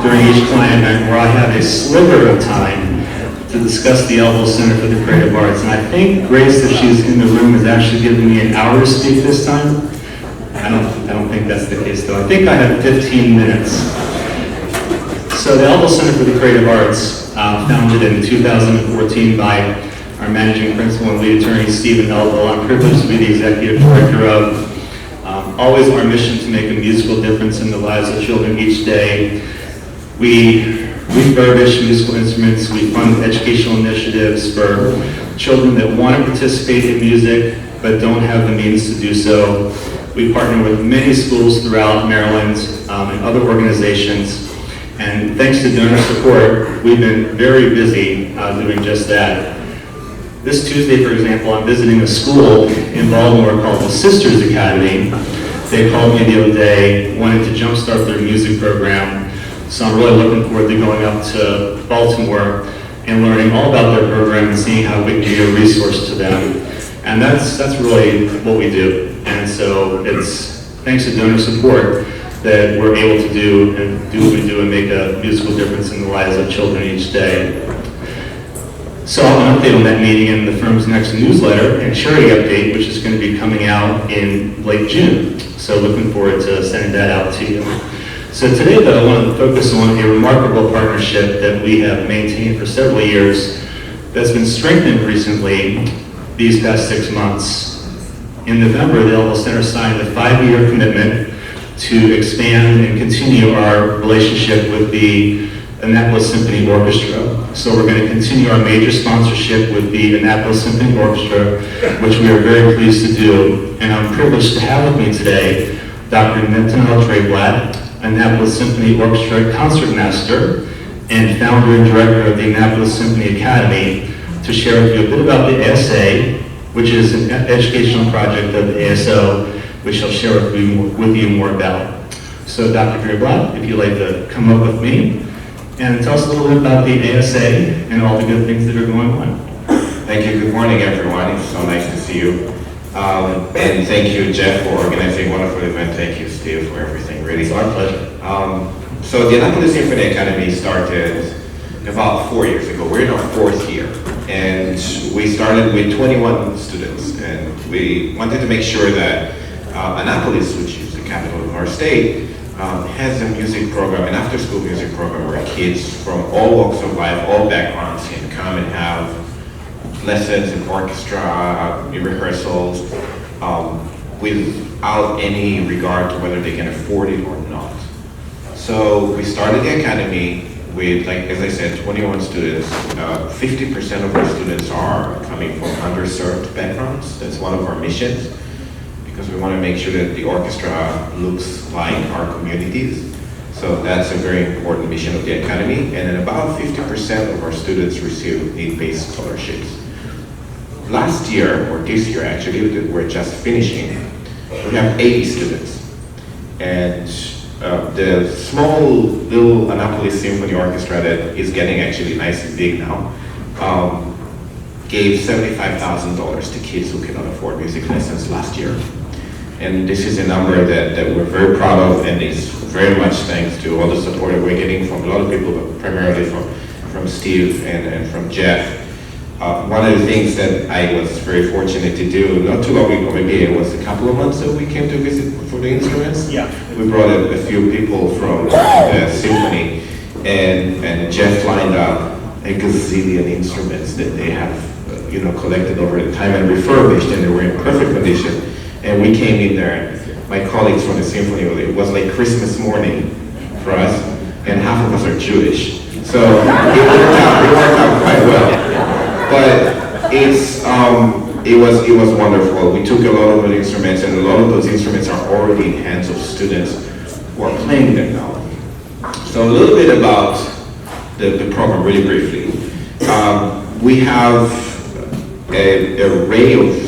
during each client event where I have a sliver of time to discuss the Elville Center for the Creative Arts. And I think Grace, if she's in the room, is actually giving me an hour to speak this time. I don't think that's the case though. I think I have 15 minutes. So the Elville Center for the Creative Arts, founded in 2014 by our managing principal and lead attorney, Stephen Elville. I'm privileged to be the executive director of. Always our mission to make a musical difference in the lives of children each day. We refurbish musical instruments, we fund educational initiatives for children that want to participate in music but don't have the means to do so. We partner with many schools throughout Maryland and other organizations. And thanks to donor support, we've been very busy doing just that. This Tuesday, for example, I'm visiting a school in Baltimore called the Sisters Academy. They called me the other day, wanted to jumpstart their music program. So I'm really looking forward to going up to Baltimore and learning all about their program and seeing how we can be a resource to them. And that's really what we do. And so it's thanks to donor support that we're able to do what we do and make a musical difference in the lives of children each day. So I'll have an update on that meeting in the firm's next newsletter and charity update, which is going to be coming out in late June. So looking forward to sending that out to you. So today though, I want to focus on a remarkable partnership that we have maintained for several years that's been strengthened recently these past 6 months. In November, the Elville Center signed a 5-year commitment to expand and continue our relationship with the Annapolis Symphony Orchestra. So we're going to continue our major sponsorship with the Annapolis Symphony Orchestra, which we are very pleased to do. And I'm privileged to have with me today Dr. Netanel Draiblate, Annapolis Symphony Orchestra Concertmaster and founder and director of the Annapolis Symphony Academy, to share with you a bit about the ASA, which is an educational project of the ASO, which I'll share with you more about. So Dr. Draiblate, if you'd like to come up with me and tell us a little bit about the ASA and all the good things that are going on. Thank you. Good morning, everyone. It's so nice to see you. And thank you, Jeff, for organizing a wonderful event. Thank you, Steve, for everything. Really, it's our pleasure. So the Annapolis Symphony Academy started about 4 years ago. We're in our 4th year. And we started with 21 students. And we wanted to make sure that Annapolis, which is the capital of our state, has a music program, an after-school music program where kids from all walks of life, all backgrounds can come and have lessons in orchestra, in rehearsals, without any regard to whether they can afford it or not. So we started the academy with, like, as I said, 21 students. 50% of our students are coming from underserved backgrounds. That's one of our missions, because we want to make sure that the orchestra looks like our communities. So that's a very important mission of the academy. And then about 50% of our students receive need-based scholarships. Last year, or this year actually, that we're just finishing, we have 80 students. And the small little Annapolis Symphony Orchestra that is getting actually nice and big now, gave $75,000 to kids who cannot afford music lessons last year. And this is a number that we're very proud of, and it's very much thanks to all the support that we're getting from a lot of people, but primarily from Steve and from Jeff. One of the things that I was very fortunate to do, not too long ago, maybe it was a couple of months that we came to visit for the instruments. Yeah. We brought a few people from the Symphony, and Jeff lined up a gazillion instruments that they have collected over the time and refurbished, and they were in perfect condition. And we came in there, and my colleagues from the Symphony, it was like Christmas morning for us, and half of us are Jewish. So it worked out quite well. But it was wonderful. We took a lot of the instruments, and a lot of those instruments are already in hands of students who are playing them now. So a little bit about the program, really briefly. We have an array of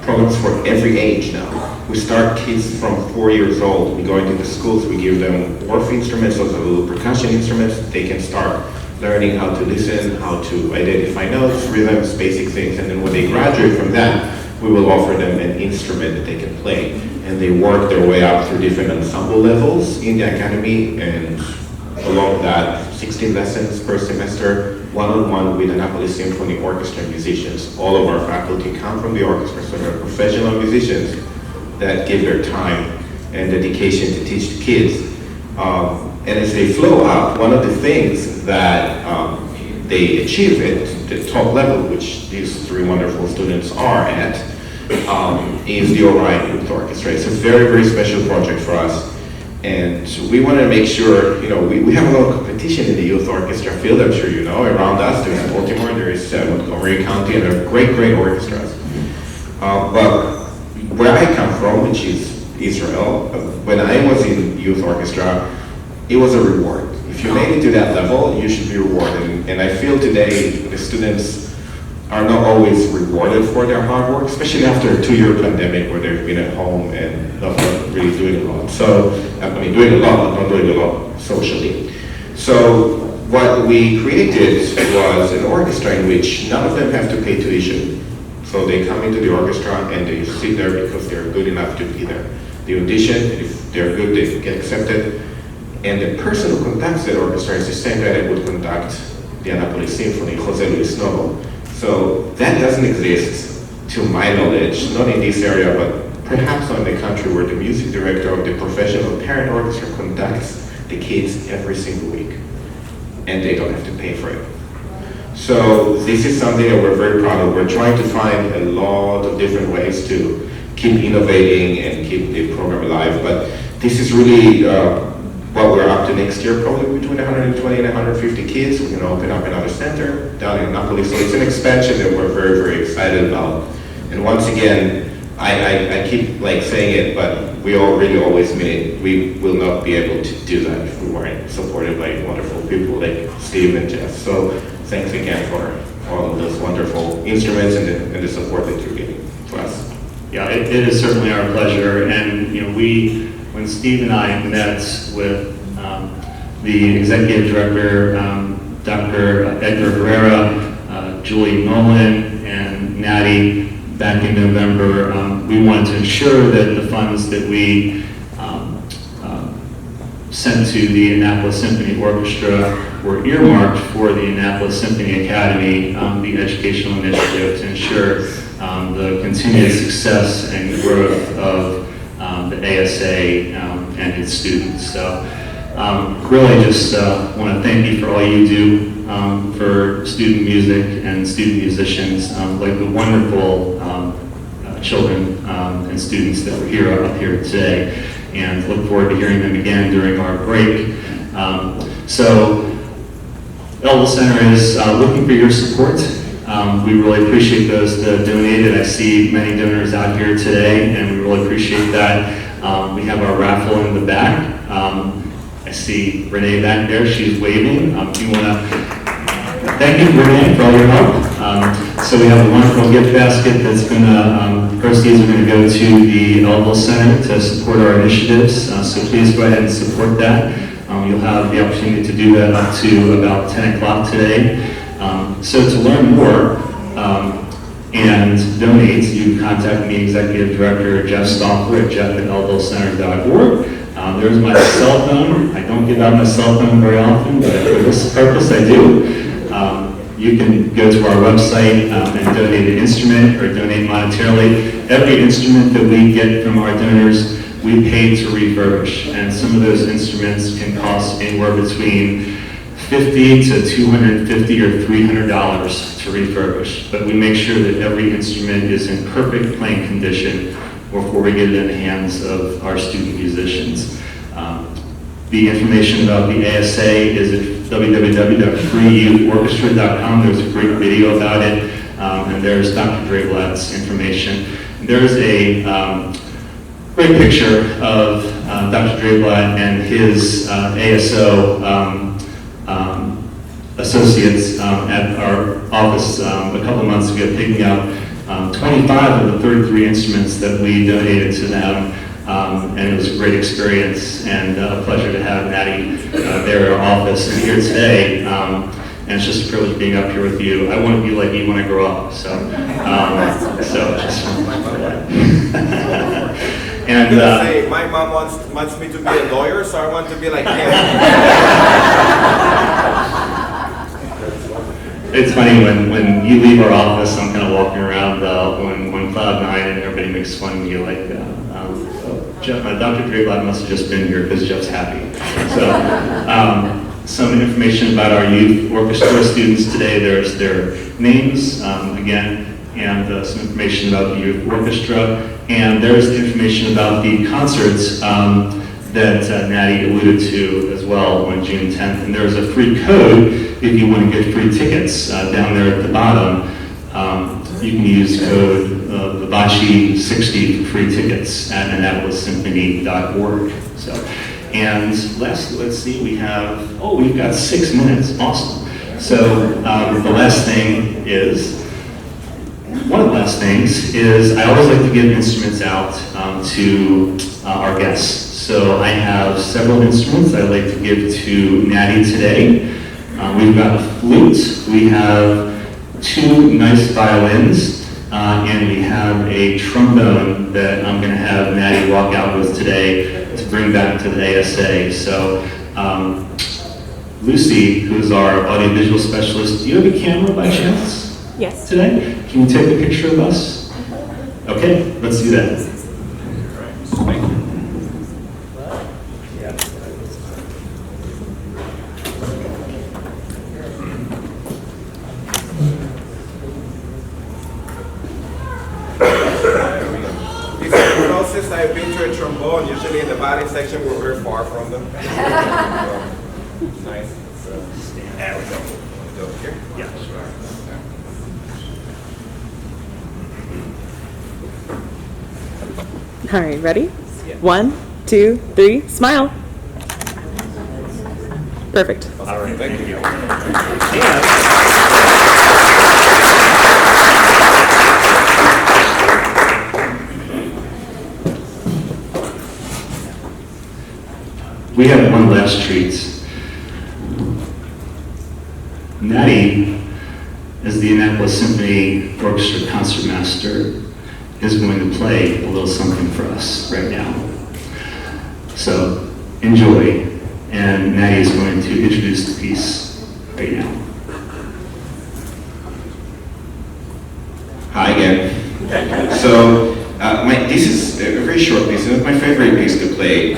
programs for every age now. We start kids from 4 years old. We go into the schools, we give them Orff instruments, those are little percussion instruments. They can start learning how to listen, how to identify notes, rhythms, basic things. And then when they graduate from that, we will offer them an instrument that they can play. And they work their way up through different ensemble levels in the academy, and along that, 16 lessons per semester, one-on-one with Annapolis Symphony Orchestra musicians. All of our faculty come from the orchestra, so they're professional musicians that give their time and dedication to teach the kids. And as they flow up, one of the things that they achieve at the top level, which these three wonderful students are at, is the Orion Youth Orchestra. It's a very, very special project for us. And we want to make sure, we have a lot of competition in the youth orchestra field, I'm sure you know. Around us, there's Baltimore, there is Montgomery County, and there are great, great orchestras. But where I come from, which is Israel, when I was in youth orchestra, it was a reward. If you made it to that level, you should be rewarded. And I feel today the students are not always rewarded for their hard work, especially after a 2-year pandemic where they've been at home and not really doing a lot. So, doing a lot, but not doing a lot socially. So what we created was an orchestra in which none of them have to pay tuition. So they come into the orchestra and they sit there because they're good enough to be there. They audition, and if they're good, they get accepted. And the person who conducts the orchestra is the same guy that would conduct the Annapolis Symphony, Jose Luis Novo. So that doesn't exist, to my knowledge, not in this area, but perhaps in the country where the music director of the professional parent orchestra conducts the kids every single week, and they don't have to pay for it. So this is something that we're very proud of. We're trying to find a lot of different ways to keep innovating and keep the program alive, but this is really what we're up to next year, probably between 120 and 150 kids. We're going to open up another center down in Annapolis. So it's an expansion that we're very, very excited about. And once again, I keep saying it, but we all really always mean it. We will not be able to do that if we weren't supported by wonderful people like Steve and Jeff. So thanks again for all of those wonderful instruments and the support that you're giving to us. Yeah, it is certainly our pleasure. And when Steve and I met with the executive director, Dr. Edgar Herrera, Julie Nolan, and Natty back in November, we wanted to ensure that the funds that we sent to the Annapolis Symphony Orchestra were earmarked for the Annapolis Symphony Academy, the educational initiative to ensure the continued success and growth of the ASA and its students. So really just want to thank you for all you do for student music and student musicians, like the wonderful children and students that were up here today, and look forward to hearing them again during our break. So Elville Center is looking for your support. We really appreciate those that donated. I see many donors out here today, and we really appreciate that. We have our raffle in the back. I see Renee back there, she's waving. Do you want to thank you, Renee, for all your help. So we have a wonderful gift basket that's going to, proceeds are going to go to the Elville Center to support our initiatives. So please go ahead and support that. You'll have the opportunity to do that up to about 10 o'clock today. So to learn more and donate, you can contact me, Executive Director Jeff Stauffer at jeff@elvillecenter.org. There's my cell phone. I don't give out my cell phone very often, but for this purpose I do. You can go to our website and donate an instrument or donate monetarily. Every instrument that we get from our donors, we pay to refurbish, and some of those instruments can cost anywhere between $50 to $250 or $300 to refurbish, but we make sure that every instrument is in perfect playing condition before we get it in the hands of our student musicians. The information about the ASA is at www.freeyouthorchestra.com. There's a great video about it, and there's Dr. Draiblate's information. There's a great picture of Dr. Draiblate and his ASO associates at our office a couple months ago, picking up 25 of the 33 instruments that we donated to them, and it was a great experience and a pleasure to have Natty there at our office and here today. And it's just a privilege being up here with you. I want to be like you when I grow up, so just And I'm gonna say, my mom wants me to be a lawyer, so I want to be like him. It's funny when you leave our office, I'm kind of walking around on cloud nine, and everybody makes fun of me like, Jeff, Dr. Draiblate must have just been here because Jeff's happy. So some information about our youth orchestra students today. There's their names again, and some information about the youth orchestra, and there's information about the concerts that Natty alluded to as well on June 10th. And there's a free code if you want to get free tickets down there at the bottom. You can use code Vabashi60 for free tickets at AnnapolisSymphony.org. So, and last, let's see, we've got 6 minutes. Awesome. So one of the last things is I always like to give instruments out to our guests. So I have several instruments I'd like to give to Natty today. We've got a flute, we have 2 nice violins, and we have a trombone that I'm going to have Natty walk out with today to bring back to the ASA. So Lucy, who's our audiovisual specialist, do you have a camera by chance? Yes. Today? Can you take a picture of us? Okay, let's do that. Thank you. Closest I've been to a trombone, usually in the body section, we're very far from them. So, nice. So, there we go. Go here? Yeah, sure. All right, ready? 1, 2, 3, smile. Perfect. All right, thank you. We have one last treat. Natty, as the Annapolis Symphony Orchestra Concertmaster, is going to play a little something for us right now. So enjoy, and Natty is going to introduce the piece right now. Hi again. So this is a very short piece. It's my favorite piece to play.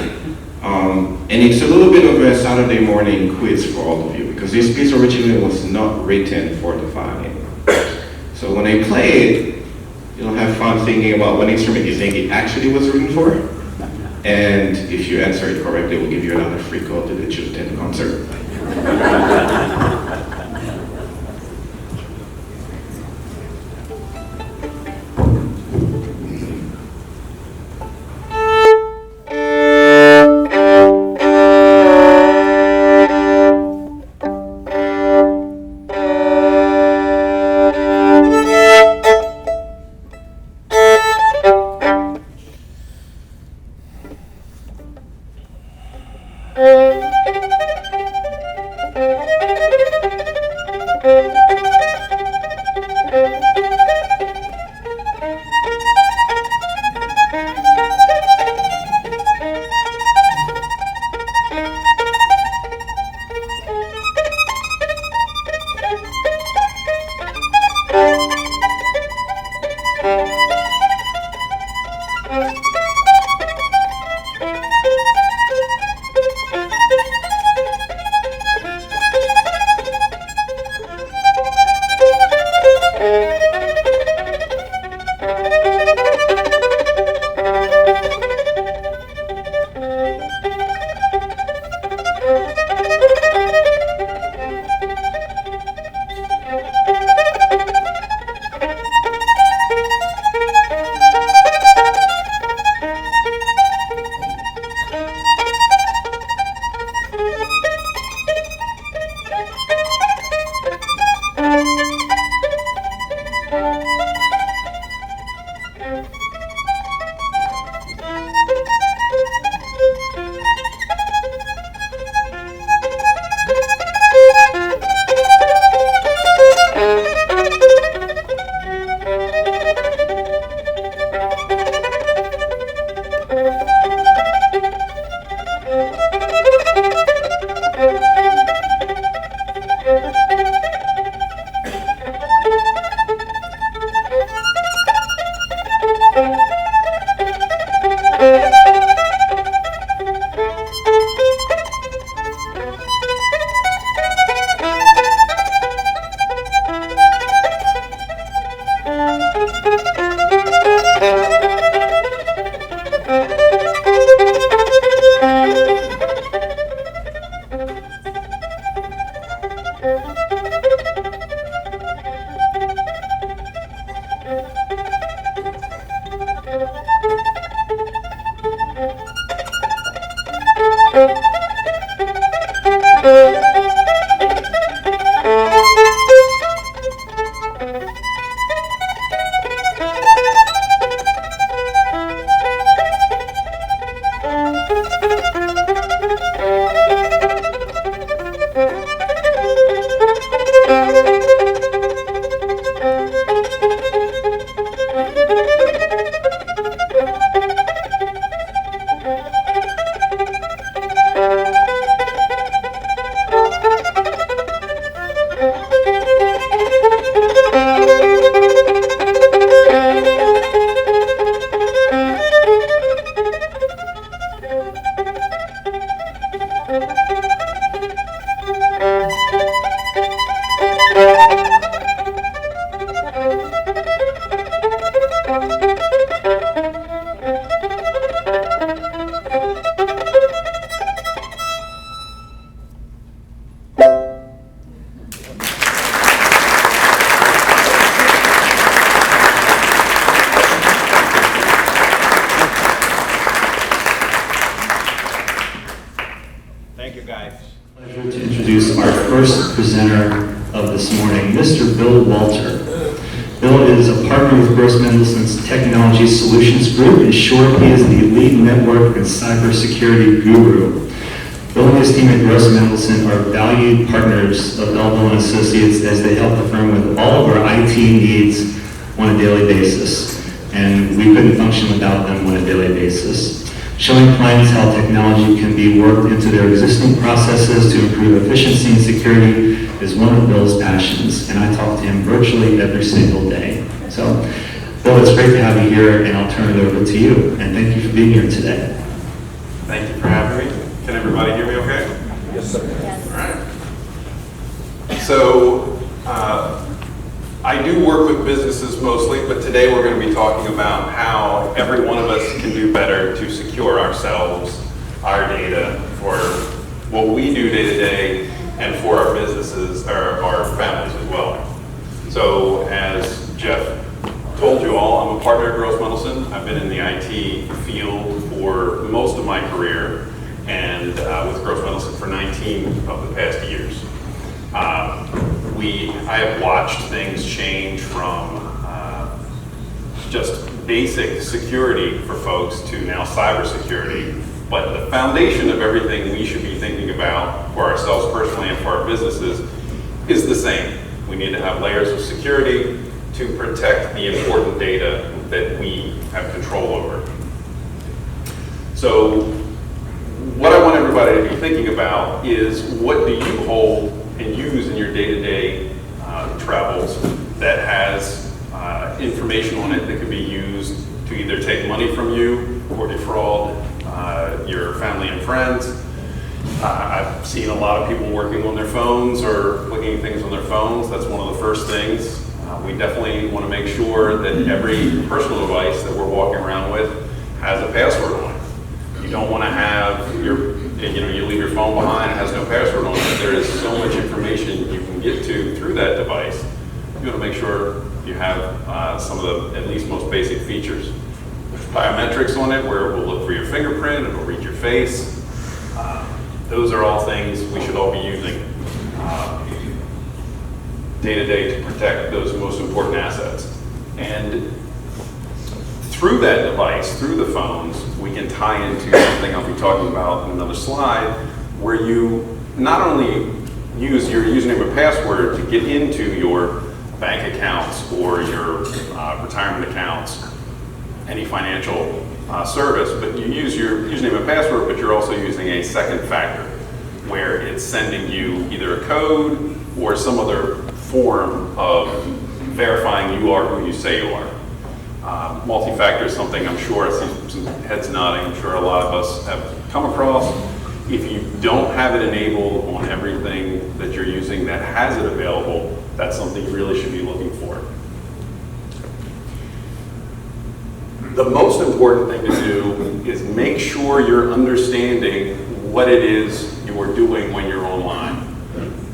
And it's a little bit of a Saturday morning quiz for all of you, because this piece originally was not written for the violin. So when I play it, you'll have fun thinking about what instrument you think it actually was written for. And if you answer it correctly, we'll give you another free code to the June 10th concert. first presenter of this morning, Mr. Bill Walter. Bill is a partner with Gross Mendelssohn's Technology Solutions Group. In short, he is the lead network and cybersecurity guru. Bill and his team at Gross Mendelsohn are valued partners of Elville and Associates as they help the firm with all of our IT needs on a daily basis. And we couldn't function without them on a daily basis. Showing clients how technology can be worked into their existing processes to improve efficiency and security is one of Bill's passions, and I talk to him virtually every single day. So, Bill, it's great to have you here, and I'll turn it over to you. And thank you for being here today. Thank you for having me. Can everybody hear me okay? Yes, sir. All right. So, I do work with businesses mostly, but today we're going to be talking about how every one of us can do better to secure ourselves, our data, for what we do day to day, and for our businesses, our families as well. So, as Jeff told you all, I'm a partner at Gross Mendelsohn. I've been in the IT field for most of my career, and with Gross Mendelsohn for 19 of the past years. I have watched things change from just basic security for folks to now cybersecurity. But the foundation of everything we should be thinking about for ourselves personally and for our businesses is the same. We need to have layers of security to protect the important data that we have control over. So what I want everybody to be thinking about is, what do you hold and use in your day-to-day travels that has information on it that could be used to either take money from you or defraud your family and friends. I've seen a lot of people working on their phones or looking at things on their phones. That's one of the first things. We definitely want to make sure that every personal device that we're walking around with has a password on it. You don't want to have you leave your phone behind, it has no password on it. There is so much information you can get to through that device. You want to make sure you have some of the, at least most basic features. There's biometrics on it where it will look for your fingerprint, it will read your face. Those are all things we should all be using day to day to protect those most important assets. And through that device, through the phones, we can tie into something I'll be talking about in another slide, where you not only use your username and password to get into your bank accounts or your retirement accounts, any financial service, but you use your username and password, but you're also using a second factor, where it's sending you either a code or some other form of verifying you are who you say you are. Multi-factor is something I'm sure, I see some heads nodding, I'm sure a lot of us have come across. If you don't have it enabled on everything that you're using that has it available, that's something you really should be looking for. The most important thing to do is make sure you're understanding what it is you are doing when you're online.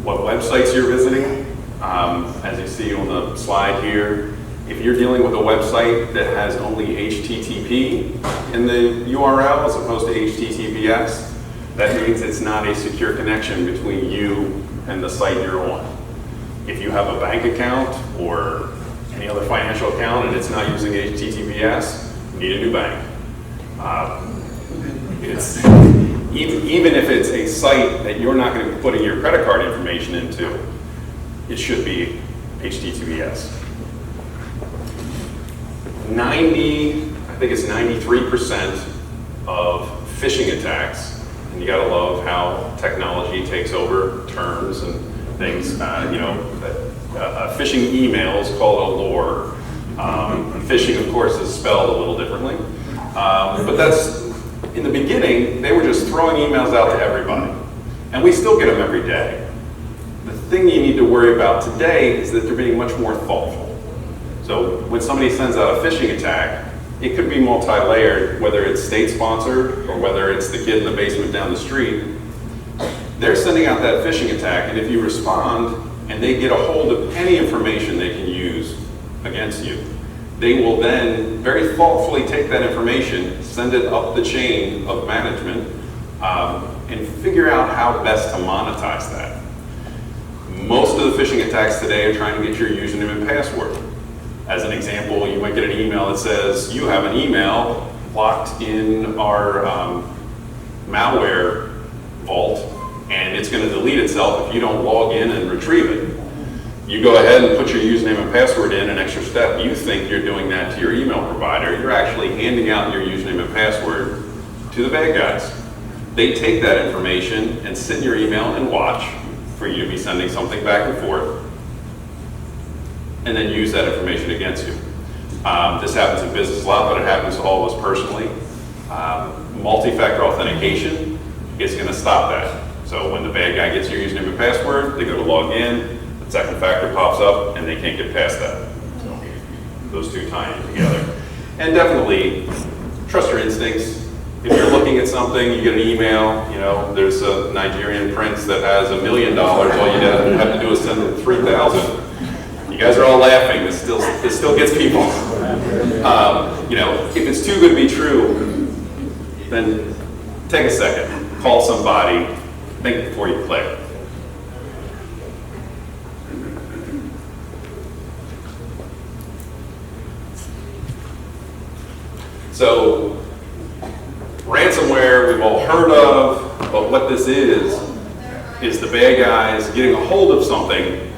What websites you're visiting. As you see on the slide here, if you're dealing with a website that has only HTTP in the URL as opposed to HTTPS, that means it's not a secure connection between you and the site you're on. If you have a bank account or any other financial account and it's not using HTTPS, you need a new bank. Even if it's a site that you're not going to be putting your credit card information into, it should be HTTPS. I think it's 93% of phishing attacks, and you gotta love how technology takes over terms and things. Phishing emails, call it a lure. Phishing, of course, is spelled a little differently. But that's, in the beginning, they were just throwing emails out to everybody. And we still get them every day. The thing you need to worry about today is that they're being much more thoughtful. So when somebody sends out a phishing attack, it could be multi-layered, whether it's state-sponsored or whether it's the kid in the basement down the street. They're sending out that phishing attack, and if you respond and they get a hold of any information they can use against you, they will then very thoughtfully take that information, send it up the chain of management, and figure out how best to monetize that. Most of the phishing attacks today are trying to get your username and password. As an example, you might get an email that says, you have an email locked in our malware vault, and it's going to delete itself if you don't log in and retrieve it. You go ahead and put your username and password in, an extra step. You think you're doing that to your email provider. You're actually handing out your username and password to the bad guys. They take that information and sit in your email and watch for you to be sending something back and forth, and then use that information against you. This happens in business a lot, but it happens to all of us personally. Multi-factor authentication is going to stop that. So when the bad guy gets your username and password, they go to log in, the second factor pops up, and they can't get past that. So those two tie in together. And definitely trust your instincts. If you're looking at something, you get an email, you know, there's a Nigerian prince that has $1 million, all you have to do is send them 3,000. You guys are all laughing, this still gets people. You know, if it's too good to be true, then take a second, call somebody, think before you click. So, ransomware we've all heard of, but what this is the bad guys getting a hold of something,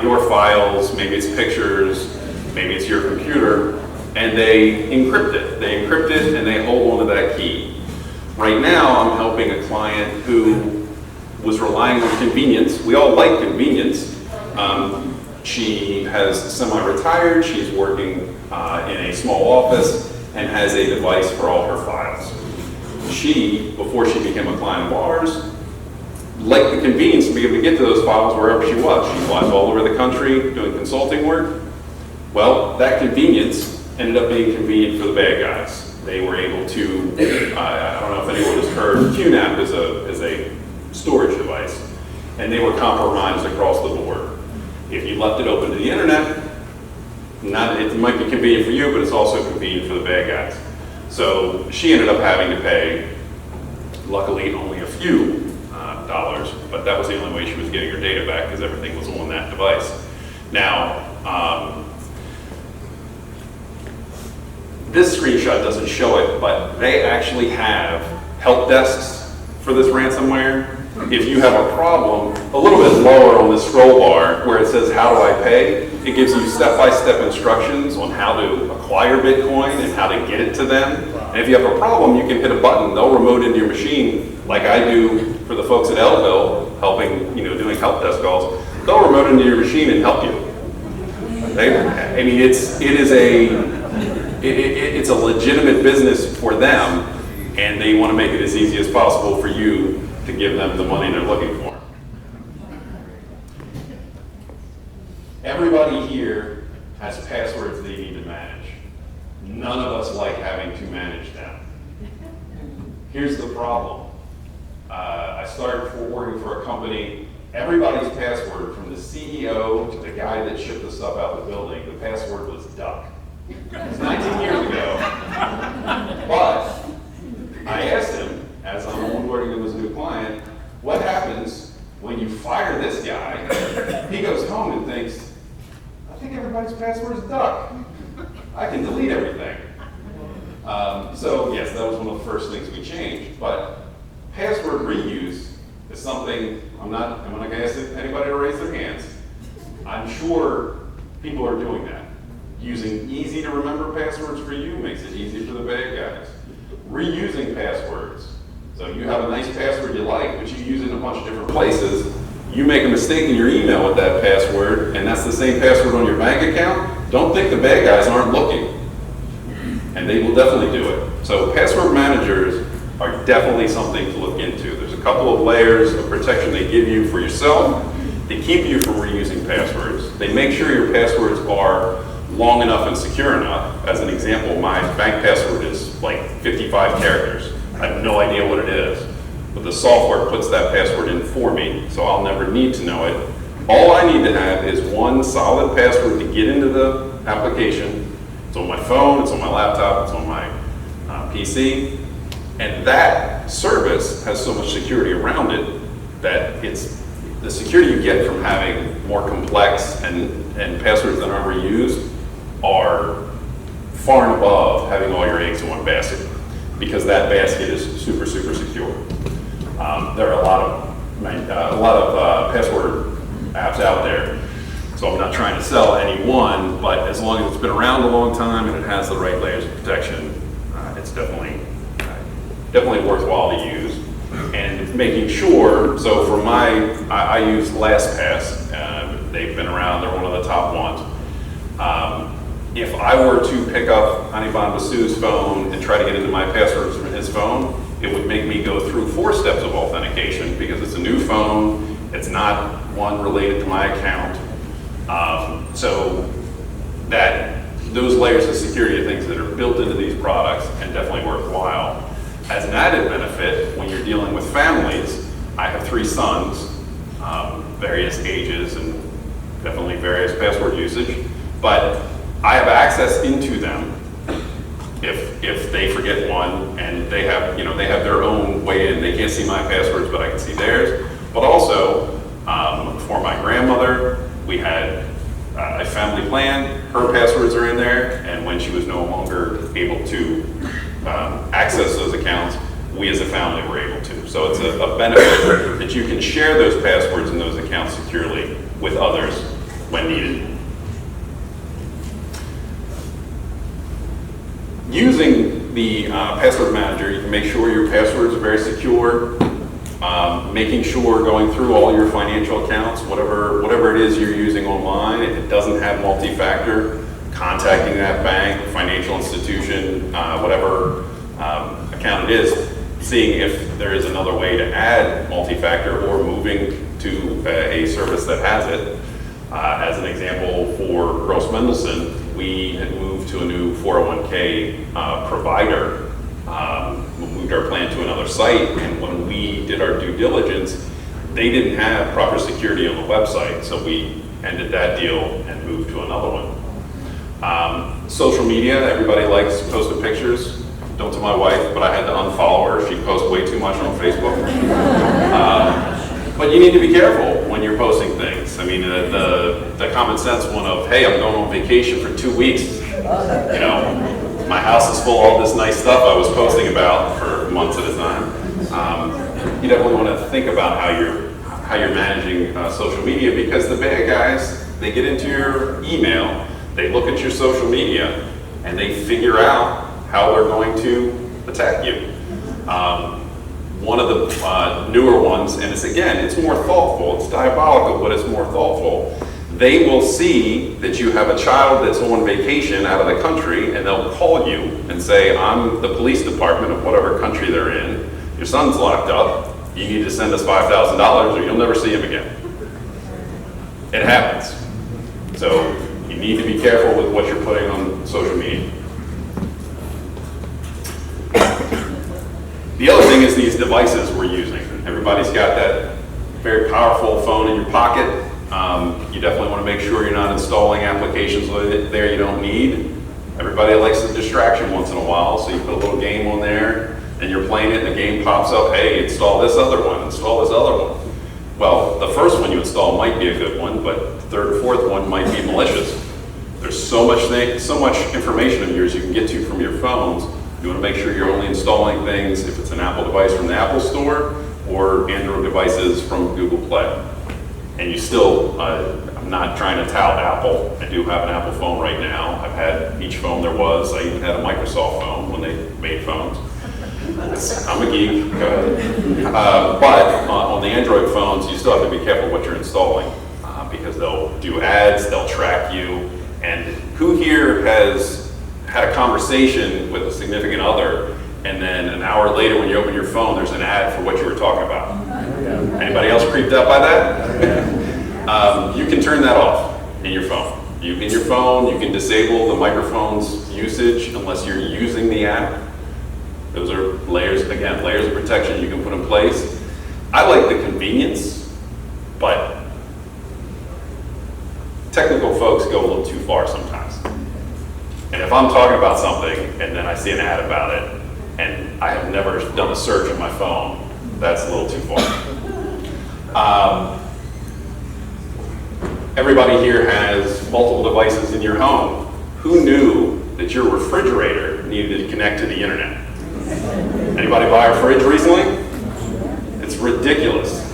your files, maybe it's pictures, maybe it's your computer, and they encrypt it. They encrypt it and they hold onto that key. Right now, I'm helping a client who was relying on convenience. We all like convenience. She has semi-retired, she's working in a small office, and has a device for all her files. She, before she became a client of ours, liked the convenience to be able to get to those files wherever she was. She flies all over the country doing consulting work. Well, that convenience ended up being convenient for the bad guys. They were able to, I don't know if anyone has heard, QNAP is a storage device, and they were compromised across the board. If you left it open to the internet, it might be convenient for you, but it's also convenient for the bad guys. So she ended up having to pay, luckily, only a few dollars, but that was the only way she was getting her data back because everything was on that device. Now, this screenshot doesn't show it, but they actually have help desks for this ransomware. If you have a problem, a little bit lower on the scroll bar where it says, how do I pay? It gives you step-by-step instructions on how to acquire Bitcoin and how to get it to them. And if you have a problem, you can hit a button. They'll remote into your machine, like I do for the folks at Elville, helping, doing help desk calls. They'll remote into your machine and help you. I mean, it's a legitimate business for them, and they want to make it as easy as possible for you to give them the money they're looking for. Everybody here has passwords they need to manage. None of us like having to manage them. Here's the problem. I started working for a company, everybody's password, from the CEO to the guy that shipped the stuff out the building, the password was duck. It was 19 years ago. But I asked him, as I'm onboarding him as a new client, what happens when you fire this guy? He goes home and thinks, I think everybody's password is duck. I can delete everything. So yes, that was one of the first things we changed. But password reuse is something I'm not going to ask anybody to raise their hands. I'm sure people are doing that. Using easy to remember passwords for you makes it easy for the bad guys. Reusing passwords. So you have a nice password you like, but you use it in a bunch of different places. You make a mistake in your email with that password, and that's the same password on your bank account. Don't think the bad guys aren't looking. And they will definitely do it. So password managers are definitely something to look into. There's a couple of layers of protection they give you for yourself. They keep you from reusing passwords. They make sure your passwords are long enough and secure enough. As an example, my bank password is like 55 characters. I have no idea what it is, but the software puts that password in for me, so I'll never need to know it. All I need to have is one solid password to get into the application. It's on my phone, it's on my laptop, it's on my PC, and that service has so much security around it that it's the security you get from having more complex and passwords that aren't reused are far and above having all your eggs in one basket, because that basket is super, super secure. There are a lot of password apps out there, so I'm not trying to sell any one, but as long as it's been around a long time and it has the right layers of protection, it's definitely worthwhile to use. And making sure, so for I use LastPass. They've been around, they're one of the top ones. If I were to pick up Anirban Basu's phone and try to get into my passwords from his phone, it would make me go through 4 steps of authentication, because it's a new phone, it's not one related to my account. So those layers of security are things that are built into these products and definitely worthwhile. As an added benefit, when you're dealing with families, I have 3 sons, various ages and definitely various password usage, but I have access into them if they forget one, and they have their own way in. They can't see my passwords, but I can see theirs. But also, for my grandmother, we had a family plan. Her passwords are in there, and when she was no longer able to access those accounts, we as a family were able to. So it's a benefit that you can share those passwords and those accounts securely with others when needed. Using the password manager, you can make sure your passwords are very secure, making sure going through all your financial accounts, whatever it is you're using online, if it doesn't have multi-factor, contacting that bank, financial institution, whatever account it is, seeing if there is another way to add multi-factor or moving to a service that has it. As an example, for Gross Mendelsohn, we had moved to a new 401k provider. We moved our plan to another site, and when we did our due diligence, they didn't have proper security on the website, so we ended that deal and moved to another one. Social media, everybody likes posting pictures. Don't tell my wife, but I had to unfollow her. She posts way too much on Facebook. But you need to be careful when you're posting things. I mean, the common sense one of, hey, I'm going on vacation for 2 weeks. You know, my house is full of all this nice stuff I was posting about for months at a time. You definitely want to think about how you're managing social media, because the bad guys, they get into your email, they look at your social media, and they figure out how they're going to attack you. One of the newer ones, and it's more thoughtful, it's diabolical, but it's more thoughtful. They will see that you have a child that's on vacation out of the country, and they'll call you and say, I'm the police department of whatever country they're in, your son's locked up, you need to send us $5,000 or you'll never see him again. It happens. So you need to be careful with what you're putting on social media. The other thing is these devices we're using. Everybody's got that very powerful phone in your pocket. You definitely want to make sure you're not installing applications there you don't need. Everybody likes a distraction once in a while, so you put a little game on there, and you're playing it, and the game pops up, hey, install this other one, install this other one. Well, the first one you install might be a good one, but the third or fourth one might be malicious. There's so much information of yours you can get to from your phones. You want to make sure you're only installing things if it's an Apple device from the Apple Store or Android devices from Google Play. And you still, I'm not trying to tout Apple. I do have an Apple phone right now. I've had each phone there was. I even had a Microsoft phone when they made phones. I'm a geek. Go ahead. But on the Android phones, you still have to be careful what you're installing because they'll do ads, they'll track you. And who here has had a conversation with a significant other, and then an hour later when you open your phone, there's an ad for what you were talking about? Anybody else creeped out by that? You can turn that off in your phone. In your phone, you can disable the microphone's usage unless you're using the app. Those are layers of protection you can put in place. I like the convenience, but technical folks go a little too far sometimes. And if I'm talking about something and then I see an ad about it and I have never done a search on my phone, that's a little too far. everybody here has multiple devices in your home. Who knew that your refrigerator needed to connect to the internet? Anybody buy a fridge recently? It's ridiculous.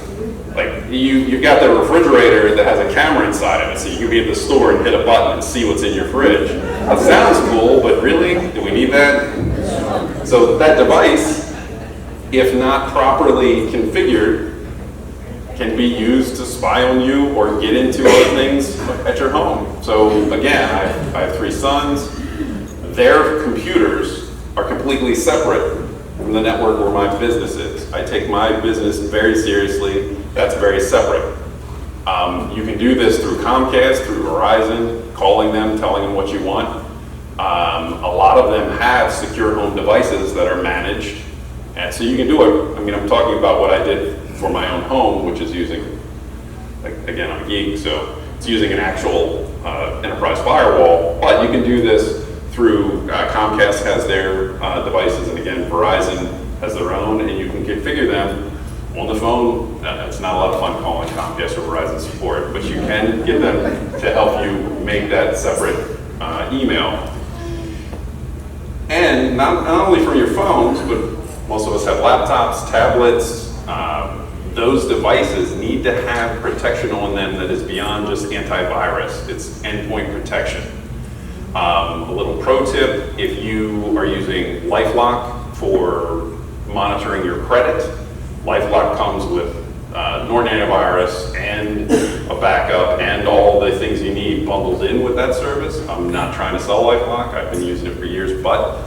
Like, you got the refrigerator that has a camera inside of it, so you can be at the store and hit a button and see what's in your fridge. That sounds cool, but really, do we need that? So that device, if not properly configured, can be used to spy on you or get into other things at your home. So again, I have 3 sons. Their computers are completely separate from the network where my business is. I take my business very seriously. That's very separate. You can do this through Comcast, through Verizon, calling them, telling them what you want. A lot of them have secure home devices that are managed. And so you can do it. I mean, I'm talking about what I did for my own home, which is using, like, again, I'm a geek, so it's using an actual enterprise firewall. But you can do this through, Comcast has their devices, and again, Verizon has their own, and you can configure them on the phone. It's not a lot of fun calling Comcast or Verizon support, but you can get them to help you make that separate email. And not only from your phones, but most of us have laptops, tablets. Those devices need to have protection on them that is beyond just antivirus. It's endpoint protection. A little pro tip, if you are using LifeLock for monitoring your credit, LifeLock comes with Norton antivirus and a backup and all the things you need bundled in with that service. I'm not trying to sell LifeLock. I've been using it for years, but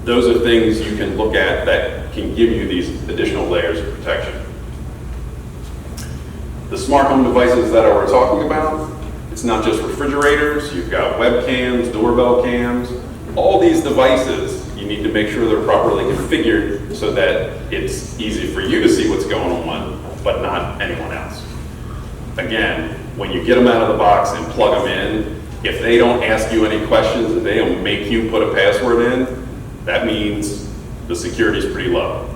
those are things you can look at that can give you these additional layers of protection. The smart home devices that we're talking about, it's not just refrigerators, you've got webcams, doorbell cams, all these devices, you need to make sure they're properly configured so that it's easy for you to see what's going on, but not anyone else. Again, when you get them out of the box and plug them in, if they don't ask you any questions, if they don't make you put a password in, that means the security is pretty low.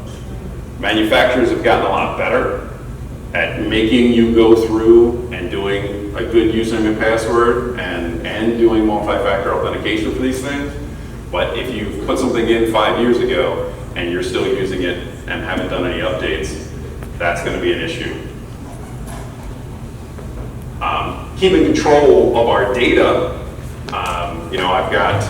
Manufacturers have gotten a lot better at making you go through and doing a good username and password and doing multi-factor authentication for these things. But if you put something in 5 years ago and you're still using it and haven't done any updates, that's going to be an issue. Keeping control of our data.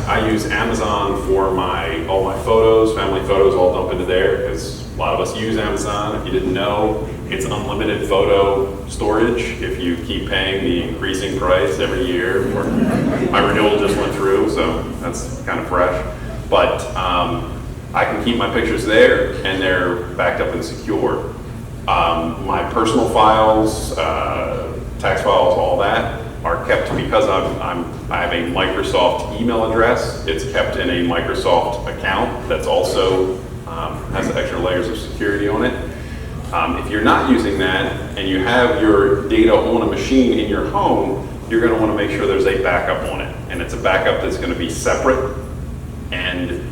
I use Amazon for all my photos, family photos all dump into there because a lot of us use Amazon. If you didn't know, it's unlimited photo storage if you keep paying the increasing price every year. My renewal just went through, so that's kind of fresh. But I can keep my pictures there and they're backed up and secure. My personal files, tax files, all that are kept because I have a Microsoft email address. It's kept in a Microsoft account that's also has extra layers of security on it. If you're not using that and you have your data on a machine in your home, you're going to want to make sure there's a backup on it. And it's a backup that's going to be separate and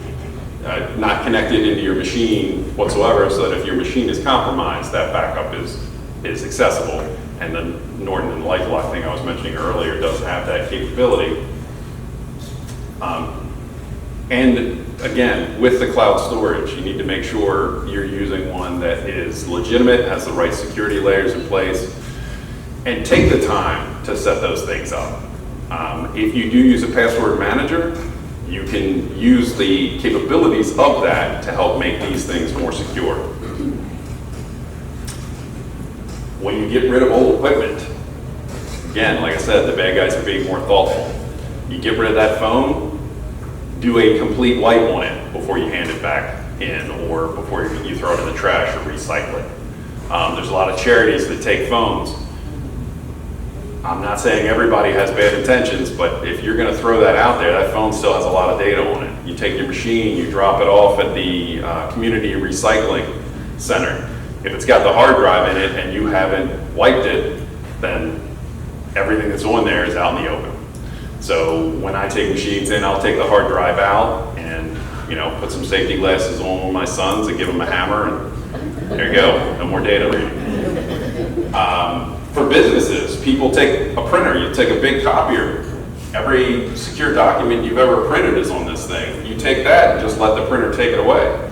not connected into your machine whatsoever, so that if your machine is compromised, that backup is accessible. And the Norton and LifeLock thing I was mentioning earlier does have that capability. And again, with the cloud storage, you need to make sure you're using one that is legitimate, has the right security layers in place, and take the time to set those things up. If you do use a password manager, you can use the capabilities of that to help make these things more secure. When you get rid of old equipment, again, like I said, the bad guys are being more thoughtful. You get rid of that phone, do a complete wipe on it before you hand it back in or before you throw it in the trash or recycle it. There's a lot of charities that take phones. I'm not saying everybody has bad intentions, but if you're going to throw that out there, that phone still has a lot of data on it. You take your machine, you drop it off at the community recycling center. If it's got the hard drive in it and you haven't wiped it, then everything that's on there is out in the open. So when I take machines in, I'll take the hard drive out and put some safety glasses on my sons and give them a hammer, and there you go, no more data reading. For businesses, people take a printer, you take a big copier. Every secure document you've ever printed is on this thing. You take that and just let the printer take it away.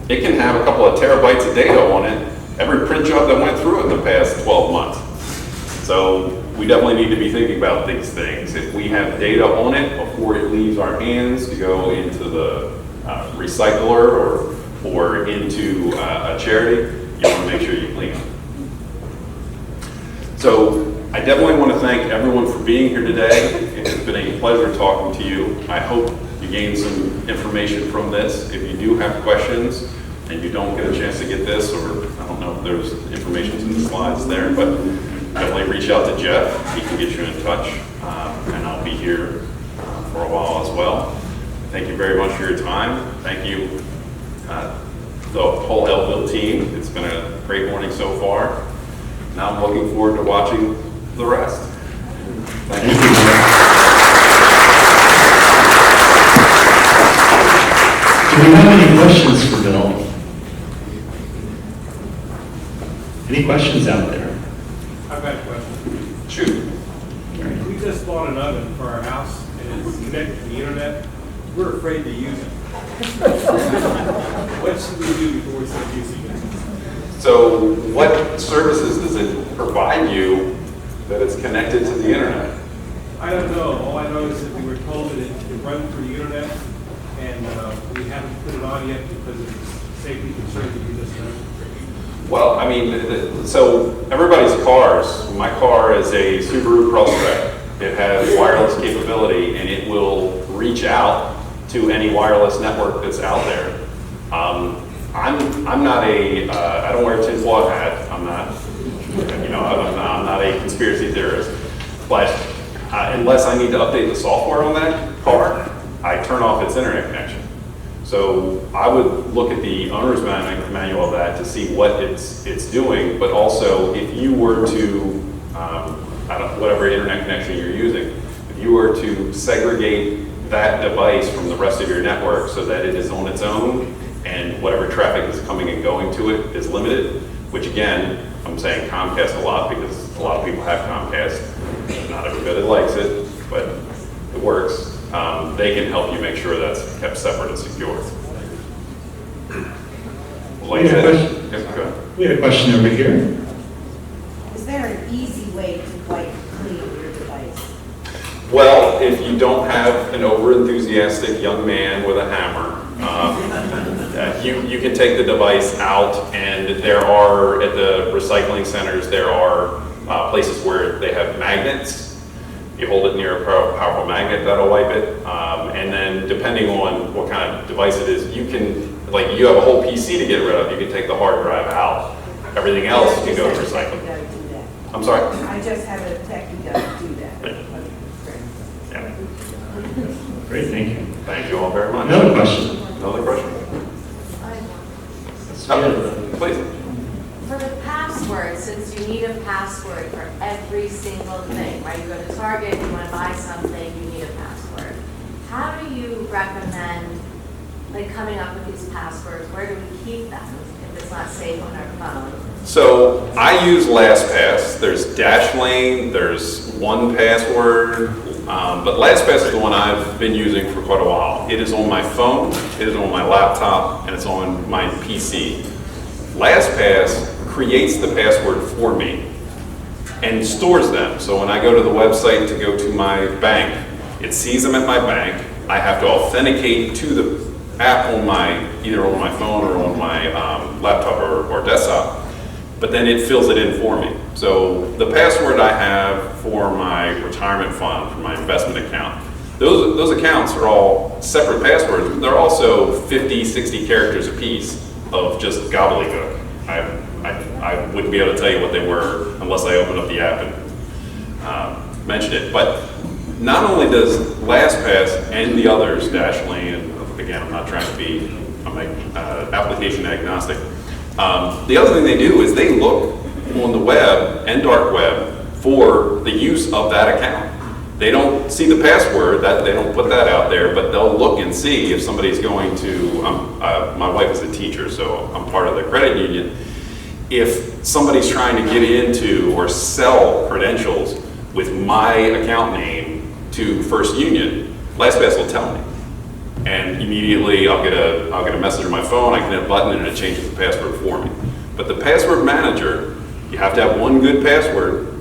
It can have a couple of terabytes of data on it, every print job that went through it in the past 12 months. So we definitely need to be thinking about these things. If we have data on it before it leaves our hands to go into the recycler or into a charity, you want to make sure you clean them. So I definitely want to thank everyone for being here today. It has been a pleasure talking to you. I hope you gained some information from this. If you do have questions and you don't get a chance to get this, or I don't know if there's information in the slides there, but definitely reach out to Jeff. He can get you in touch, and I'll be here for a while as well. Thank you very much for your time. Thank you, the whole Elville team. It's been a great morning so far. Now I'm looking forward to watching the rest. Thank you. Do we have any questions for Bill? Any questions out there? I've got a question. Shoot. We just bought an oven for our house and it's connected to the internet. We're afraid to use it. What should we do before we start using it? So what services does it provide you that it's connected to the internet? I don't know. All I know is that we were told that it runs through the internet and we haven't put it on yet because of safety concerns that you just mentioned. Well, I mean, so everybody's cars, my car is a Subaru Crosstrek. It has wireless capability and it will reach out to any wireless network that's out there. I'm not a, I don't wear a tinfoil hat. I'm not, I'm not a conspiracy theorist. But unless I need to update the software on that car, I turn off its internet connection. So I would look at the owner's manual of that to see what it's doing, but also if you were to, whatever internet connection you're using, if you were to segregate that device from the rest of your network so that it is on its own and whatever traffic is coming and going to it is limited, which again, I'm saying Comcast a lot because a lot of people have Comcast. Not everybody likes it, but it works. They can help you make sure that's kept separate and secure. We had a question over here. Is there an easy way to wipe clean your device? Well, if you don't have an over-enthusiastic young man with a hammer, you can take the device out, and there are, at the recycling centers, there are places where they have magnets. You hold it near a powerful magnet, that'll wipe it. And then depending on what kind of device it is, you can, like you have a whole PC to get rid of, you can take the hard drive out. Everything else can go to recycling. I'm sorry? I just have a tech who does do that. Yeah. Great, thank you. Thank you all very much. Another question. Another question? Please. For the password, since you need a password for every single thing, right? You go to Target, you want to buy something, you need a password. How do you recommend, like, coming up with these passwords? Where do we keep them if it's not safe on our phone? So I use LastPass. There's Dashlane, there's 1Password, but LastPass is the one I've been using for quite a while. It is on my phone, it is on my laptop, and it's on my PC. LastPass creates the password for me and stores them. So when I go to the website to go to my bank, it sees them at my bank. I have to authenticate to the app on either on my phone or on my laptop or desktop, but then it fills it in for me. So the password I have for my retirement fund, for my investment account, those accounts are all separate passwords. They're also 50, 60 characters apiece of just gobbledygook. I wouldn't be able to tell you what they were unless I opened up the app and mentioned it. But not only does LastPass and the others, Dashlane, and again, I'm not trying to be, I'm application agnostic. The other thing they do is they look on the web and dark web for the use of that account. They don't see the password, they don't put that out there, but they'll look and see if somebody's going to, my wife is a teacher, so I'm part of the credit union, if somebody's trying to get into or sell credentials with my account name to First Union, LastPass will tell me. And immediately I'll get a message on my phone, I can hit a button and it changes the password for me. But the password manager, you have to have one good password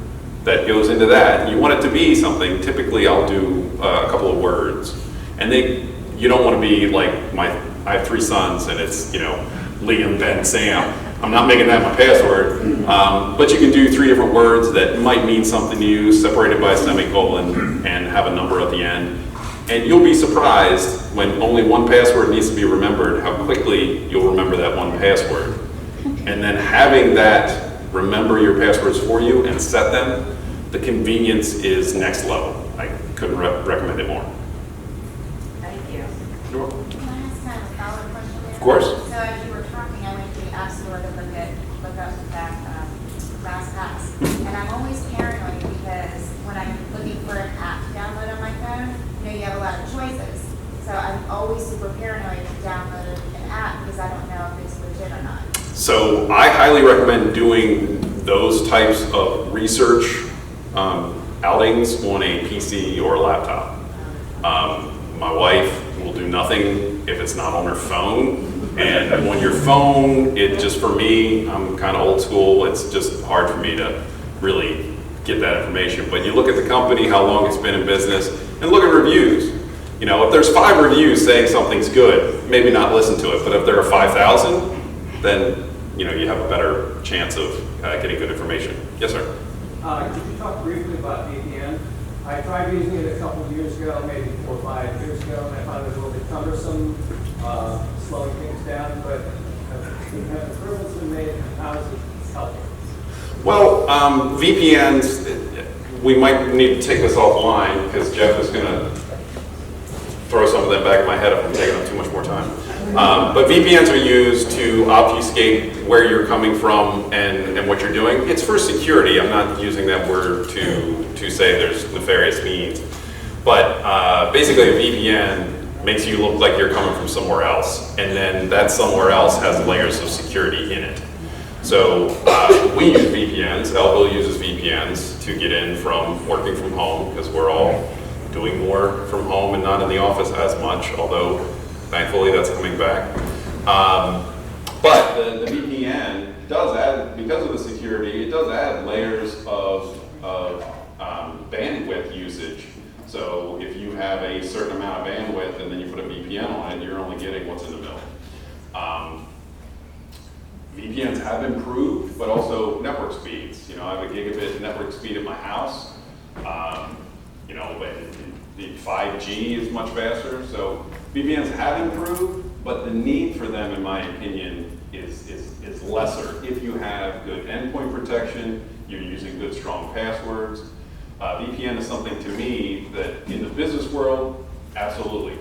that goes into that. You want it to be something, typically I'll do a couple of words. And you don't want to be like I have 3 sons and it's, Liam, Ben, Sam. I'm not making that my password, but you can do 3 different words that might mean something to you, separated by a semicolon, and have a number at the end. And you'll be surprised when only one password needs to be remembered, how quickly you'll remember that one password. And then having that remember your passwords for you and set them, the convenience is next level. I couldn't recommend it more. Thank you. Sure. Can I ask kind of a follow-up question there? Of course. So as you were talking, I went to the App Store to look up that LastPass. And I'm always paranoid because when I'm looking for an app to download on my phone, you have a lot of choices. So I'm always super paranoid to download an app because I don't know if it's legit or not. So I highly recommend doing those types of research outings on a PC or a laptop. My wife will do nothing if it's not on her phone. And on your phone, it just, for me, I'm kind of old school. It's just hard for me to really get that information. But you look at the company, how long it's been in business, and look at reviews. If there's 5 reviews saying something's good, maybe not listen to it. But if there are 5,000, then you have a better chance of getting good information. Yes, sir. Could you talk briefly about VPN? I tried using it a couple of years ago, maybe 4 or 5 years ago, and I found it a little bit cumbersome, slowing things down, but have improvements been made, and how is it helpful? Well, VPNs, we might need to take this offline because Jeff is going to throw some of that back in my head if I'm taking up too much more time. But VPNs are used to obfuscate where you're coming from and what you're doing. It's for security. I'm not using that word to say there's nefarious means. But basically a VPN makes you look like you're coming from somewhere else. And then that somewhere else has layers of security in it. So we use VPNs. Elville uses VPNs to get in from working from home because we're all doing more from home and not in the office as much, although thankfully that's coming back. But the VPN does add, because of the security, it does add layers of bandwidth usage. So if you have a certain amount of bandwidth and then you put a VPN on it, you're only getting what's in the middle. VPNs have improved, but also network speeds. I have a gigabit network speed at my house. But the 5G is much faster. So VPNs have improved, but the need for them, in my opinion, is lesser. If you have good endpoint protection, you're using good, strong passwords. VPN is something to me that in the business world, absolutely,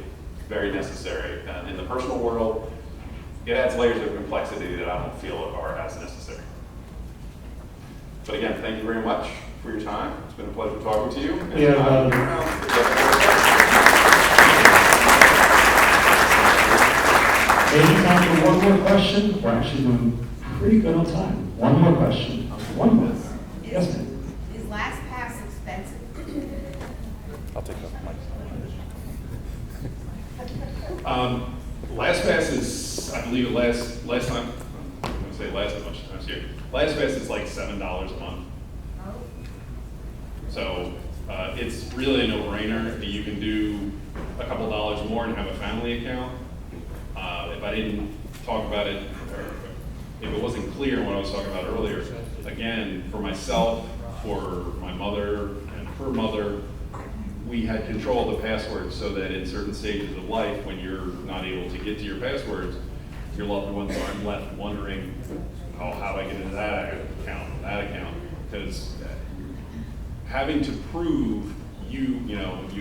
very necessary. In the personal world, it adds layers of complexity that I don't feel are as necessary. But again, thank you very much for your time. It's been a pleasure talking to you. Maybe time for one more question. We're actually doing pretty good on time. One more question. One more. Yes, ma'am. Is LastPass expensive? I'll take that mic. LastPass is, I believe, last time. I'm going to say last as much times here. LastPass is like $7 a month. So it's really a no-brainer. You can do a couple dollars more and have a family account. If I didn't talk about it, or if it wasn't clear what I was talking about earlier, again, for myself, for my mother, and her mother, we had control of the passwords so that in certain stages of life, when you're not able to get to your passwords, your loved ones aren't left wondering, oh, how do I get into that account? Because having to prove you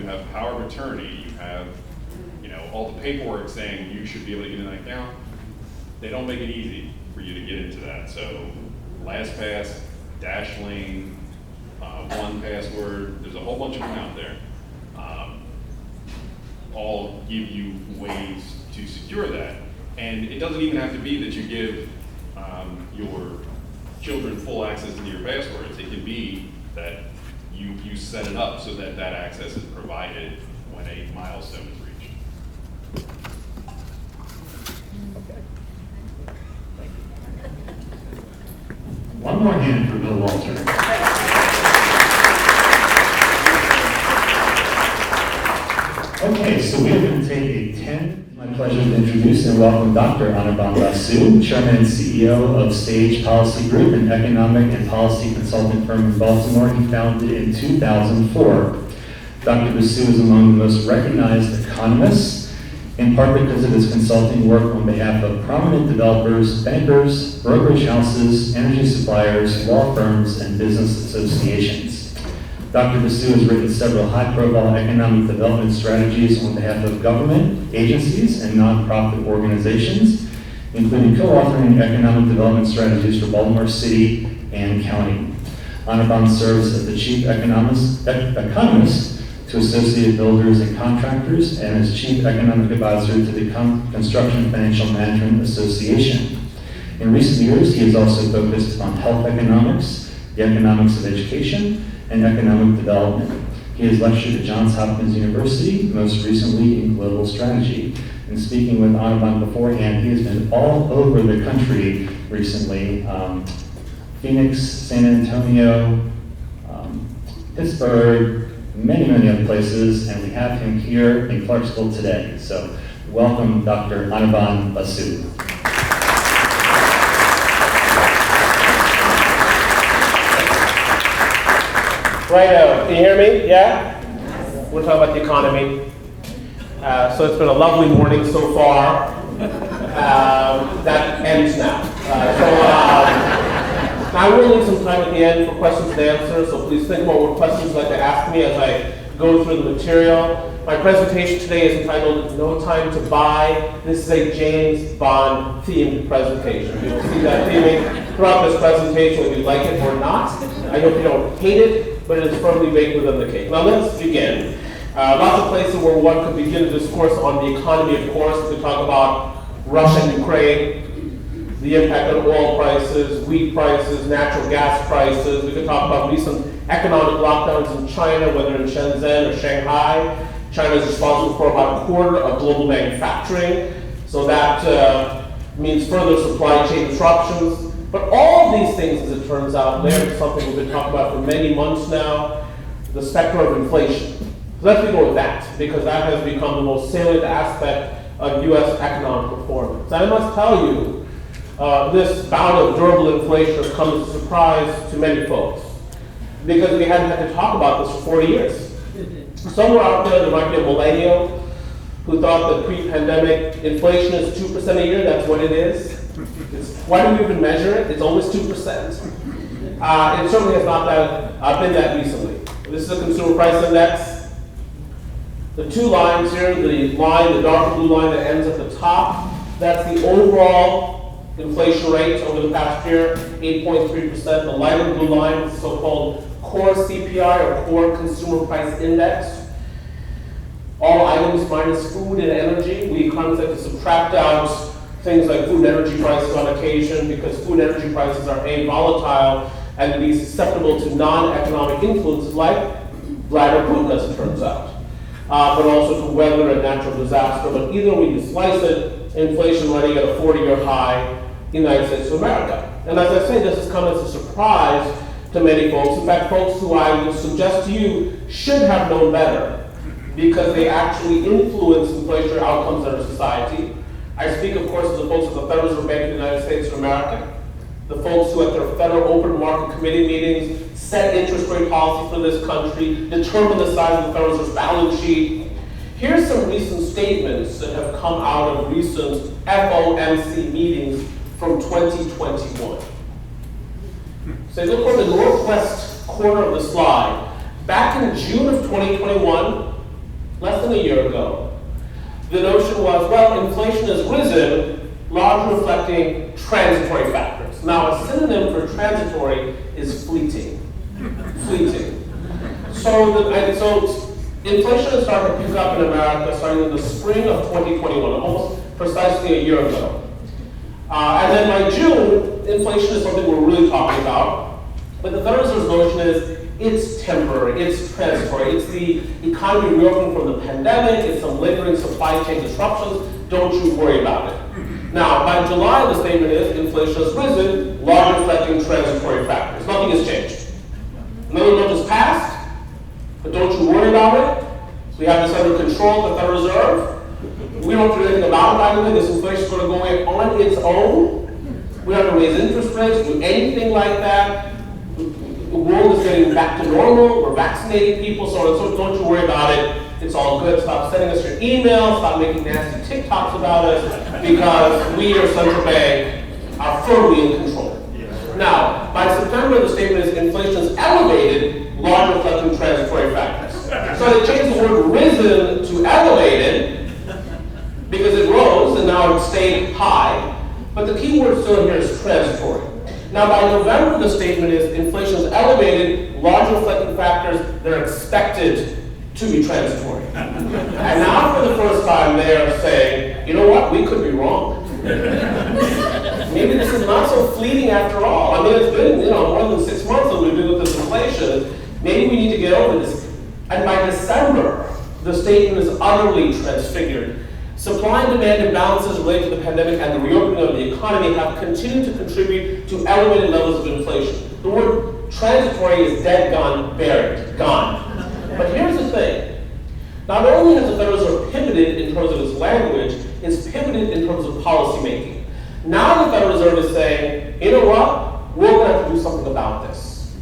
have power of attorney, you have all the paperwork saying you should be able to get in that account, they don't make it easy for you to get into that. So LastPass, Dashlane, 1Password, there's a whole bunch of them out there. All give you ways to secure that. And it doesn't even have to be that you give your children full access into your passwords. It can be that you set it up so that that access is provided when a milestone is reached. One more hand for Bill Walter. Okay, so we are going to take a 10. My pleasure to introduce and welcome Dr. Anirban Basu, Chairman and CEO of Stage Policy Group, an economic and policy consulting firm in Baltimore he founded in 2004. Dr. Basu is among the most recognized economists, in part because of his consulting work on behalf of prominent developers, bankers, brokerage houses, energy suppliers, law firms, and business associations. Dr. Basu has written several high-profile economic development strategies on behalf of government, agencies, and nonprofit organizations, including co-authoring economic development strategies for Baltimore City and County. Anirban serves as the chief economist to Associated Builders and Contractors and as chief economic advisor to the Construction Financial Management Association. In recent years, he has also focused on health economics, the economics of education, and economic development. He has lectured at Johns Hopkins University, most recently in global strategy. And speaking with Anirban beforehand, he has been all over the country recently. Phoenix, San Antonio, Pittsburgh, many other places, and we have him here in Clarksville today. So welcome, Dr. Anirban Basu. Right, can you hear me? Yeah? We're talking about the economy. So it's been a lovely morning so far. That ends now. I will leave some time at the end for questions and answers, so please think about what questions you'd like to ask me as I go through the material. My presentation today is entitled No Time to Buy. This is a James Bond themed presentation. You will see that theming throughout this presentation, whether you like it or not. I hope you don't hate it, but it is firmly baked within the cake. Now let's begin. Lots of places where one could begin a discourse on the economy, of course. We could talk about Russia and Ukraine, the impact on oil prices, wheat prices, natural gas prices. We could talk about recent economic lockdowns in China, whether in Shenzhen or Shanghai. China is responsible for about a quarter of global manufacturing, so that means further supply chain disruptions. But all of these things, as it turns out, they're something we've been talking about for many months now, the specter of inflation. So let's begin with that, because that has become the most salient aspect of U.S. economic performance. And I must tell you, this bout of durable inflation has come as a surprise to many folks, because we hadn't had to talk about this for 40 years. Somewhere out there might be a millennial who thought that pre-pandemic inflation is 2% a year. That's what it is. Why do we even measure it? It's always 2%. It certainly has not been that recently. This is a consumer price index. The two lines here, the dark blue line that ends at the top, that's the overall inflation rate over the past year, 8.3%. The lighter blue line is the so-called core CPI, or core consumer price index. All items minus food and energy. We economists have to subtract out things like food and energy prices on occasion, because food and energy prices are A, volatile, and B, susceptible to non-economic influences like Vladimir Putin, as it turns out, but also to weather and natural disaster. But either way you slice it, inflation running at a 40-year high in the United States of America. And as I say, this has come as a surprise to many folks. In fact, folks who I would suggest to you should have known better, because they actually influence inflationary outcomes in our society. I speak, of course, to the folks at the Federal Reserve Bank of the United States of America, the folks who at their Federal Open Market Committee meetings set interest rate policy for this country, determine the size of the Federal Reserve's balance sheet. Here's some recent statements that have come out of recent FOMC meetings from 2021. So look on the northwest corner of the slide. Back in June of 2021, less than a year ago, the notion was, well, inflation has risen, largely reflecting transitory factors. Now, a synonym for transitory is fleeting. Fleeting. So inflation has started to pick up in America starting in the spring of 2021, almost precisely a year ago. And then by June, inflation is something we're really talking about. But the Federal Reserve's notion is it's temporary, it's transitory, it's the economy reopening from the pandemic, it's some lingering supply chain disruptions, don't you worry about it. Now, by July, the statement is inflation has risen, largely reflecting transitory factors. Nothing has changed. Another note has passed, but don't you worry about it. We have this under control at the Federal Reserve. We don't have to do anything about it, by the way. This inflation is going to go away on its own. We don't have to raise interest rates, do anything like that. The world is getting back to normal. We're vaccinating people, so don't you worry about it. It's all good. Stop sending us your emails. Stop making nasty TikToks about us, because we, your central bank, are firmly in control. Now, by September, the statement is inflation is elevated, largely reflecting transitory factors. So they changed the word risen to elevated because it rose and now it stayed high. But the key word still here is transitory. Now, by November, the statement is inflation is elevated, largely reflecting factors that are expected to be transitory. And now, for the first time, they are saying, you know what, we could be wrong. Maybe this is not so fleeting after all. I mean, it's been more than 6 months that we've been with this inflation. Maybe we need to get over this. And by December, the statement is utterly transfigured. Supply and demand imbalances related to the pandemic and the reopening of the economy have continued to contribute to elevated levels of inflation. The word transitory is dead, gone, buried, gone. But here's the thing. Not only has the Federal Reserve pivoted in terms of its language, it's pivoted in terms of policy making. Now the Federal Reserve is saying, you know what? We're going to have to do something about this.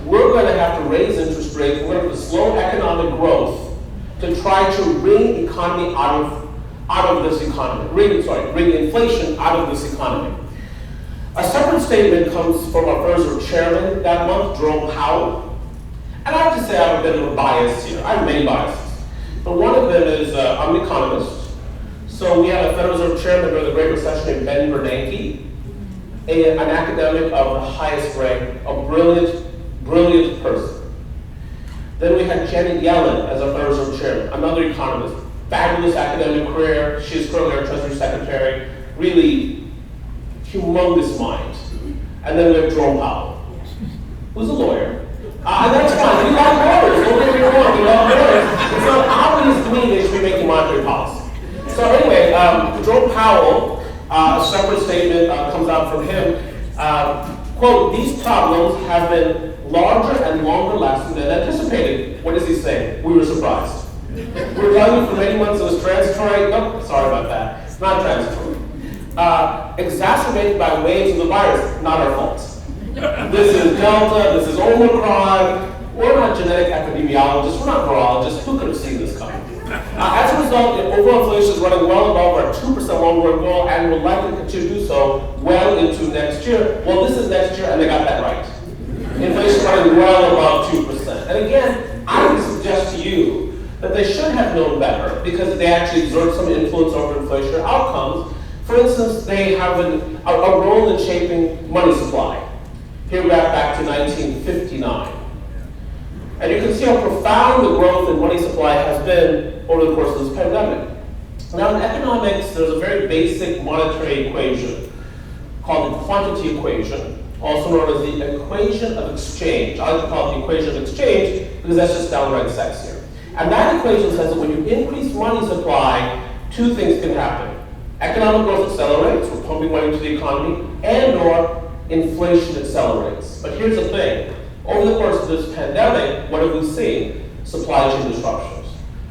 We're going to have to raise interest rates. We're going to have to slow economic growth to try to wring economy out of this economy. Bring inflation out of this economy. A separate statement comes from our Federal Reserve Chairman that month, Jerome Powell. And I have to say I have a bit of a bias here. I have many biases. But one of them is I'm an economist. So we had a Federal Reserve Chairman during the Great Recession named Ben Bernanke, an academic of the highest rank, a brilliant person. Then we had Janet Yellen as our Federal Reserve Chairman, another economist. Fabulous academic career. She is currently our Treasury Secretary. Really humongous mind. And then we have Jerome Powell, who's a lawyer. And that's fine. We love lawyers. Don't get me wrong. We love lawyers. It's not obvious to me they should be making monetary policy. So anyway, Jerome Powell, a separate statement comes out from him. Quote, these problems have been larger and longer lasting than anticipated. What does he say? We were surprised. We were telling you for many months it was transitory. Nope, sorry about that. It's not transitory. Exacerbated by waves of the virus, not our fault. This is Delta, this is Omicron. We're not genetic epidemiologists, we're not virologists. Who could have seen this coming? As a result, overall inflation is running well above our 2% long-term goal and will likely continue to do so well into next year. Well, this is next year, and they got that right. Inflation is running well above 2%. And again, I would suggest to you that they should have known better because they actually exert some influence over inflationary outcomes. For instance, they have a role in shaping money supply. Here we are back to 1959. And you can see how profound the growth in money supply has been over the course of this pandemic. Now in economics, there's a very basic monetary equation called the quantity equation, also known as the equation of exchange. I like to call it the equation of exchange because that's just downright sexy. And that equation says that when you increase money supply, two things can happen. Economic growth accelerates, we're pumping money into the economy, and/or inflation accelerates. But here's the thing. Over the course of this pandemic, what have we seen? Supply chain disruptions.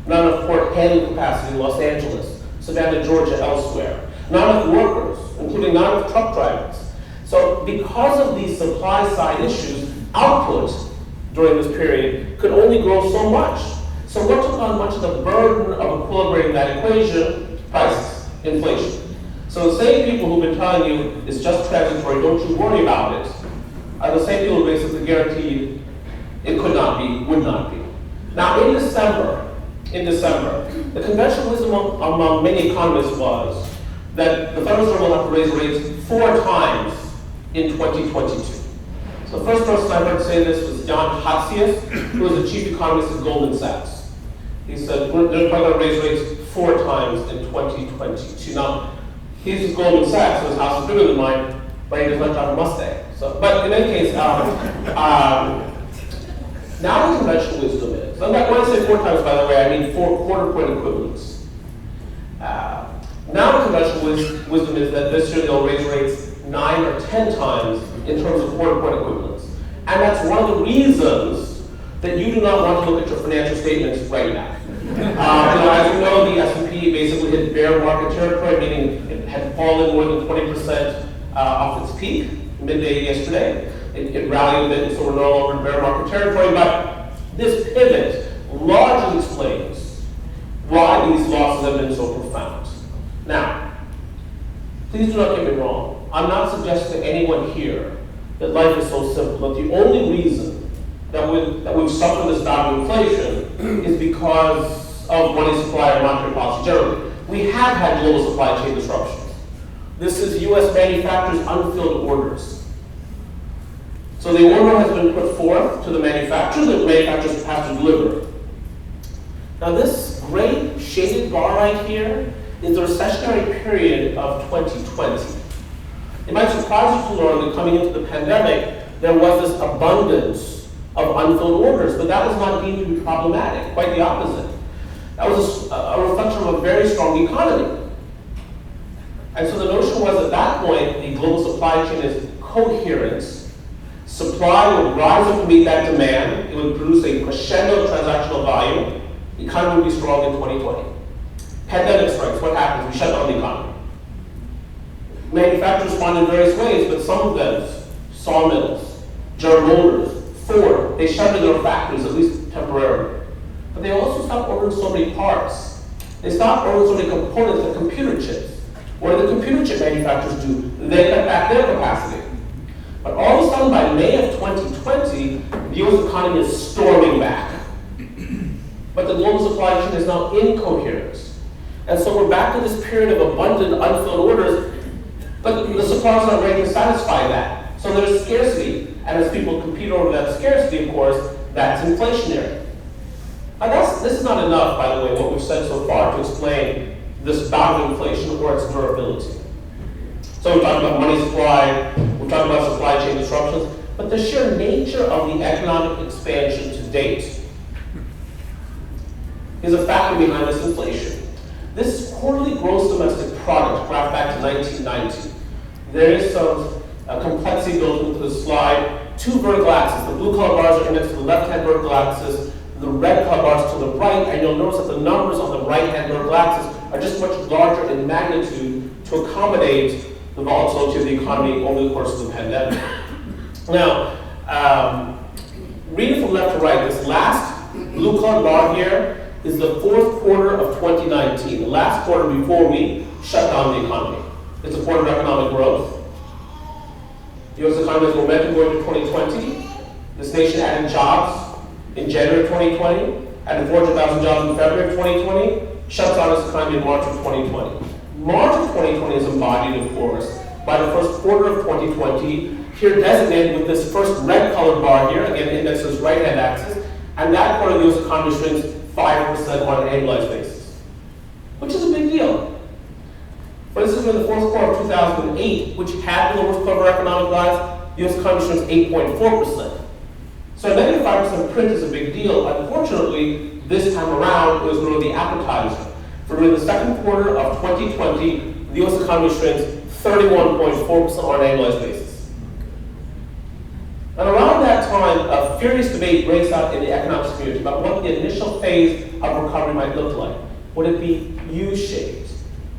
Not enough port handling capacity in Los Angeles, Savannah, Georgia, elsewhere. Not enough workers, including not enough truck drivers. So because of these supply side issues, output during this period could only grow so much. So what took on much of the burden of equilibrating that equation? Prices, inflation. So the same people who've been telling you it's just transitory, don't you worry about it, are the same people who basically guaranteed it could not be, would not be. Now in December, the conventional wisdom among many economists was that the Federal Reserve will have to raise rates 4 times in 2022. So the first person I heard say this was John Hatzius, who was the chief economist at Goldman Sachs. He said, they're probably going to raise rates 4 times in 2022. Now, He's with Goldman Sachs, so his house is bigger than mine, but he does not drive a Mustang. So, but in any case, now the conventional wisdom is, when I say 4 times, by the way, I mean 4 quarter-point equivalents. Now the conventional wisdom is that this year they'll raise rates 9 or 10 times in terms of quarter-point equivalents. And that's one of the reasons that you do not want to look at your financial statements right now. As you know, the S&P basically hit bear market territory, meaning it had fallen more than 20% off its peak midday yesterday. It rallied a bit, and so we're no longer in bear market territory. But this pivot largely explains why these losses have been so profound. Now, please do not get me wrong. I'm not suggesting to anyone here that life is so simple. But the only reason that we've suffered this bout of inflation is because of money supply and monetary policy generally. We have had global supply chain disruptions. This is U.S. manufacturers' unfilled orders. So the order has been put forth to the manufacturer, the manufacturers have to deliver. Now this gray shaded bar right here is the recessionary period of 2020. It might surprise you to learn that coming into the pandemic, there was this abundance of unfilled orders, but that was not deemed to be problematic, quite the opposite. That was a reflection of a very strong economy. And so the notion was at that point, the global supply chain is coherent. Supply would rise up to meet that demand. It would produce a crescendo of transactional value. The economy would be strong in 2020. Pandemic strikes, what happens? We shut down the economy. Manufacturers respond in various ways, but some of them, sawmills, General Motors, Ford, they shut down their factories, at least temporarily. But they also stopped ordering so many parts. They stopped ordering so many components, like computer chips. What do the computer chip manufacturers do? They cut back their capacity. But all of a sudden, by May of 2020, the U.S. economy is storming back. But the global supply chain is now incoherent. And so we're back to this period of abundant, unfilled orders, but the suppliers aren't ready to satisfy that. So there's scarcity, and as people compete over that scarcity, of course, that's inflationary. Now this is not enough, by the way, what we've said so far to explain this bout of inflation or its durability. So we're talking about money supply, we're talking about supply chain disruptions, but the sheer nature of the economic expansion to date is a factor behind this inflation. This quarterly gross domestic product, graphed back to 1990, there is some complexity built into the slide. 2 vertical axes. The blue color bars are indexed to the left-hand vertical axis, the red color bars to the right, and you'll notice that the numbers on the right-hand vertical axis are just much larger in magnitude to accommodate the volatility of the economy over the course of the pandemic. Now, reading from left to right, this last blue colored bar here is the 4th quarter of 2019, the last quarter before we shut down the economy. It's a quarter of economic growth. The U.S. economy has momentum going to 2020. This nation added jobs in January of 2020, added 400,000 jobs in February of 2020, shuts down its economy in March of 2020. March of 2020 is embodied, of course, by the first quarter of 2020, here designated with this first red colored bar here, again indexed to its right-hand axis, and that quarter of the U.S. economy shrinks 5% on an annualized basis, which is a big deal. For instance, in the 4th quarter of 2008, which had the lowest quarter of economic lives, the U.S. economy shrinks 8.4%. So a negative 5% print is a big deal. Unfortunately, this time around, it was really the appetizer. For the 2nd quarter of 2020, the U.S. economy shrinks 31.4% on an annualized basis. And around that time, a furious debate breaks out in the economics community about what the initial phase of recovery might look like. Would it be U-shaped,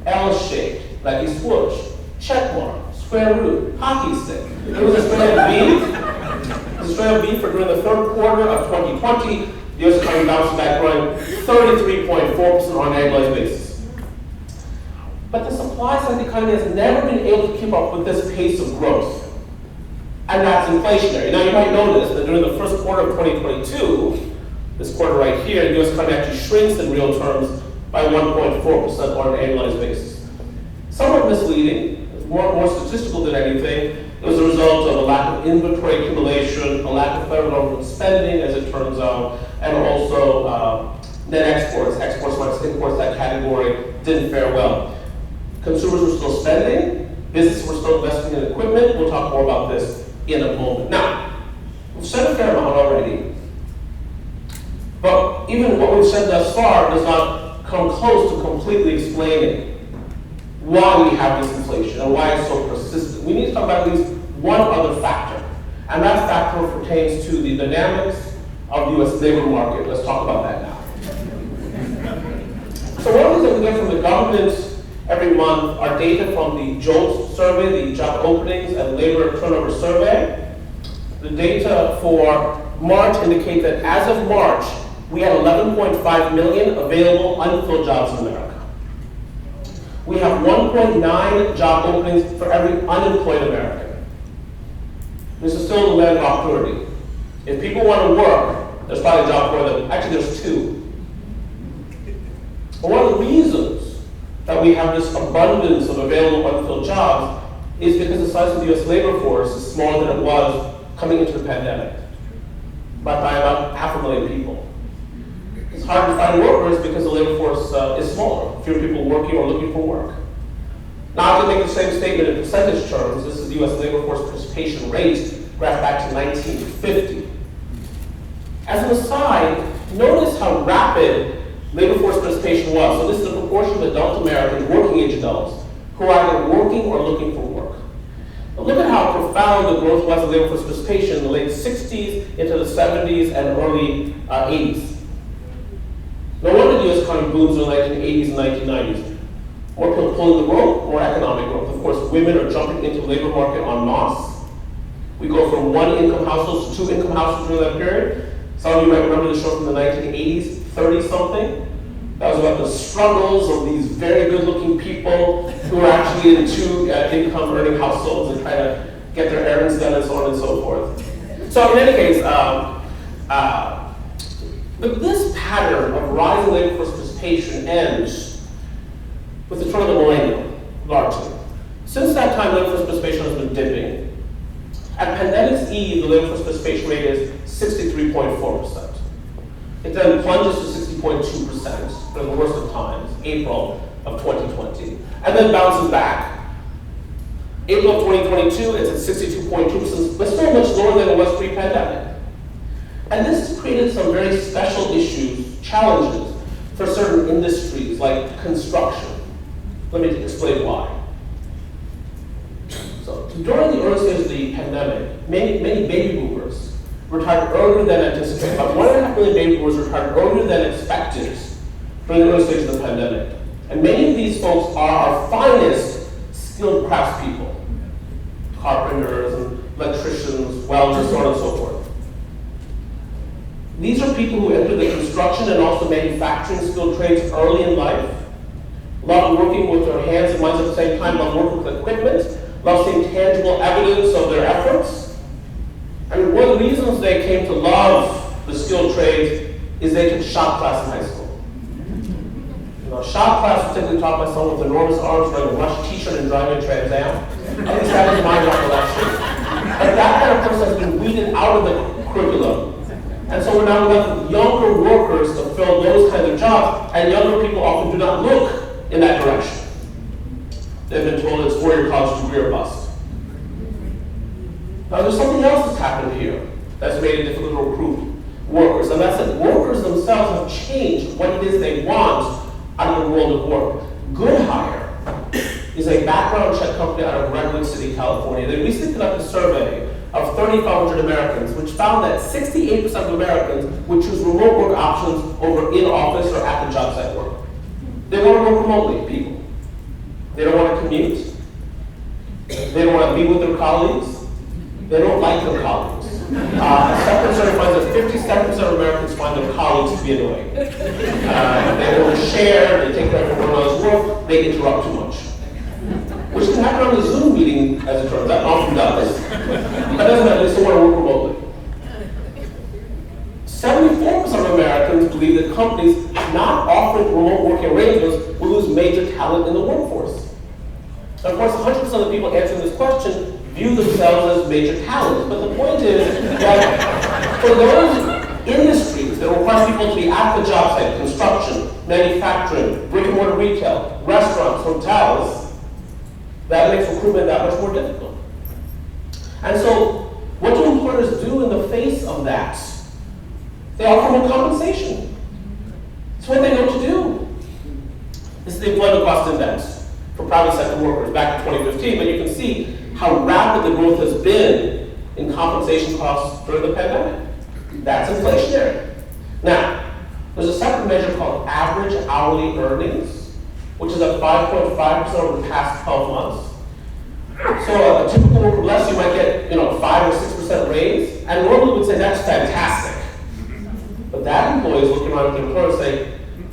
L-shaped, like a swoosh, check mark, square root, hockey stick? It was a straight up V. The straight up V for during the 3rd quarter of 2020, the U.S. economy bounced back, growing 33.4% on an annualized basis. But the supply side of the economy has never been able to keep up with this pace of growth. And that's inflationary. Now you might notice that during the 1st quarter of 2022, this quarter right here, the U.S. economy actually shrinks in real terms by 1.4% on an annualized basis. Somewhat misleading, more statistical than anything. It was a result of a lack of inventory accumulation, a lack of federal government spending, as it turns out, and also net exports minus imports, that category didn't fare well. Consumers were still spending, businesses were still investing in equipment. We'll talk more about this in a moment. Now, we've said a fair amount already, but even what we've said thus far does not come close to completely explaining why we have this inflation and why it's so persistent. We need to talk about at least one other factor, and that factor pertains to the dynamics of the U.S. labor market. Let's talk about that now. So one of the things that we get from the government every month are data from the JOLTS survey, the Job Openings and Labor Turnover Survey. The data for March indicate that as of March, we had 11.5 million available unfilled jobs in America. We have 1.9 job openings for every unemployed American. This is still the land of opportunity. If people want to work, there's probably a job for them. Actually, there's two. But one of the reasons that we have this abundance of available unfilled jobs is because the size of the U.S. labor force is smaller than it was coming into the pandemic, by about 500,000 people. It's hard to find workers because the labor force is smaller, fewer people working or looking for work. Now I can make the same statement in percentage terms. This is the U.S. labor force participation rate, graphed back to 1950. As an aside, notice how rapid labor force participation was. So this is the proportion of adult Americans, working age adults, who are either working or looking for work. Now look at how profound the growth was in labor force participation in the late 60s into the 70s and early 80s. No wonder the U.S. economy booms in the 1980s and 1990s. More people pulling the rope, more economic growth. Of course, women are jumping into the labor market en masse. We go from one-income households to two-income households during that period. Some of you might remember the show from the 1980s, 30-something. That was about the struggles of these very good-looking people who are actually in two-income earning households and trying to get their errands done and so on and so forth. So in any case, but this pattern of rising labor force participation ends with the turn of the millennium, largely. Since that time, labor force participation has been dipping. At pandemic's eve, the labor force participation rate is 63.4%. It then plunges to 60.2% for the worst of times, April of 2020, and then bounces back. April of 2022, it's at 62.2%, but still much lower than it was pre-pandemic. And this has created some very special issues, challenges, for certain industries like construction. Let me explain why. So during the early stages of the pandemic, many baby boomers retired earlier than anticipated. About 1.5 million baby boomers retired earlier than expected during the early stages of the pandemic. And many of these folks are our finest skilled craftspeople. Carpenters and electricians, welders, so on and so forth. These are people who entered the construction and also manufacturing skilled trades early in life. Love working with their hands and minds at the same time, love working with equipment, love seeing tangible evidence of their efforts. I mean, one of the reasons they came to love the skilled trades is they took shop class in high school. You know, shop class was typically taught by someone with enormous arms wearing a rush t-shirt and driving a Trans Am. At least that is my recollection. But that kind of person has been weeded out of the curriculum. And so we're now left with younger workers to fill those kinds of jobs, and younger people often do not look in that direction. They've been told it's 4-year college degree or bust. Now there's something else that's happened here that's made it difficult to recruit workers, and that's that workers themselves have changed what it is they want out of the world of work. Good Hire is a background check company out of Redwood City, California. They recently conducted a survey of 3,500 Americans, which found that 68% of Americans would choose remote work options over in-office or at the job site work. They want to work remotely, people. They don't want to commute. They don't want to be with their colleagues. They don't like their colleagues. A separate survey finds that 57% of Americans find their colleagues to be annoying. They want to share, they take credit for one another's work, they interrupt too much. Which can happen on a Zoom meeting, as it turns out, often does. That doesn't matter, they still want to work remotely. 74% of Americans believe that companies not offering remote working arrangements will lose major talent in the workforce. And of course, 100% of the people answering this question view themselves as major talent. But the point is that for those industries that require people to be at the job site, construction, manufacturing, brick and mortar retail, restaurants, hotels, That makes recruitment that much more difficult. And so, what do employers do in the face of that? They offer more compensation. It's what they know to do. This is the employment cost index for private sector workers back in 2015, but you can see how rapid the growth has been in compensation costs during the pandemic. That's inflationary. Now, there's a separate measure called average hourly earnings, which is at 5.5% over the past 12 months. So a typical worker less, you might get 5 or 6% raise, and normally would say that's fantastic. But that employee is looking around at the employer and saying,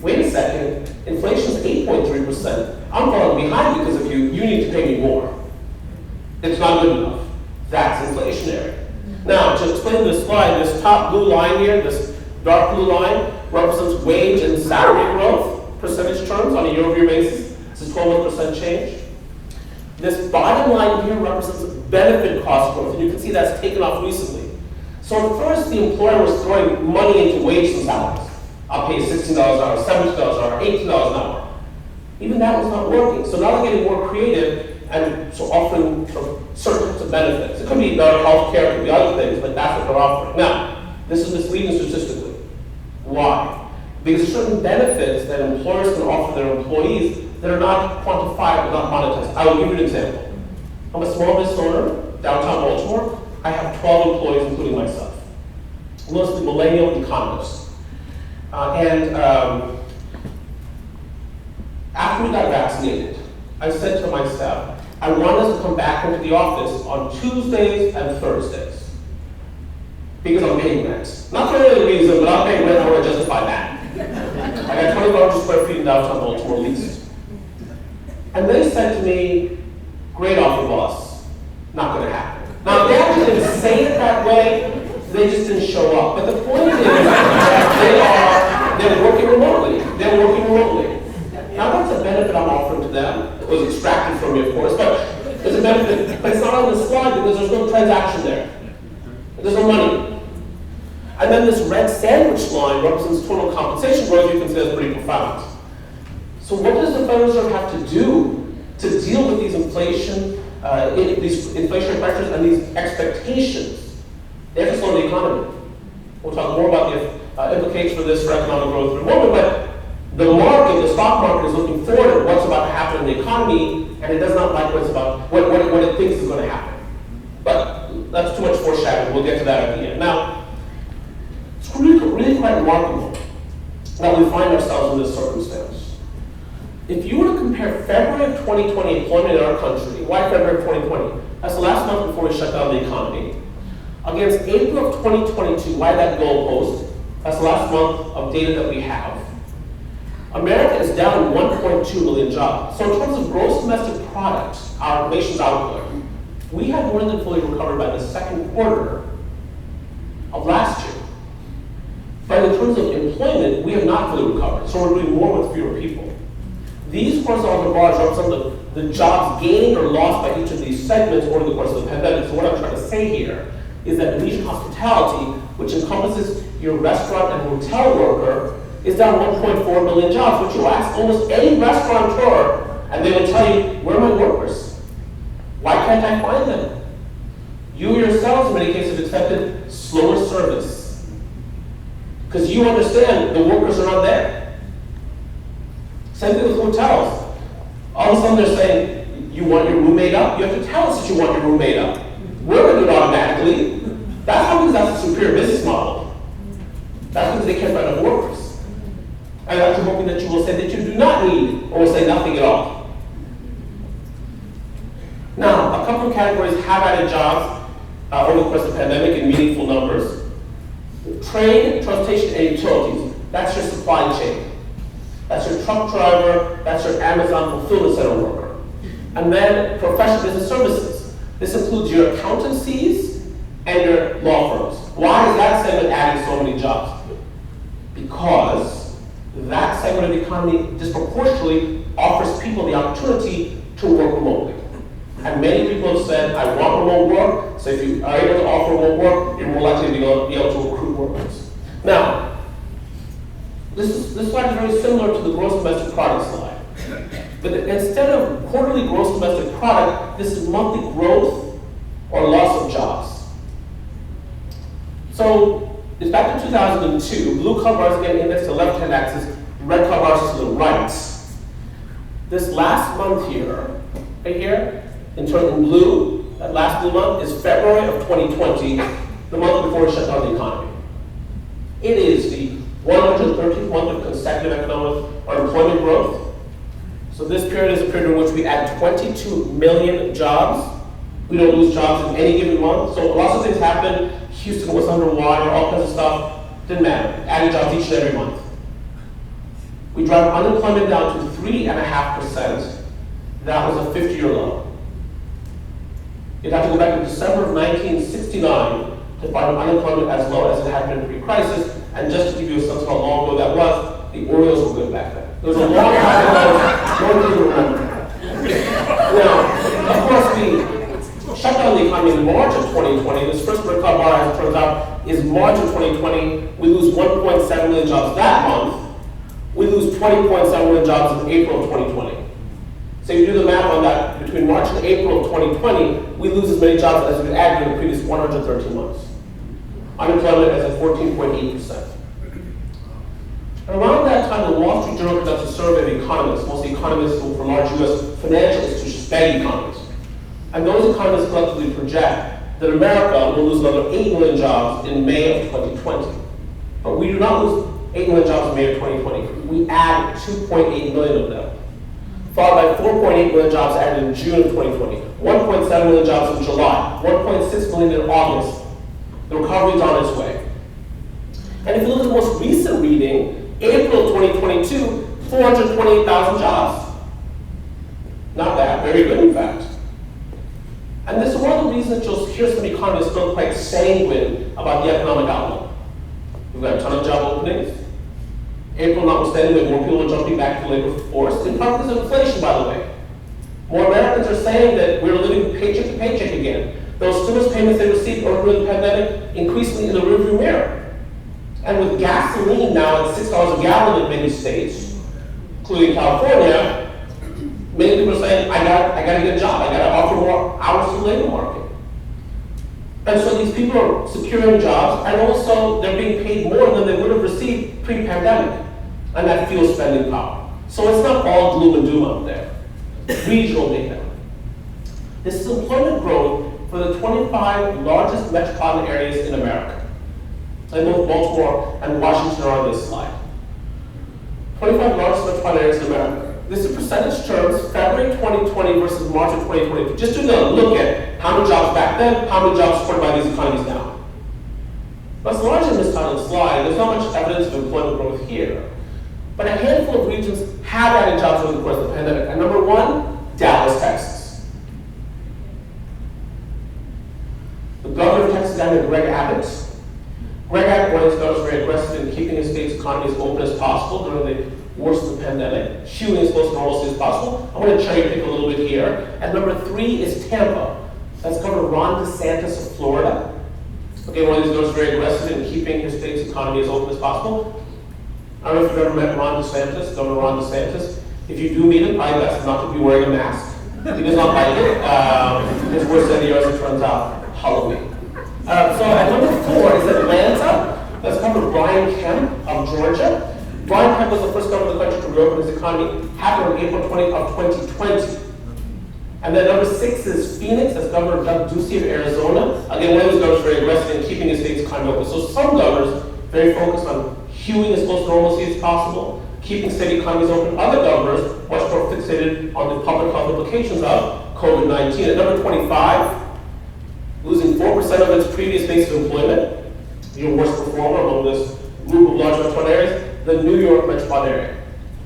wait a second, inflation is 8.3%. I'm falling behind because of you. You need to pay me more. It's not good enough. That's inflationary. Now, to explain this slide, this top blue line here, this dark blue line, represents wage and salary growth, percentage terms on a year-over-year basis. This is 12% change. This bottom line here represents benefit cost growth, and you can see that's taken off recently. So at first, the employer was throwing money into wages and salaries. I'll pay $16 an hour, $17 an hour, $18 an hour. Even that was not working. So now they're getting more creative and so offering certain types of benefits. It could be better health care, it could be other things, but that's what they're offering. Now, this is misleading statistically. Why? Because there's certain benefits that employers can offer their employees that are not quantifiable, not monetized. I will give you an example. I'm a small business owner, downtown Baltimore. I have 12 employees, including myself. Mostly millennial economists. After we got vaccinated, I said to my staff, I want us to come back into the office on Tuesdays and Thursdays. Because I'm paying rent. Not for any other reason, but I'm paying rent, I want to justify that. I got 2,500 square feet in downtown Baltimore leased. And they said to me, great offer, boss. Not going to happen. Now, they actually didn't say it that way, they just didn't show up. But the point is that they're working remotely. They're working remotely. Now, that's a benefit I'm offering to them. It was extracted from me, of course, but it's a benefit. But it's not on the slide because there's no transaction there. There's no money. And then this red sandwich line represents total compensation growth. You can see that's pretty profound. So what does the Federal Reserve have to do to deal with these these inflationary pressures and these expectations? They have to slow the economy. We'll talk more about the implications for this for economic growth in a moment, but the market, the stock market, is looking forward at what's about to happen in the economy, and it does not like what's about what it thinks is going to happen. But that's too much foreshadowing. We'll get to that at the end. Now, it's really quite remarkable that we find ourselves in this circumstance. If you were to compare February of 2020 employment in our country, why February of 2020? That's the last month before we shut down the economy, against April of 2022, why that goalpost? That's the last month of data that we have. America is down 1.2 million jobs. So in terms of gross domestic product, our nation's output, we have more than fully recovered by the second quarter of last year. But in terms of employment, we have not fully recovered. So we're doing more with fewer people. These horizontal bars represent the jobs gained or lost by each of these segments over the course of the pandemic. So what I'm trying to say here is that leisure hospitality, which encompasses your restaurant and hotel worker, is down 1.4 million jobs, which you ask almost any restaurateur, and they will tell you, where are my workers? Why can't I find them? You yourselves, in many cases, have accepted slower service. Because you understand the workers are not there. Same thing with hotels. All of a sudden they're saying, you want your room made up? You have to tell us that you want your room made up. We're going to do it automatically. That's not because that's a superior business model. That's because they can't find enough workers. I'm actually hoping that you will say that you do not need, or will say nothing at all. Now, a couple of categories have added jobs over the course of the pandemic in meaningful numbers. Trade, transportation, and utilities. That's your supply chain. That's your truck driver, that's your Amazon fulfillment center worker. And then professional business services. This includes your accountancies and your law firms. Why is that segment adding so many jobs? Because that segment of the economy disproportionately offers people the opportunity to work remotely. And many people have said, I want remote work, so if you are able to offer remote work, you're more likely to be able to recruit workers. Now, this slide is very similar to the gross domestic product slide. But instead of quarterly gross domestic product, right. This last month here, right here, in blue, that last blue month is February of 2020, the month before we shut down the economy. It is the 113th month of consecutive economic or employment growth. So this period is a period in which we add 22 million jobs. We don't lose jobs in any given month. So lots of things happen. Houston was underwater, all kinds of stuff. Didn't matter. Adding jobs each and every month. We drive unemployment down to 3.5%. That was a 50-year low. You'd have to go back to December of 1969 to find unemployment as low as it had been pre-crisis. And just to give you a sense of how long ago that was, the Orioles were good back then. It was a long time ago, no one can remember. Now, of course, we shut down the economy in March of 2020. This first red-cloud bar, as it turns out, is March of 2020. We lose 1.7 million jobs that month. We lose 20.7 million jobs in April of 2020. So if you do the math on that, between March and April of 2020, we lose as many jobs as we added in the previous 113 months. Unemployment is at 14.8%. Around that time, the Wall Street Journal conducts a survey of economists, mostly economists from large U.S. financial institutions, big economists. And those economists collectively project that America will lose another 8 million jobs in May of 2020. But we do not lose 8 million jobs in May of 2020. We add 2.8 million of them, followed by 4.8 million jobs added in June of 2020, 1.7 million jobs in July, 1.6 million in August. The recovery is on its way. And if you look at the most recent reading, April of 2022, 428,000 jobs. Not bad, very good in fact. And this is one of the reasons that you'll hear some economists still quite sanguine about the economic outlook. We've got a ton of job openings. April notwithstanding, that more people are jumping back to the labor force, in part because of inflation, by the way. More Americans are saying that we're living paycheck to paycheck again. Those stimulus payments they received earlier in the pandemic increasingly in the rearview mirror. And with gasoline now at $6 a gallon in many states, including California, many people are saying, I gotta get a job, I gotta offer more hours to the labor market. And so these people are securing jobs, and also they're being paid more than they would have received pre-pandemic. And that fuels spending power. So it's not all gloom and doom out there. Regional data. This is employment growth for the 25 largest metropolitan areas in America. And both Baltimore and Washington are on this slide. 25 largest metropolitan areas in America. This is percentage terms, February 2020 versus March of 2020. Just doing a look at how many jobs back then, how many jobs supported by these economies now. That's largely mistitled slide. There's not much evidence of employment growth here. But a handful of regions have added jobs over the course of the pandemic. And number one, Dallas, Texas. The governor of Texas, Greg Abbott. Greg Abbott was very aggressive in keeping his state's economy as open as possible during the worst of the pandemic, shooting as close to normalcy as possible. I'm going to cherry pick a little bit here. And number three is Tampa. That's Governor Ron DeSantis of Florida. Okay, one of these governors very aggressive in keeping his state's economy as open as possible. I don't know if you've ever met Ron DeSantis, Governor Ron DeSantis. If you do meet him, probably best not to be wearing a mask. He does not like it. His worst of the year, as it turns out, Halloween. So at number four is Atlanta. That's Governor Brian Kemp of Georgia. Brian Kemp was the first governor of the country to reopen his economy, happened on April 20th of 2020. And then number six is Phoenix. That's Governor Doug Ducey of Arizona. Again, one of those governors very aggressive in keeping his state's economy open. So some governors very focused on hewing as close to normalcy as possible, keeping state economies open. Other governors much more fixated on the public health implications of COVID-19. At number 25, losing 4% of its previous base of employment, your worst performer among this group of large metropolitan areas, the New York metropolitan area.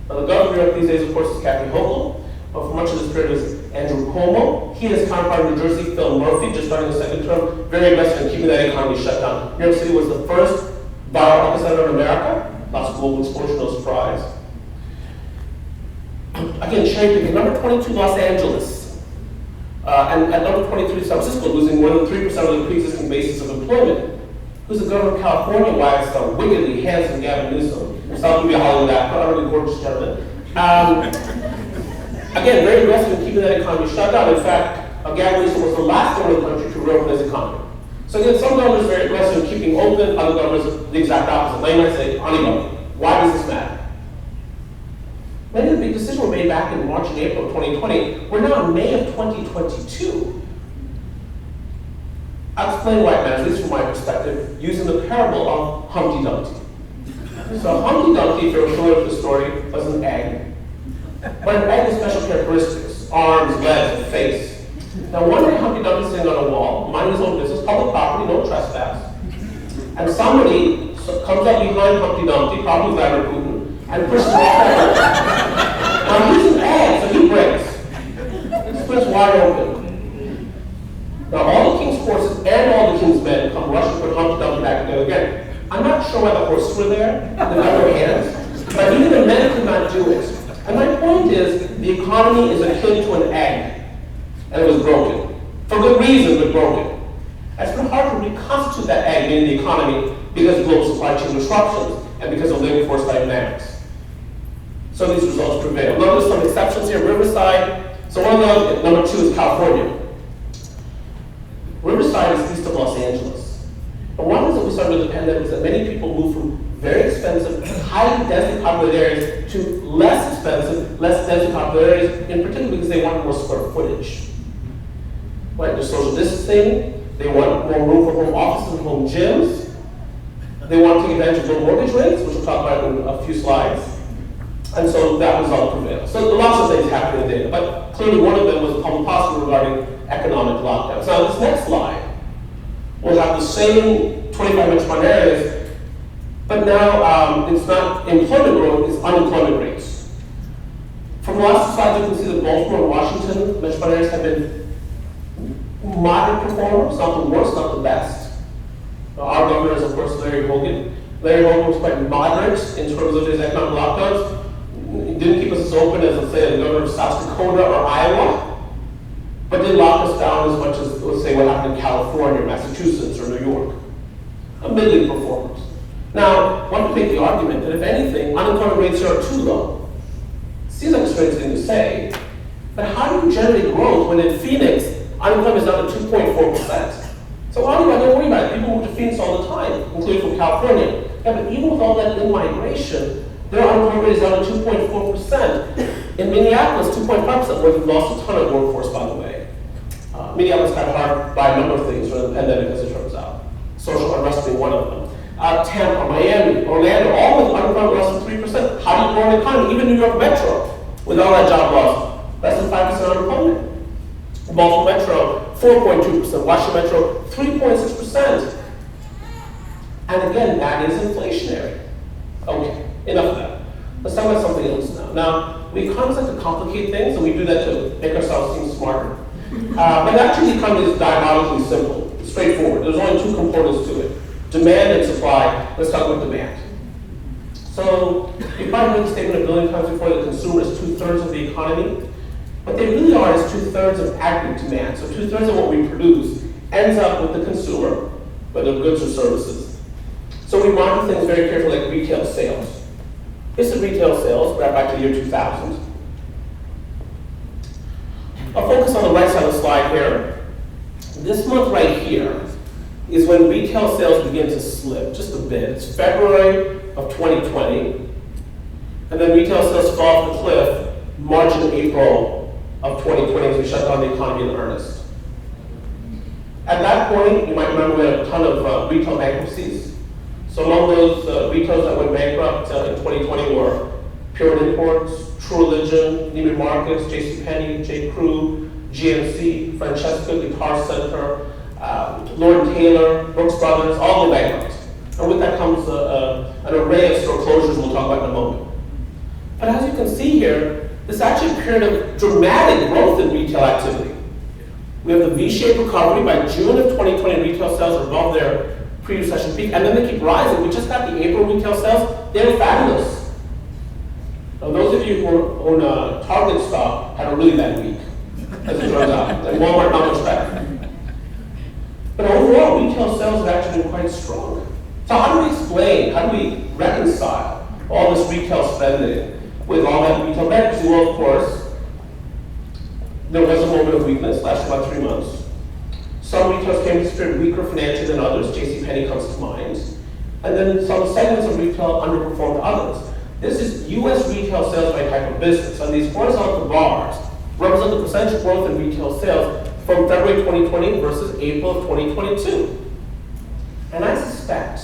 Now, the governor of New York these days, of course, is Kathy Hochul, but for much of this period was Andrew Cuomo. He and his counterpart in New Jersey, Phil Murphy, just starting the second term, very aggressive in keeping that economy shut down. New York City was the first viral epicenter in America. Lots of global exposure, no surprise. Again, cherry picking. Number 22, Los Angeles. And at number 23, San Francisco, losing more than 3% of the pre-existing basis of employment. Who's the governor of California? Why it's the wickedly handsome Gavin Newsom. It's not going to be a Hollywood actor, a really gorgeous gentleman. Again, very aggressive in keeping that economy shut down. In fact, Gavin Newsom was the last governor of the country to reopen his economy. So again, some governors are very aggressive in keeping open, other governors the exact opposite. Now you might say, Anirban, why does this matter? Many of the big decisions were made back in March and April of 2020. We're now in May of 2022. I'll explain why it matters, at least from my perspective, using the parable of Humpty Dumpty. So Humpty Dumpty, if you're familiar with the story, was an egg. But an egg has special characteristics, arms, legs, and face. Now one day Humpty Dumpty's sitting on a wall, minding his own business, public property, no trespass. And somebody comes up behind Humpty Dumpty, probably Vladimir Putin, and pushes him off the edge. Now he's an egg, so he breaks. He splits wide open. Now all the king's horses and all the king's men come rushing to put Humpty Dumpty back together again. I'm not sure why the horses were there, they got no hands, but even the men could not do it. And my point is, the economy is akin to an egg, and it was broken. For good reason, but broken. It's been hard to reconstitute that egg, meaning the economy, because of global supply chain disruptions, and because of labor force dynamics. So these results prevail. Notice some exceptions here, Riverside. So one of those, number 2 is California. Riverside is east of Los Angeles. And one reason we started with the pandemic is that many people moved from very expensive, highly densely populated areas to less expensive, less densely populated areas, in particular because they wanted more square footage. Right, there's social distancing, they want more room for home offices and home gyms, they want to take advantage of low mortgage rates, which we'll talk about in a few slides. And so that result prevailed. So lots of things happening there, but clearly one of them was the public policy regarding economic lockdowns. Now this next slide will have the same 25 metropolitan areas, but now it's not employment growth, it's unemployment rates. From the last slide, you can see that Baltimore and Washington metropolitan areas have been moderate performers, not the worst, not the best. Our governor is, of course, Larry Hogan. Larry Hogan was quite moderate in terms of his economic lockdowns. He didn't keep us as open as, let's say, the governor of South Dakota or Iowa, but did lock us down as much as, let's say, what happened in California, Massachusetts, or New York. Middling performers. Now, one could make the argument that if anything, unemployment rates here are too low. Seems like a strange thing to say, but how do you generate growth when in Phoenix, unemployment is down to 2.4%? So why do I don't worry about it? People move to Phoenix all the time, including from California. Yeah, but even with all that in-migration, their unemployment rate is down to 2.4%. In Minneapolis, 2.5%, where we've lost a ton of workforce, by the way. Minneapolis got hard by a number of things during the pandemic, as it turns out. Social unrest being one of them. Tampa, Miami, Orlando, all with unemployment less than 3%. How do you grow an economy? Even New York Metro, with all that job loss, less than 5% unemployment. Baltimore Metro, 4.2%. Washington Metro, 3.6%. And again, that is inflationary. Okay, enough of that. Let's talk about something else now. Now, we economists like to complicate things, and we do that to make ourselves seem smarter. But actually, the economy is diametrically simple, straightforward. There's only 2 components to it. Demand and supply. Let's talk about demand. So, you probably heard the statement a billion times before that consumer is 2/3 of the economy. What they really are is 2/3 of aggregate demand. So 2/3 of what we produce ends up with the consumer, whether goods or services. So we monitor things very carefully, like retail sales. This is retail sales, right back to the year 2000. I'll focus on the right side of the slide here. This month right here is when retail sales begin to slip, just a bit. It's February of 2020, and then retail sales fall off the cliff March and April of 2020 as we shut down the economy in earnest. At that point, you might remember we had a ton of retail bankruptcies. So among those retailers that went bankrupt in 2020 were Pure Imports, True Religion, Neiman Marcus, JCPenney, J. Crew, GMC, Francesca, Guitar Center, Lord & Taylor, Brooks Brothers, all go bankrupt. And with that comes an array of store closures we'll talk about in a moment. But as you can see here, this is actually a period of dramatic growth in retail activity. We have the V-shaped recovery. By June of 2020, retail sales are above their pre-recession peak, and then they keep rising. We just got the April retail sales. They were fabulous. Now, those of you who own a Target stock had a really bad week, as it turns out. And Walmart not much better. But overall, retail sales have actually been quite strong. So how do we explain, how do we reconcile all this retail spending with all that retail bankruptcy? Well, of course, there was a moment of weakness, lasted about 3 months. Some retailers came to spirit weaker financially than others. JCPenney comes to mind. And then some segments of retail underperformed others. This is U.S. retail sales by type of business, and these horizontal bars represent the percentage growth in retail sales from February 2020 versus April of 2022. And I suspect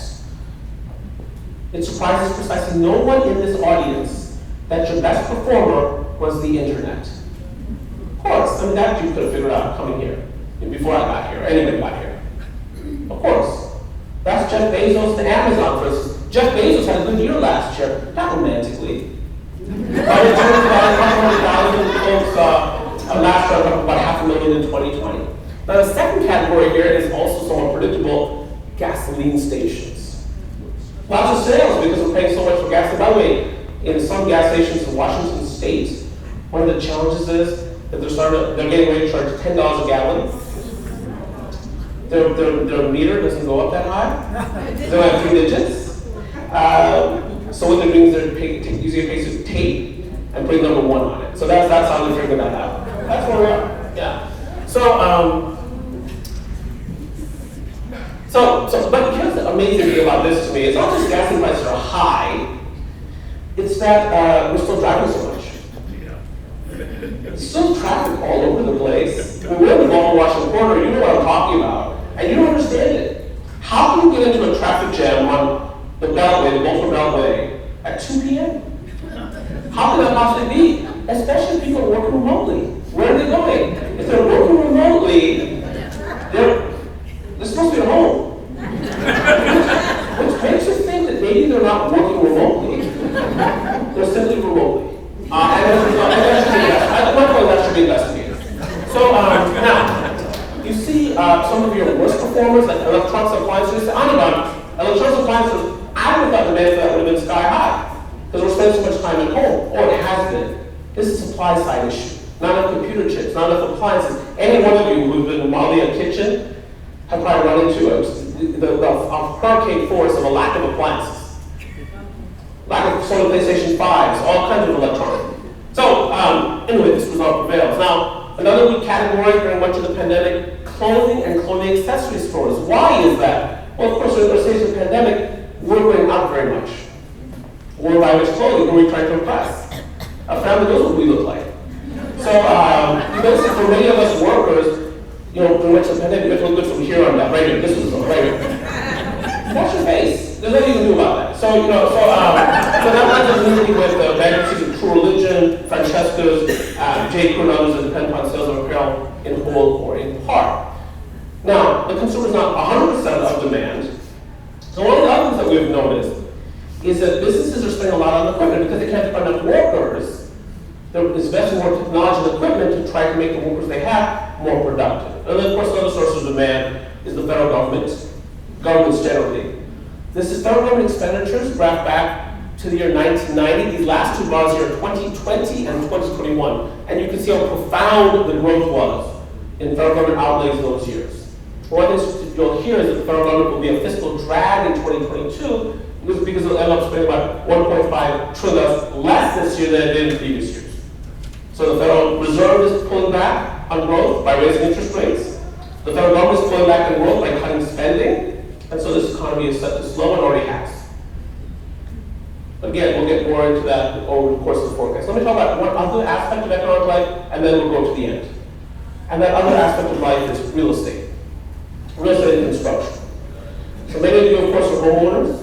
it surprises precisely no one in this audience that your best performer was the internet. Of course, I mean, that you could have figured out coming here, before I got here, or anybody got here. Of course. That's Jeff Bezos to Amazon, for instance. Jeff Bezos had a good year last year, not romantically. But in terms of about 100,000 folks last year, about 500,000 in 2020. Now the second category here is also somewhat predictable, gasoline stations. Lots of sales because we're paying so much for gas. And by the way, in some gas stations in Washington State, one of the challenges is that they're getting ready to charge $10 a gallon. Their meter doesn't go up that high. They don't have 3 digits. So what they're doing is they're using a piece of tape and putting number 1 on it. So that's how they figure that out. That's where we are. Yeah. But here's the amazing thing about this to me. It's not just gasoline prices are high. It's that we're still driving so much. There's still traffic all over the place. When we're in the Baltimore Washington corridor, you know what I'm talking about. And you don't understand it. How can you get into a traffic jam on the Beltway, the Baltimore Beltway, at 2 p.m.? How can that possibly be? Especially if people are working remotely. Where are they going? If they're working remotely, they're supposed to be at home. Which makes you think that maybe they're not working remotely. They're simply remotely. That should be investigated. So now, you see some of your worst performers, like electronics appliances. Anirban, electronics appliances, I would have thought the demand for that would have been sky high, because we're spending so much time at home, or it has been. This is a supply side issue. Not enough computer chips, not enough appliances. Any one of you who've been modeling a kitchen have probably run into the hurricane force of a lack of appliances. Lack of Sony PlayStation 5s, all kinds of electronics. So, anyway, this result prevails. Now, another weak category during much of the pandemic, clothing and clothing accessory stores. Why is that? Well, of course, in the stage of the pandemic, we're going out very much. We're buying much clothing, who are we trying to impress? Our family knows what we look like. So, basically, for many of us workers, during much of the pandemic, you have to look good from here on down. Right here, this was right here. Wash your face. There's nothing you can do about that. So that lines up neatly with the bankruptcies of True Religion, Francesca's, J. Crew, and others that depend upon sales of apparel in whole or in part. Now, the consumer is not 100% of demand. So one of the other things that we've noticed is that businesses are spending a lot on equipment because they can't find enough workers. They're investing more technology and equipment to try to make the workers they have more productive. And then, of course, another source of demand is the federal governments generally. This is federal government expenditures graphed back to the year 1990. These last two bars here are 2020 and 2021. And you can see how profound the growth was in federal government outlays in those years. One thing you'll hear is that the federal government will be a fiscal drag in 2022 because it'll end up spending about $1.5 trillion less this year than it did in previous years. So the Federal Reserve is pulling back on growth by raising interest rates. The federal government is pulling back on growth by cutting spending. And so this economy is set to slow and already has. Again, we'll get more into that over the course of the forecast. Let me talk about one other aspect of economic life, and then we'll go to the end. And that other aspect of life is real estate. Real estate and construction. So many of you, of course, are homeowners.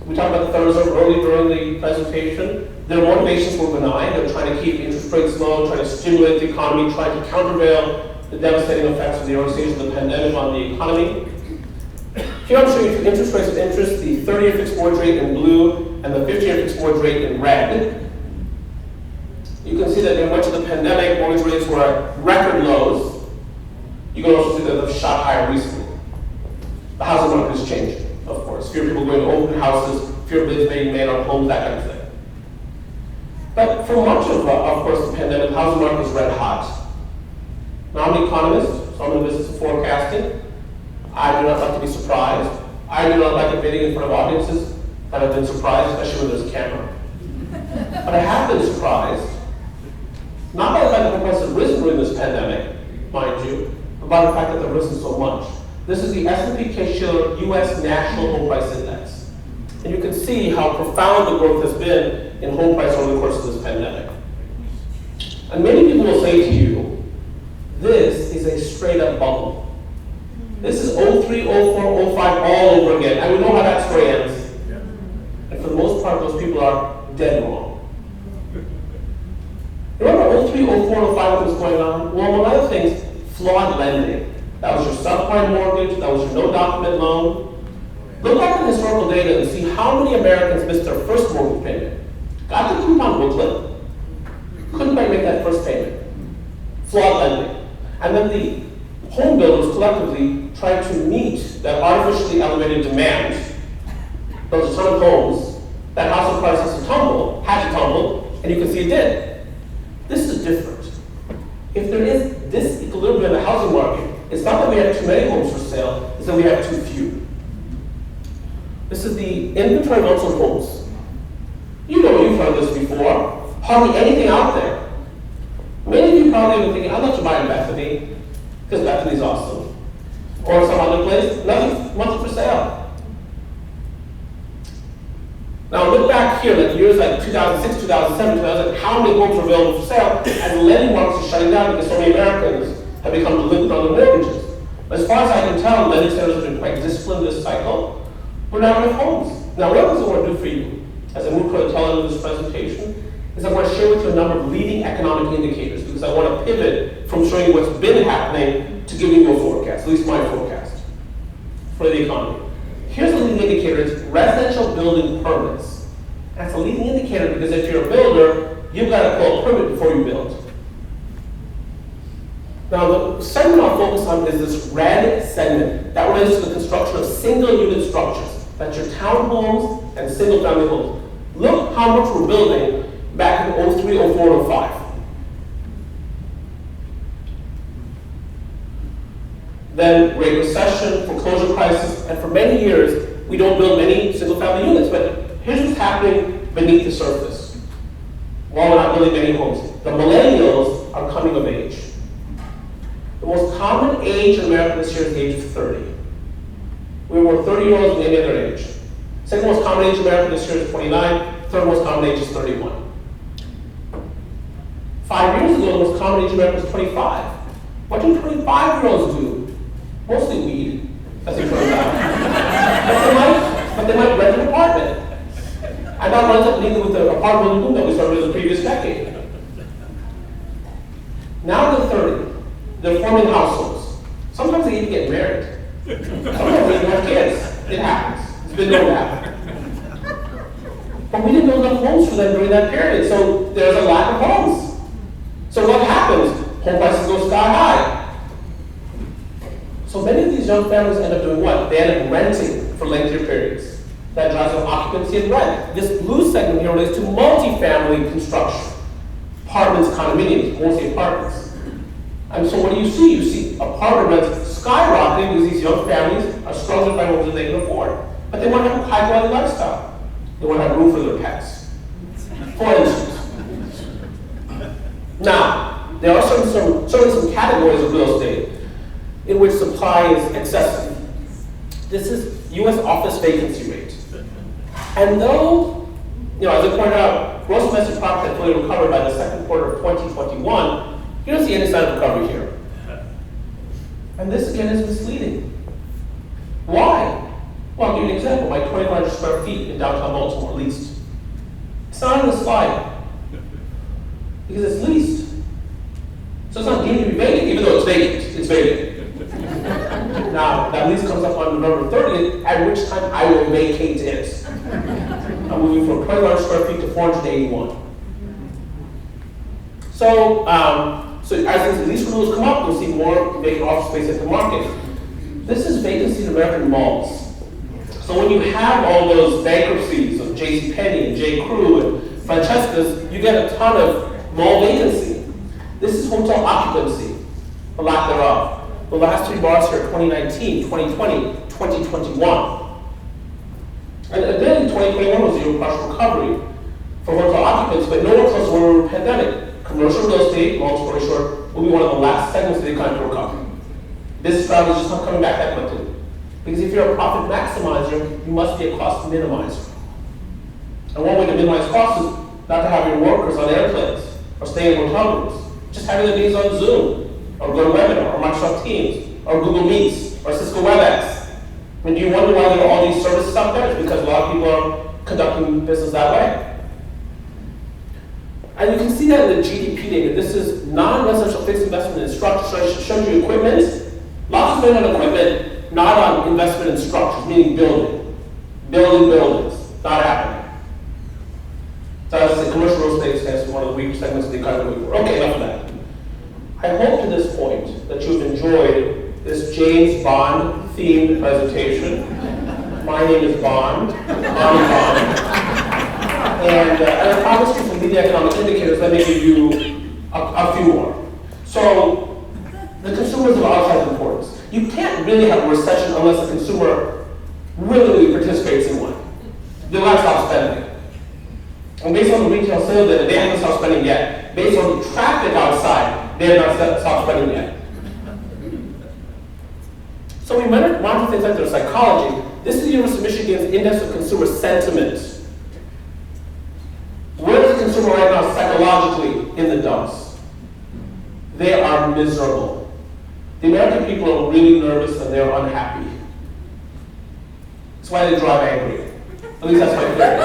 We talked about the Federal Reserve early during the presentation. Their motivations were benign. They're trying to keep interest rates low, trying to stimulate the economy, trying to countervail the devastating effects of the early stages of the pandemic on the economy. Here I'm showing you interest rates of interest, the 30-year fixed mortgage rate in blue and the 50-year fixed mortgage rate in red. You can see that during much of the pandemic, mortgage rates were at record lows. You can also see that they've shot higher recently. The housing market is changing, of course. Fewer people going to open houses, fewer bids being made on homes, that kind of thing. But for much of course, the pandemic, the housing market is red hot. Now, I'm an economist, so I'm in the business of forecasting. I do not like to be surprised. I do not like admitting in front of audiences that I've been surprised, especially when there's a camera. But I have been surprised, not by the fact that home prices have risen during this pandemic, mind you, but by the fact that they've risen so much. This is the S&P Case-Shiller U.S. National Home Price Index. And you can see how profound the growth has been in home price over the course of this pandemic. And many people will say to you, this is a straight up bubble. This is 03, 04, 05 all over again. And we know how that story ends. And for the most part, those people are dead wrong. Remember 03, 04, 05, what was going on? Well, among other things, flawed lending. That was your subprime mortgage, that was your no document loan. Look back at historical data and see how many Americans missed their first mortgage payment. Got the coupon booklet, couldn't quite make that first payment. Flawed lending. And then the home builders collectively tried to meet that artificially elevated demand. Built a ton of homes, that house of prices had to tumble, and you can see it did. This is different. If there is this equilibrium in the housing market, it's not that we have too many homes for sale, it's that we have too few. This is the inventory of unsold homes. You know, you've heard this before. Hardly anything out there. Many of you probably are thinking, I'd love to buy in Bethany, because Bethany's awesome. Or some other place, nothing for sale. Now look back here, like years like 2006, 2007, 2008, how many homes are available for sale as the lending markets are shutting down because so many Americans have become delinquent on their mortgages. As far as I can tell, lending centers have been quite disciplined this cycle. We're not enough homes. Now, what else I want to do for you, as I move toward the tail end of this presentation, is I want to share with you a number of leading economic indicators, because I want to pivot from showing you what's been happening to giving you a forecast, at least my forecast, for the economy. Here's the leading indicator, it's residential building permits. That's a leading indicator because if you're a builder, you've got to pull a permit before you build. Now, the segment I'll focus on is this red segment that relates to the construction of single-unit structures. That's your townhomes and single-family homes. Look how much we're building back in 03, 04, 05. Then Great Recession, foreclosure crisis, and for many years, we don't build many single-family units. But here's what's happening beneath the surface. While we're not building many homes, the millennials are coming of age. The most common age in America this year is the age of 30. We're more 30-year-olds than any other age. Second most common age in America this year is 29. Third most common age is 31. 5 years ago, the most common age in America was 25. What do 25-year-olds do? Mostly weed, as it turns out. but they might rent an apartment. And that runs up neither with the apartment boom that we started in the previous decade. Now they're 30. They're forming households. Sometimes they even get married. Sometimes they even have kids. It happens. It's been known to happen. But we didn't build enough homes for them during that period, so there's a lack of homes. So what happens? Home prices go sky high. So many of these young families end up doing what? They end up renting for lengthier periods. That drives up occupancy and rent. This blue segment here relates to multifamily construction. Apartments, condominiums, mostly apartments. And so what do you see? You see apartment rents skyrocketing because these young families are struggling to find homes that they can afford. But they want to have a high-quality lifestyle. They want to have room for their pets. For instance. Now, there are certainly some categories of real estate in which supply is excessive. This is U.S. office vacancy rate. And though, as I pointed out, gross domestic product had fully recovered by the second quarter of 2021, you don't see any sign of recovery here. And this again is misleading. Why? Well, I'll give you an example. My 2,500 square feet in downtown Baltimore leased. It's not on the slide because it's leased. So it's not deemed to be vacant, even though it's vacant. It's vacant. Now, that lease comes up on November 30th, at which time I will vacate it. I'm moving from 2,500 square feet to 481. So as these lease renewals come up, you'll see more vacant office space at the market. This is vacancy in American malls. So when you have all those bankruptcies of JCPenney and J. Crew and Francesca's, you get a ton of mall vacancy. This is hotel occupancy, or lack thereof. The last three bars here are 2019, 2020, 2021. And again, 2021 was a year of partial recovery for hotel occupants, but no one close to where we were pandemic. Commercial real estate, long story short, will be one of the last segments of the economy to recover. This strategy is just not coming back that quickly. Because if you're a profit maximizer, you must be a cost minimizer. And one way to minimize costs is not to have your workers on airplanes or stay in hotel rooms. Just having the meetings on Zoom, or GoToWebinar, or Microsoft Teams, or Google Meets, or Cisco WebEx. I mean, do you wonder why there are all these services out there? It's because a lot of people are conducting business that way. And you can see that in the GDP data. This is non-residential fixed investment in structure. So I showed you equipment. Lots of money on equipment, not on investment in structures, meaning building. Building buildings, not happening. So as I say, commercial real estate stands for one of the weaker segments of the economy. Okay, enough of that. I hope to this point that you've enjoyed this James Bond themed presentation. My name is Bond. I'm Bond. And I promised you some leading economic indicators. Let me give you a few more. So the consumer is of outsized importance. You can't really have a recession unless the consumer really participates in one. They'll not stop spending. And based on the retail sales data, they haven't stopped spending yet. Based on the traffic outside, they have not stopped spending yet. So we monitor things like their psychology. This is the University of Michigan's Index of Consumer Sentiment. Where is the consumer right now psychologically? In the dumps. They are miserable. The American people are really nervous and they're unhappy. That's why they drive angry. At least that's my theory.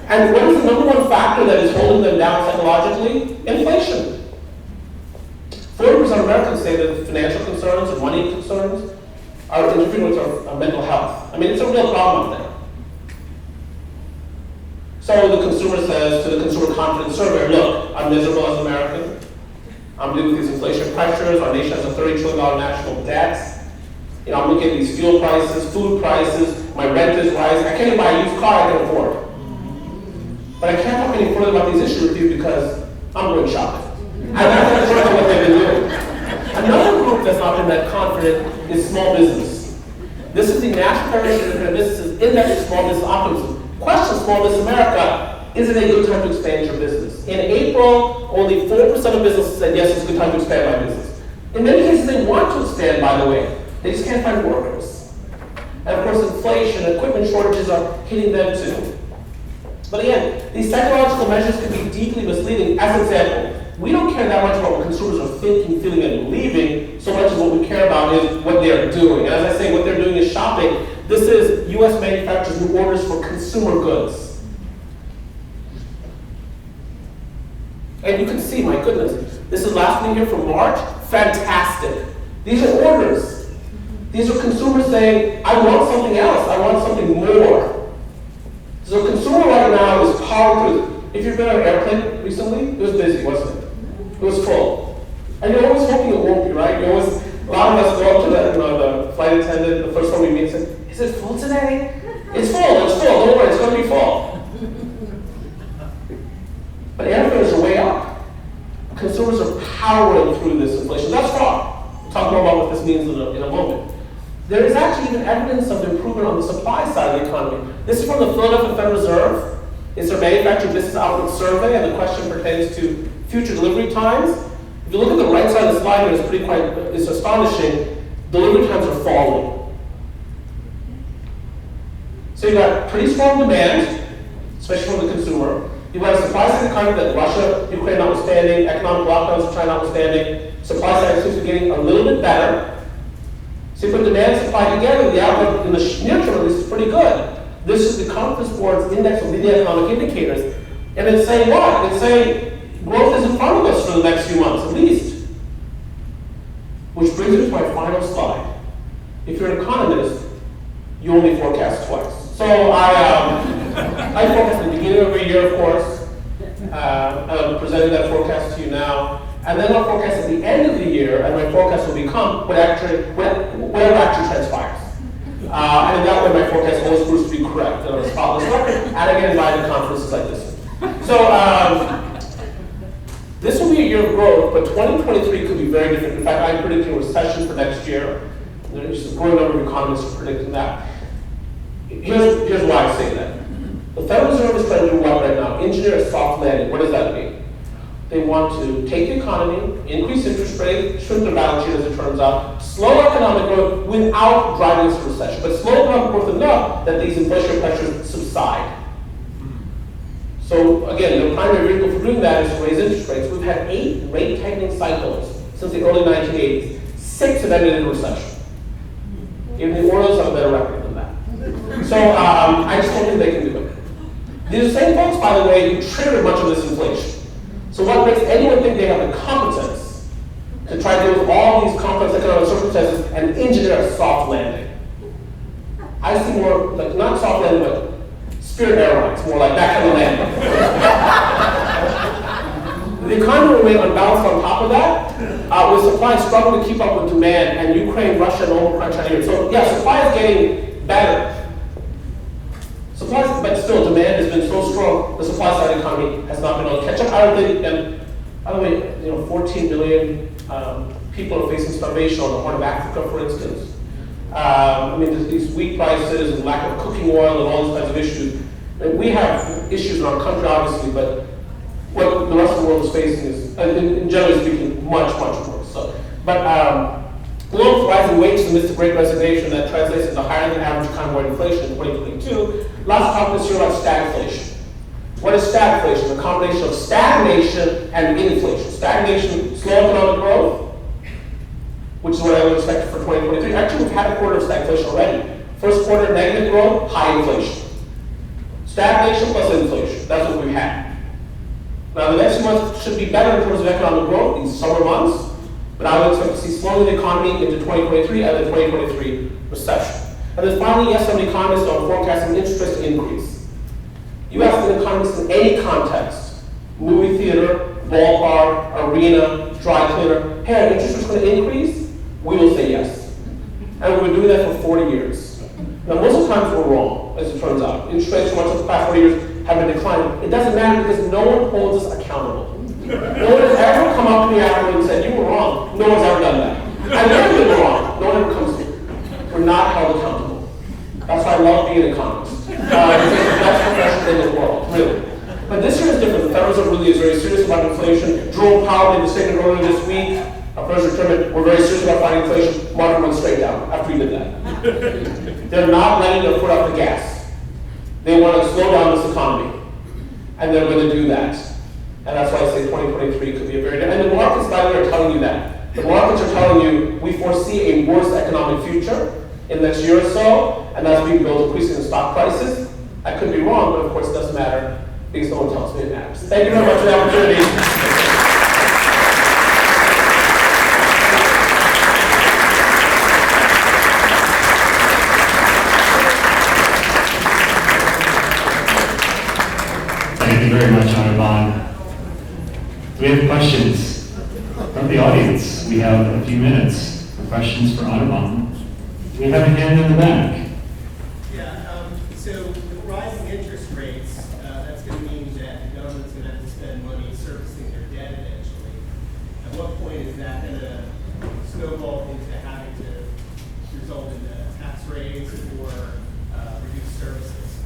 And what is the number one factor that is holding them down psychologically? Inflation. 40% of Americans say that financial concerns and money concerns are interfering with our mental health. I mean, it's a real problem out there. So the consumer says to the consumer confidence survey, look, I'm miserable as an American. I'm dealing with these inflation pressures. Our nation has a $30 trillion national debt. You know, I'm looking at these fuel prices, food prices, my rent is rising. I can't even buy a used car I can afford. But I can't talk any further about these issues with you because I'm going shopping. And that's what they've been doing. Another group that's not been that confident is small business. This is the National Federation of Businesses Index of Small Business Optimism. Question Small Business America, is it a good time to expand your business? In April, only 4% of businesses said yes, it's a good time to expand my business. In many cases, they want to expand, by the way. They just can't find workers. And of course, inflation and equipment shortages are hitting them too. But again, these psychological measures can be deeply misleading. As an example, we don't care that much about what consumers are thinking, feeling, and believing, so much as what we care about is what they're doing. And as I say, what they're doing is shopping. This is U.S. manufacturers who orders for consumer goods. And you can see, my goodness, this is last week here from March. Fantastic. These are orders. These are consumers saying, I want something else. I want something more. So consumer right now is powering through. If you've been on an airplane recently, it was busy, wasn't it? It was full. And you're always hoping it won't be, right? You always, a lot of us go up to the flight attendant, the first one we meet, and say, is it full today? It's full, don't worry, it's going to be full. But airfares are way up. Consumers are powering through this inflation thus far. We'll talk more about what this means in a moment. There is actually even evidence of improvement on the supply side of the economy. This is from the Philadelphia Federal Reserve. It's their manufacturing business outlook survey, and the question pertains to future delivery times. If you look at the right side of the slide, it's astonishing. Delivery times are falling. So you've got pretty strong demand, especially from the consumer. You've got a supply side economy that Russia, Ukraine notwithstanding, economic lockdowns in China notwithstanding, supply side seems to be getting a little bit better. So you put demand and supply together, the outlook in the near term at least is pretty good. This is the Conference Board's Index of Leading Economic Indicators. And it's saying what? It's saying growth is in front of us for the next few months at least. Which brings me to my final slide. If you're an economist, you only forecast twice. So I forecast at the beginning of every year, of course. I'm presenting that forecast to you now. And then I'll forecast at the end of the year, and my forecast will become whatever actually transpires. And in that way, my forecast always proves to be correct on a spotless record, and again, invited conferences like this one. So, this will be a year of growth, but 2023 could be very different. In fact, I'm predicting a recession for next year. There's a growing number of economists predicting that. Here's why I say that. The Federal Reserve is trying to do what right now? Engineer a soft landing. What does that mean? They want to take the economy, increase interest rates, shrink their balance sheet as it turns out, slow economic growth without driving us to recession, but slow economic growth enough that these inflationary pressures subside. So again, the primary vehicle for doing that is to raise interest rates. We've had 8 rate tightening cycles since the early 1980s. 6 have ended in recession. Even the Orioles have a better record than that. So I just don't think they can do it. These are the same folks, by the way, who triggered much of this inflation. So what makes anyone think they have the competence to try to deal with all these complex economic circumstances and engineer a soft landing? I see more like not soft landing, but Spirit Airlines, more like that kind of landing. The economy will remain unbalanced on top of that, with supply struggling to keep up with demand, and Ukraine, Russia, and Omicron China here. So yeah, supply is getting better. Supply, but still, demand has been so strong, the supply side economy has not been able to catch up. I don't think, and by the way, 14 million people are facing starvation on the Horn of Africa, for instance. I mean, there's these wheat prices and lack of cooking oil and all these kinds of issues. And we have issues in our country, obviously, but what the rest of the world is facing is, and generally speaking, much, much worse. So, but along with rising wages amidst the Great Resignation, that translates into higher than average economic inflation in 2022. Lots of talk this year about stagflation. What is stagflation? A combination of stagnation and inflation. Stagnation, slow economic growth, which is what I would expect for 2023. Actually, we've had a quarter of stagflation already. First quarter, negative growth, high inflation. Stagnation plus inflation, that's what we've had. Now, the next month should be better in terms of economic growth, these summer months, but I would expect to see slowing the economy into 2023 and the 2023 recession. And then finally, yes, some economists are forecasting interest rates to increase. You ask an economist in any context, movie theater, ballpark, arena, dry cleaner, hey, are interest rates going to increase? We will say yes. And we've been doing that for 40 years. Now, most of the times we're wrong, as it turns out. Interest rates for much of the past 40 years have been declining. It doesn't matter because no one holds us accountable. No one has ever come up to me afterwards and said, you were wrong. No one's ever done that. I've never been wrong. No one ever comes to me. We're not held accountable. That's why I love being an economist. It's the best profession in the world, really. But this year is different. The Federal Reserve really is very serious about inflation. Jerome Powell made the statement earlier this week. Our president determined we're very serious about fighting inflation. Market went straight down after he did that. They're not letting their foot off the gas. They want to slow down this economy. And they're going to do that. And that's why I say 2023 could be a very different. And the markets, by the way, are telling you that. The markets are telling you we foresee a worse economic future in the next year or so, and that's being built increasing in stock prices. I could be wrong, but of course it doesn't matter because no one tells me it matters. Thank you very much for the opportunity. Thank you very much, Anirban. Do we have questions from the audience? We have a few minutes for questions for Anirban. Do we have a hand in the back? Yeah, so with rising interest rates, that's going to mean that the government's going to have to spend money servicing their debt eventually. At what point is that going to snowball into having to result in a tax raise or reduced services?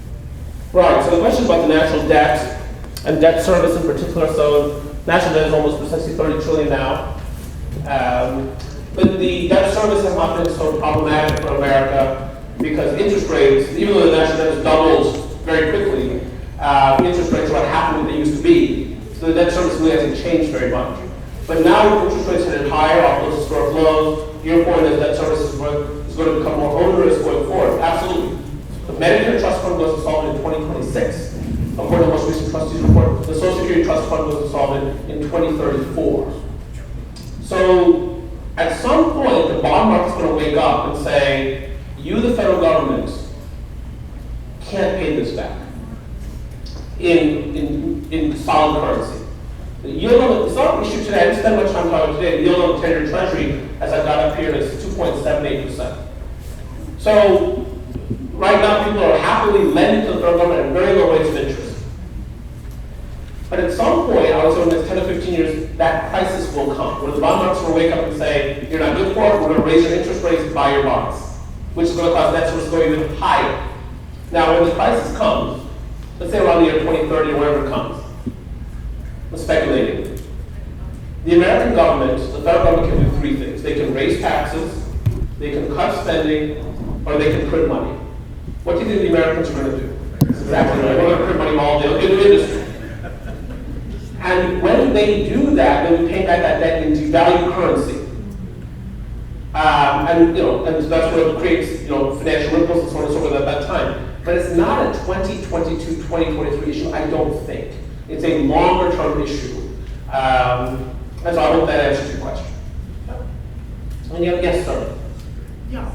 Right, so the question is about the national debt and debt service in particular. So national debt is almost precisely 30 trillion now. But the debt service has not been so problematic for America because interest rates, even though the national debt has doubled very quickly, interest rates are what happened what they used to be. So the debt service really hasn't changed very much. But now with interest rates headed higher off those historic lows, your point is debt service is going to become more onerous going forward. Absolutely. The Medicare Trust Fund was insolvent in 2026. According to the most recent trustees report, the Social Security Trust Fund was insolvent in 2034. So at some point, the bond market's going to wake up and say, you, the federal government, can't pay this back in solid currency. The yield on it's not an issue today. I didn't spend much time talking today. The yield on the 10-year Treasury, as I got up here, is 2.78%. So right now, people are happily lending to the federal government at very low rates of interest. But at some point, I would say in the next 10 to 15 years, that crisis will come, where the bond markets will wake up and say, you're not good for it, we're going to raise your interest rates to buy your bonds, which is going to cause debt service to go even higher. Now, when the crisis comes, let's say around the year 2030 or wherever it comes, I'm speculating, The American government, the federal government can do three things. They can raise taxes, they can cut spending, or they can print money. What do you think the Americans are going to do? That's exactly right. They're going to print money all day. They'll get into industry. And when they do that, then we pay back that debt in devalued currency. And that's what creates, financial ripples and so on and so forth at that time. But it's not a 2022, 2023 issue, I don't think. It's a longer term issue. And so I hope that answers your question. Yes, sir. Yeah,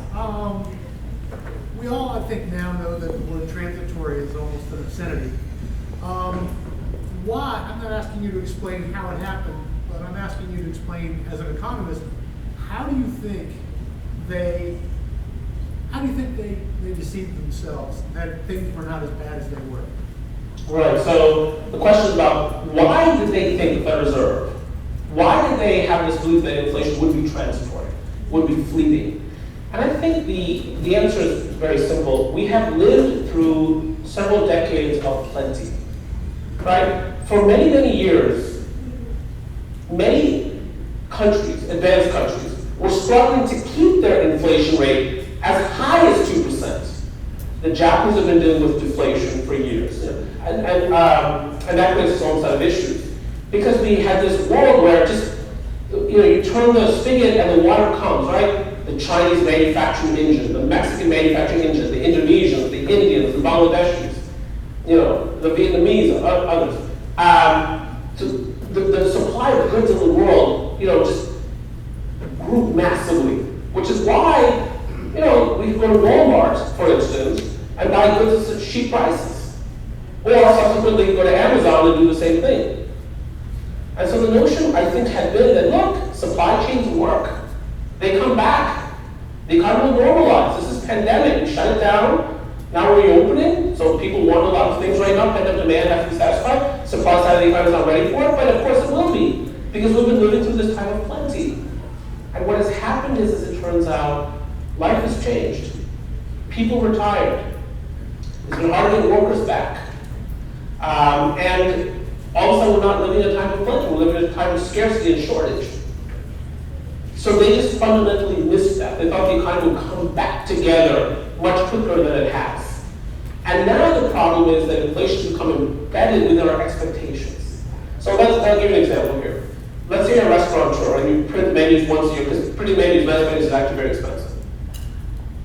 we all, I think, now know that the word transitory is almost an obscenity. Why, I'm not asking you to explain how it happened, but I'm asking you to explain, as an economist, how do you think they deceived themselves, that things were not as bad as they were? Right, so the question is about why did they think the Federal Reserve? Why did they have this belief that inflation would be transitory, would be fleeting? And I think the answer is very simple. We have lived through several decades of plenty, right? For many, many years, many countries, advanced countries, were struggling to keep their inflation rate as high as 2%. The Japanese have been dealing with deflation for years, and that creates its own set of issues. Because we had this world where just, you turn the spigot and the water comes, right? The Chinese manufacturing engine, the Mexican manufacturing engine, the Indonesians, the Indians, the Bangladeshis, the Vietnamese, others. The supply of goods in the world, just grew massively, which is why, we can go to Walmart, for instance, and buy goods at cheap prices. Or subsequently go to Amazon and do the same thing. And so the notion, I think, had been that, look, supply chains work. They come back. The economy will normalize. This is pandemic. We shut it down. Now we're reopening. So people want a lot of things right now. Pent-up demand has to be satisfied. Supply side of the economy is not ready for it, but of course it will be, because we've been living through this time of plenty. And what has happened is, as it turns out, life has changed. People retired. It's been hard to get workers back. And all of a sudden, we're not living in a time of plenty. We're living in a time of scarcity and shortage. So they just fundamentally missed that. They thought the economy would come back together much quicker than it has. And now the problem is that inflation has become embedded within our expectations. So I'll give you an example here. Let's say you're a restaurateur and you print menus once a year, because printing menus, mass menus is actually very expensive.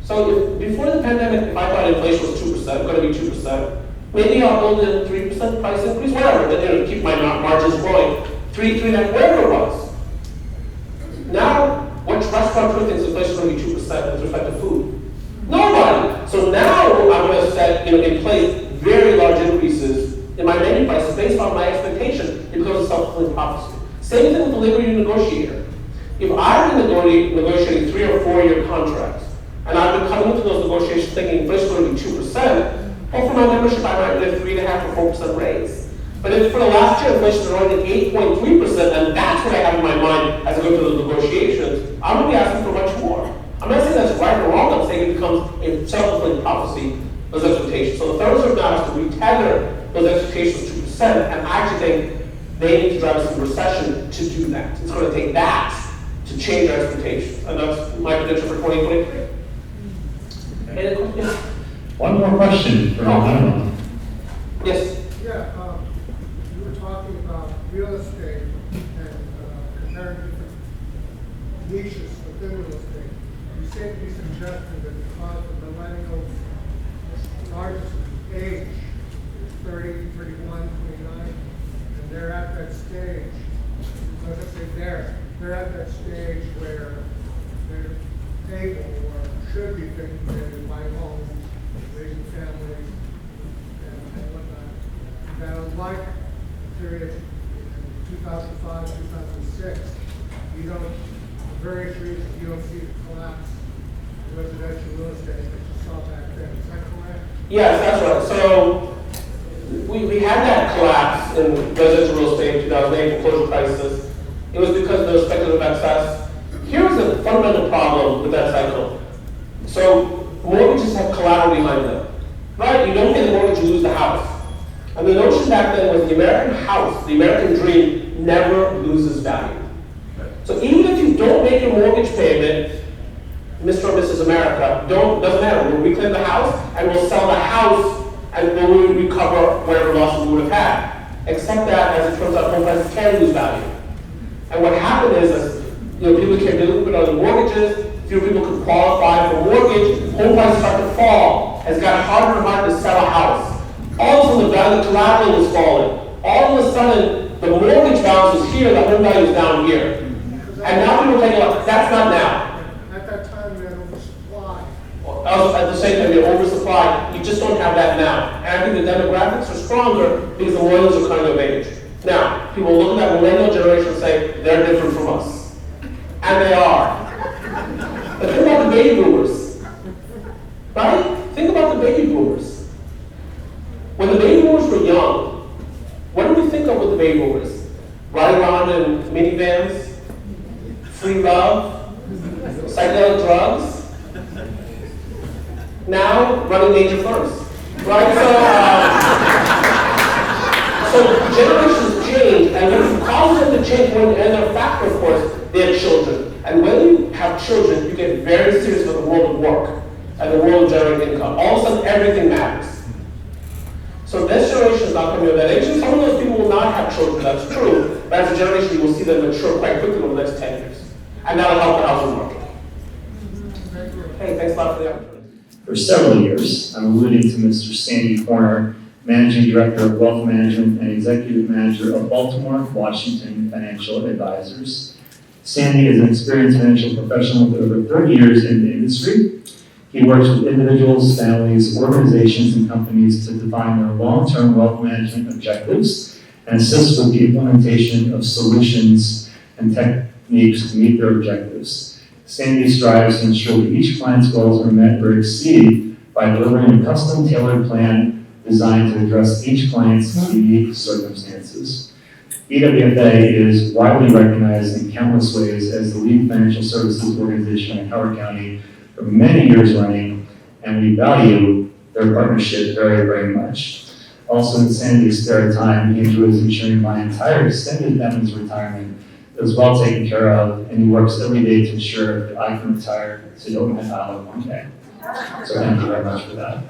So before the pandemic, if I thought inflation was 2%, going to be 2%, maybe I'll build in 3% price increase, whatever, but keep my margins growing. 3.5, whatever it was. Now, what restaurateur thinks inflation is going to be 2% with respect to food? Nobody. So now I'm going to set in place very large increases in my menu prices based on my expectation. It becomes a self-fulfilling prophecy. Same thing with the labor union negotiator. If I've been negotiating 3 or 4 year contracts, and I've been coming into those negotiations thinking inflation is going to be 2%, well, for my membership, I might get 3.5 or 4% raise. But if for the last year inflation is only at 8.3%, and that's what I have in my mind as I go through those negotiations, I'm going to be asking for much more. I'm not saying that's right or wrong. I'm saying it becomes a self-fulfilling prophecy, those expectations. So the Federal Reserve now has to retether those expectations to 2%, and I actually think they need to drive us into recession to do that. It's going to take that to change our expectations, and that's my prediction for 2023. Any questions? One more question for Anirban. Yes. Yeah, you were talking about real estate and comparing different niches within real estate. You seem to be suggesting that because the millennials' largest age is 30, 31, 29, and they're at that stage, I was going to say they're at that stage where they're able or should be thinking of buying homes, raising families, and whatnot. That unlike the period in 2005, 2006, you don't, for various reasons, you don't see the collapse in residential real estate that you saw back then. Is that correct? Yes, that's right. So we had that collapse in residential real estate in 2008, foreclosure crisis. It was because of the speculative excess. Here's the fundamental problem with that cycle. So mortgages have collateral behind them, right? You don't get the mortgage, you lose the house. And the notion back then was the American house, the American dream, never loses value. So even if you don't make your mortgage payment, Mr. or Mrs. America, doesn't matter. We'll reclaim the house and we'll sell the house and we'll recover whatever losses we would have had. Except that, as it turns out, home prices can lose value. And what happened is, people became delinquent on the mortgages, few people could qualify for mortgage, home prices start to fall. It's got harder and harder to sell a house. All of a sudden, the value of collateral was falling. All of a sudden, the mortgage balance was here, the home value is down here. And now people are saying, look, that's not now. At that time, we had oversupply. At the same time, they're oversupplied. You just don't have that now. And I think the demographics are stronger because the millennials are coming of age. Now, people look at that millennial generation and say, they're different from us. And they are. But think about the baby boomers. Right? Think about the baby boomers. When the baby boomers were young, what did we think of with the baby boomers? Riding around in minivans? Free love? Psychedelic drugs? Now, running major firms. Right? So generations change, and what causes them to change, and they're a factor, of course, they have children. And when you have children, you get very serious about the world of work and the world of generating income. All of a sudden, everything matters. So this generation is not coming of that age, and some of those people will not have children, that's true. But as a generation, you will see them mature quite quickly over the next 10 years. And that'll help the housing market. Hey, thanks a lot for the opportunity. For several years, I'm alluding to Mr. Sandy Corner, Managing Director of Wealth Management and Executive Manager of Baltimore Washington Financial Advisors. Sandy is an experienced financial professional with over 30 years in the industry. He works with individuals, families, organizations, and companies to define their long-term wealth management objectives and assists with the implementation of solutions and techniques to meet their objectives. Sandy strives to ensure that each client's goals are met or exceeded by delivering a custom tailored plan designed to address each client's unique circumstances. BWFA is widely recognized in countless ways as the lead financial services organization in Howard County for many years running, and we value their partnership very, very much. Also, in Sandy's spare time, he enjoys ensuring my entire extended family's retirement is well taken care of, and he works every day to ensure that I can retire to the open island one day. So thank you very much for that.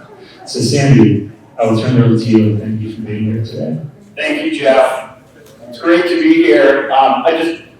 So Sandy, I will turn it over to you, and thank you for being here today. Thank you, Jeff. It's great to be here.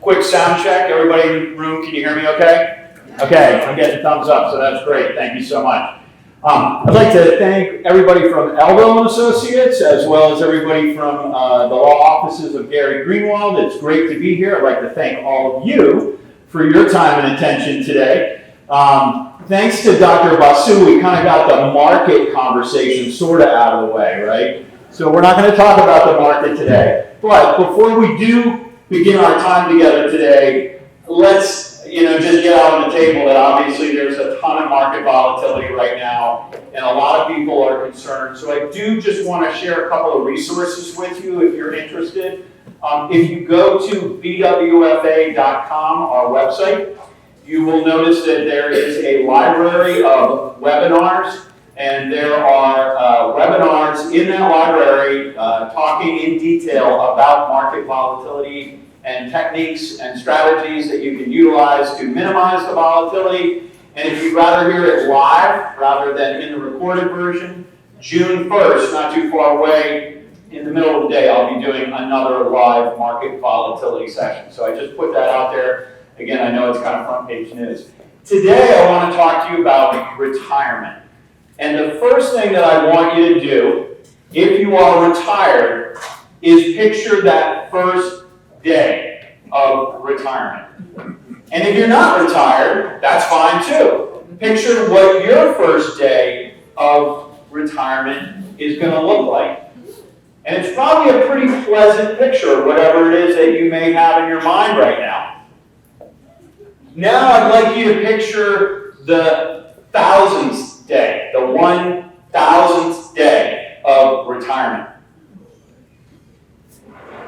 Quick sound check. Everybody in the room, can you hear me okay? Okay, I'm getting thumbs up, so that's great. Thank you so much. I'd like to thank everybody from Elville and Associates, as well as everybody from the law offices of Gary Greenwald. It's great to be here. I'd like to thank all of you for your time and attention today. Thanks to Dr. Basu, we kind of got the market conversation sort of out of the way, right? So we're not going to talk about the market today. But before we do begin our time together today, let's just get out on the table that obviously there's a ton of market volatility right now, and a lot of people are concerned. So I do just want to share a couple of resources with you if you're interested. If you go to bwfa.com, our website, you will notice that there is a library of webinars, and there are webinars in that library talking in detail about market volatility and techniques and strategies that you can utilize to minimize the volatility. And if you'd rather hear it live rather than in the recorded version, June 1st, not too far away, in the middle of the day, I'll be doing another live market volatility session. So I just put that out there. Again, I know it's kind of front page news. Today, I want to talk to you about retirement. And the first thing that I want you to do, if you are retired, is picture that first day of retirement. And if you're not retired, that's fine too. Picture what your first day of retirement is going to look like. And it's probably a pretty pleasant picture, whatever it is that you may have in your mind right now. Now I'd like you to picture the 1000th day, the 1000th day of retirement.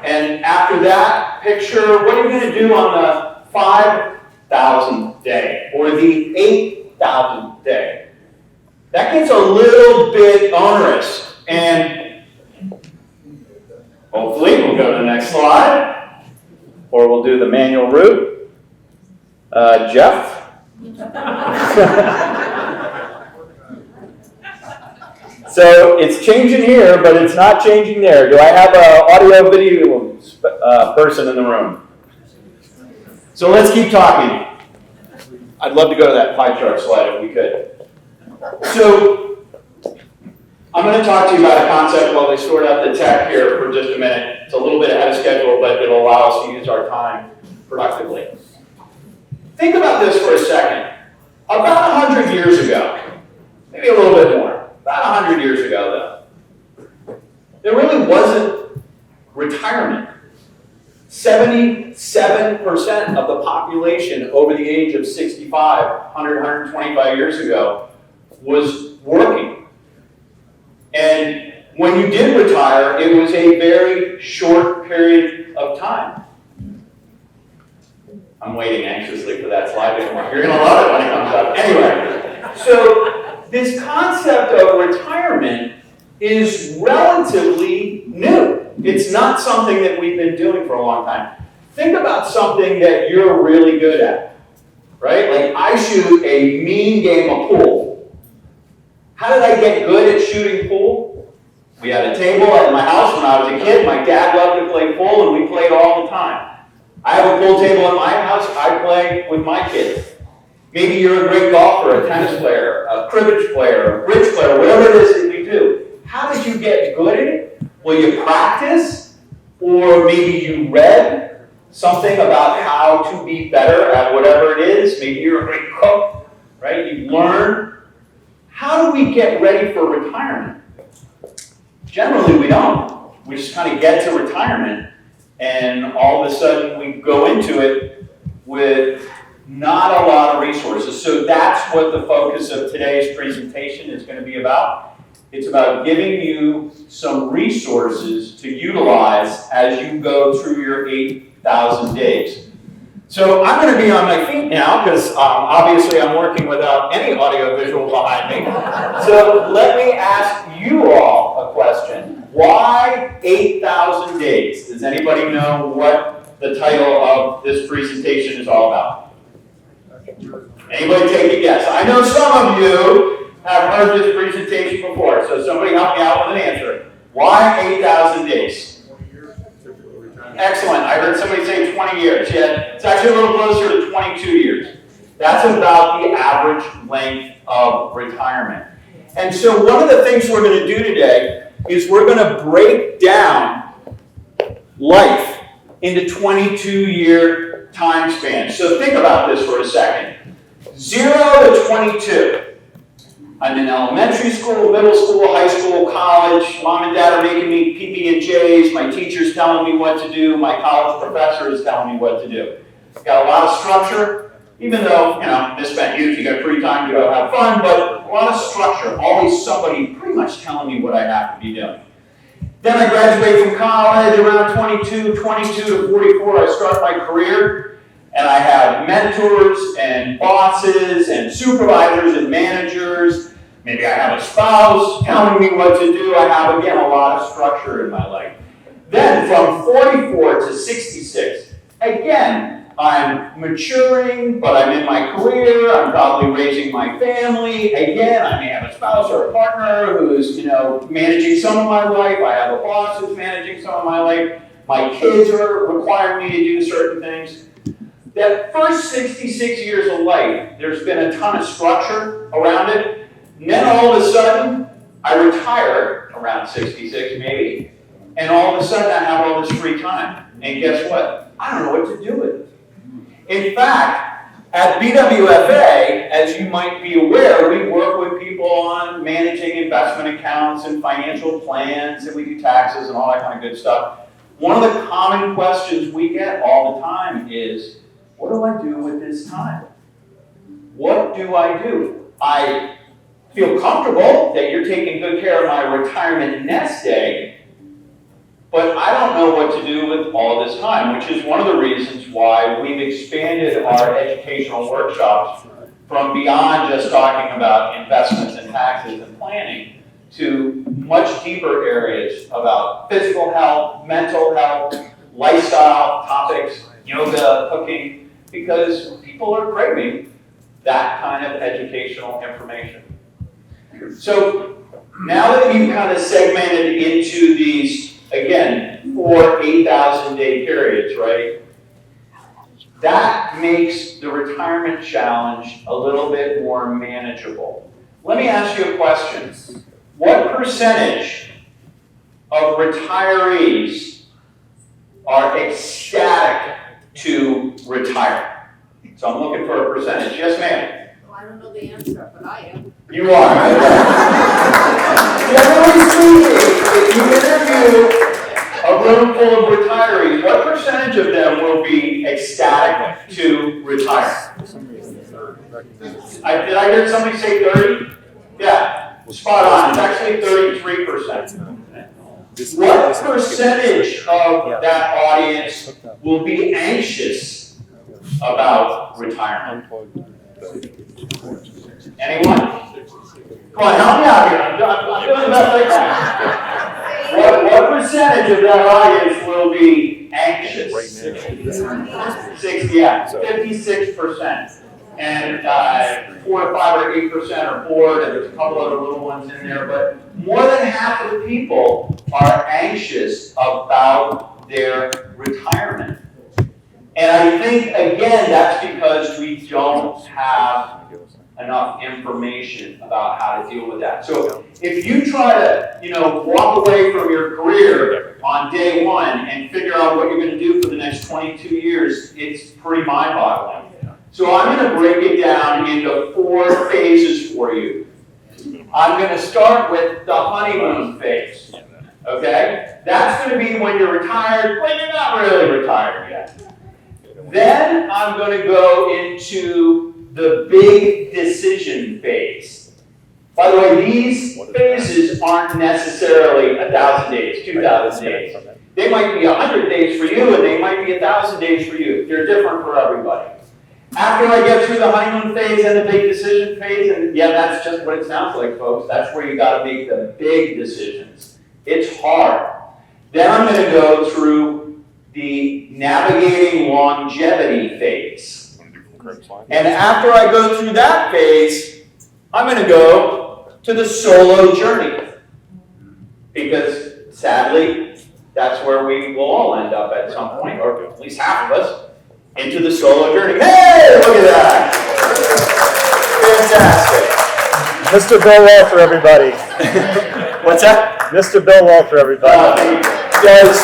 And after that picture, what are you going to do on the 5000th day or the 8000th day? That gets a little bit onerous. And hopefully we'll go to the next slide, or we'll do the manual route. Jeff? So it's changing here, but it's not changing there. Do I have an audio video person in the room? So let's keep talking. I'd love to go to that pie chart slide if we could. So I'm going to talk to you about a concept while they sort out the tech here for just a minute. It's a little bit ahead of schedule, but it'll allow us to use our time productively. Think about this for a second. About 100 years ago, maybe a little bit more, about 100 years ago though, there really wasn't retirement. 77% of the population over the age of 65, 125 years ago, was working. And when you did retire, it was a very short period of time. I'm waiting anxiously for that slide. You're going to love it when it comes up. Anyway, so this concept of retirement is relatively new. It's not something that we've been doing for a long time. Think about something that you're really good at, right? Like I shoot a mean game of pool. How did I get good at shooting pool? We had a table at my house when I was a kid. My dad loved to play pool, and we played all the time. I have a pool table at my house. I play with my kids. Maybe you're a great golfer, a tennis player, a cribbage player, a bridge player, whatever it is that we do. How did you get good at it? Well, you practice, or maybe you read something about how to be better at whatever it is. Maybe you're a great cook, right? You learn. How do we get ready for retirement? Generally, we don't. We just kind of get to retirement, and all of a sudden we go into it with not a lot of resources. So that's what the focus of today's presentation is going to be about. It's about giving you some resources to utilize as you go through your 8,000 days. So I'm going to be on my feet now because obviously I'm working without any audio visual behind me. So let me ask you all a question. Why 8,000 days? Does anybody know what the title of this presentation is all about? Anybody take a guess? I know some of you have heard this presentation before, so somebody help me out with an answer. Why 8,000 days? Excellent. I heard somebody say 20 years. Yeah, it's actually a little closer to 22 years. That's about the average length of retirement. And so one of the things we're going to do today is we're going to break down life into 22-year time spans. So think about this for a second. 0 to 22. I'm in elementary school, middle school, high school, college. Mom and dad are making me PB&Js. My teacher's telling me what to do. My college professor is telling me what to do. Got a lot of structure, even though, misspent youth, you got free time to go have fun, but a lot of structure. Always somebody pretty much telling me what I have to be doing. Then I graduate from college around 22 to 44. I start my career. And I have mentors and bosses and supervisors and managers. Maybe I have a spouse telling me what to do. I have, again, a lot of structure in my life. Then from 44 to 66, again, I'm maturing, but I'm in my career. I'm probably raising my family. Again, I may have a spouse or a partner who's, managing some of my life. I have a boss who's managing some of my life. My kids are requiring me to do certain things. That first 66 years of life, there's been a ton of structure around it. And then all of a sudden, I retire around 66 maybe. And all of a sudden, I have all this free time. And guess what? I don't know what to do with it. In fact, at BWFA, as you might be aware, we work with people on managing investment accounts and financial plans, and we do taxes and all that kind of good stuff. One of the common questions we get all the time is, what do I do with this time? What do I do? I feel comfortable that you're taking good care of my retirement nest egg, but I don't know what to do with all this time, which is one of the reasons why we've expanded our educational workshops from beyond just talking about investments and taxes and planning to much deeper areas about physical health, mental health, lifestyle topics, yoga, cooking, because people are craving that kind of educational information. So now that you've kind of segmented into these, again, 4 8,000-day periods, right? That makes the retirement challenge a little bit more manageable. Let me ask you a question. What percentage of retirees are ecstatic to retire? So I'm looking for a percentage. Yes, ma'am? Well, I don't know the answer, but I am. You are. Generally speaking, if you interview a room full of retirees, what percentage of them will be ecstatic to retire? Did I hear somebody say 30? Yeah, spot on. It's actually 33%. What percentage of that audience will be anxious about retirement? Anyone? Come on, help me out here. I'm doing the best I can. What percentage of that audience will be anxious? 60, yeah, 56%. And 4 to 5 or 8% are bored, and there's a couple other little ones in there, but more than half of the people are anxious about their retirement. And I think, again, that's because we don't have enough information about how to deal with that. So if you try to, walk away from your career on day one and figure out what you're going to do for the next 22 years, it's pretty mind-boggling. So I'm going to break it down into 4 phases for you. I'm going to start with the honeymoon phase. Okay? That's going to be when you're retired, but you're not really retired yet. Then I'm going to go into the big decision phase. By the way, these phases aren't necessarily 1,000 days, 2,000 days. They might be 100 days for you, and they might be 1,000 days for you. They're different for everybody. After I get through the honeymoon phase and the big decision phase, and yeah, that's just what it sounds like, folks. That's where you got to make the big decisions. It's hard. Then I'm going to go through the navigating longevity phase. And after I go through that phase, I'm going to go to the solo journey. Because sadly, that's where we will all end up at some point, or at least half of us, into the solo journey. Hey, look at that. Fantastic. Mr. Bill Walter, everybody. What's that? Mr. Bill Walter, everybody. Does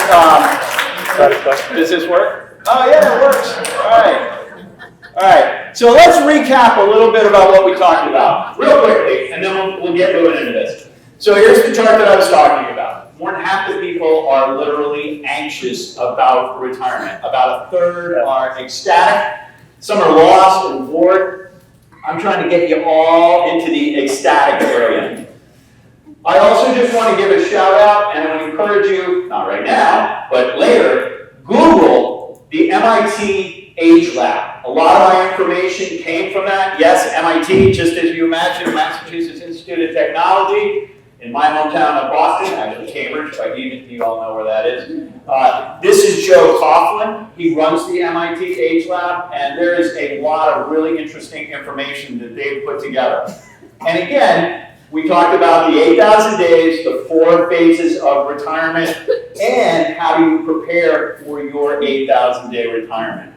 this work? Oh, yeah, it works. All right. So let's recap a little bit about what we talked about real quickly, and then we'll get moving into this. So here's the chart that I was talking about. More than half the people are literally anxious about retirement. About 1/3 are ecstatic. Some are lost and bored. I'm trying to get you all into the ecstatic area. I also just want to give a shout out, and I would encourage you, not right now, but later, Google the MIT Age Lab. A lot of my information came from that. Yes, MIT, just as you imagine, Massachusetts Institute of Technology. In my hometown of Boston, actually Cambridge, but you all know where that is. This is Joe Coughlin. He runs the MIT Age Lab, and there is a lot of really interesting information that they've put together. And again, we talked about the 8,000 days, the 4 phases of retirement, and how do you prepare for your 8,000-day retirement.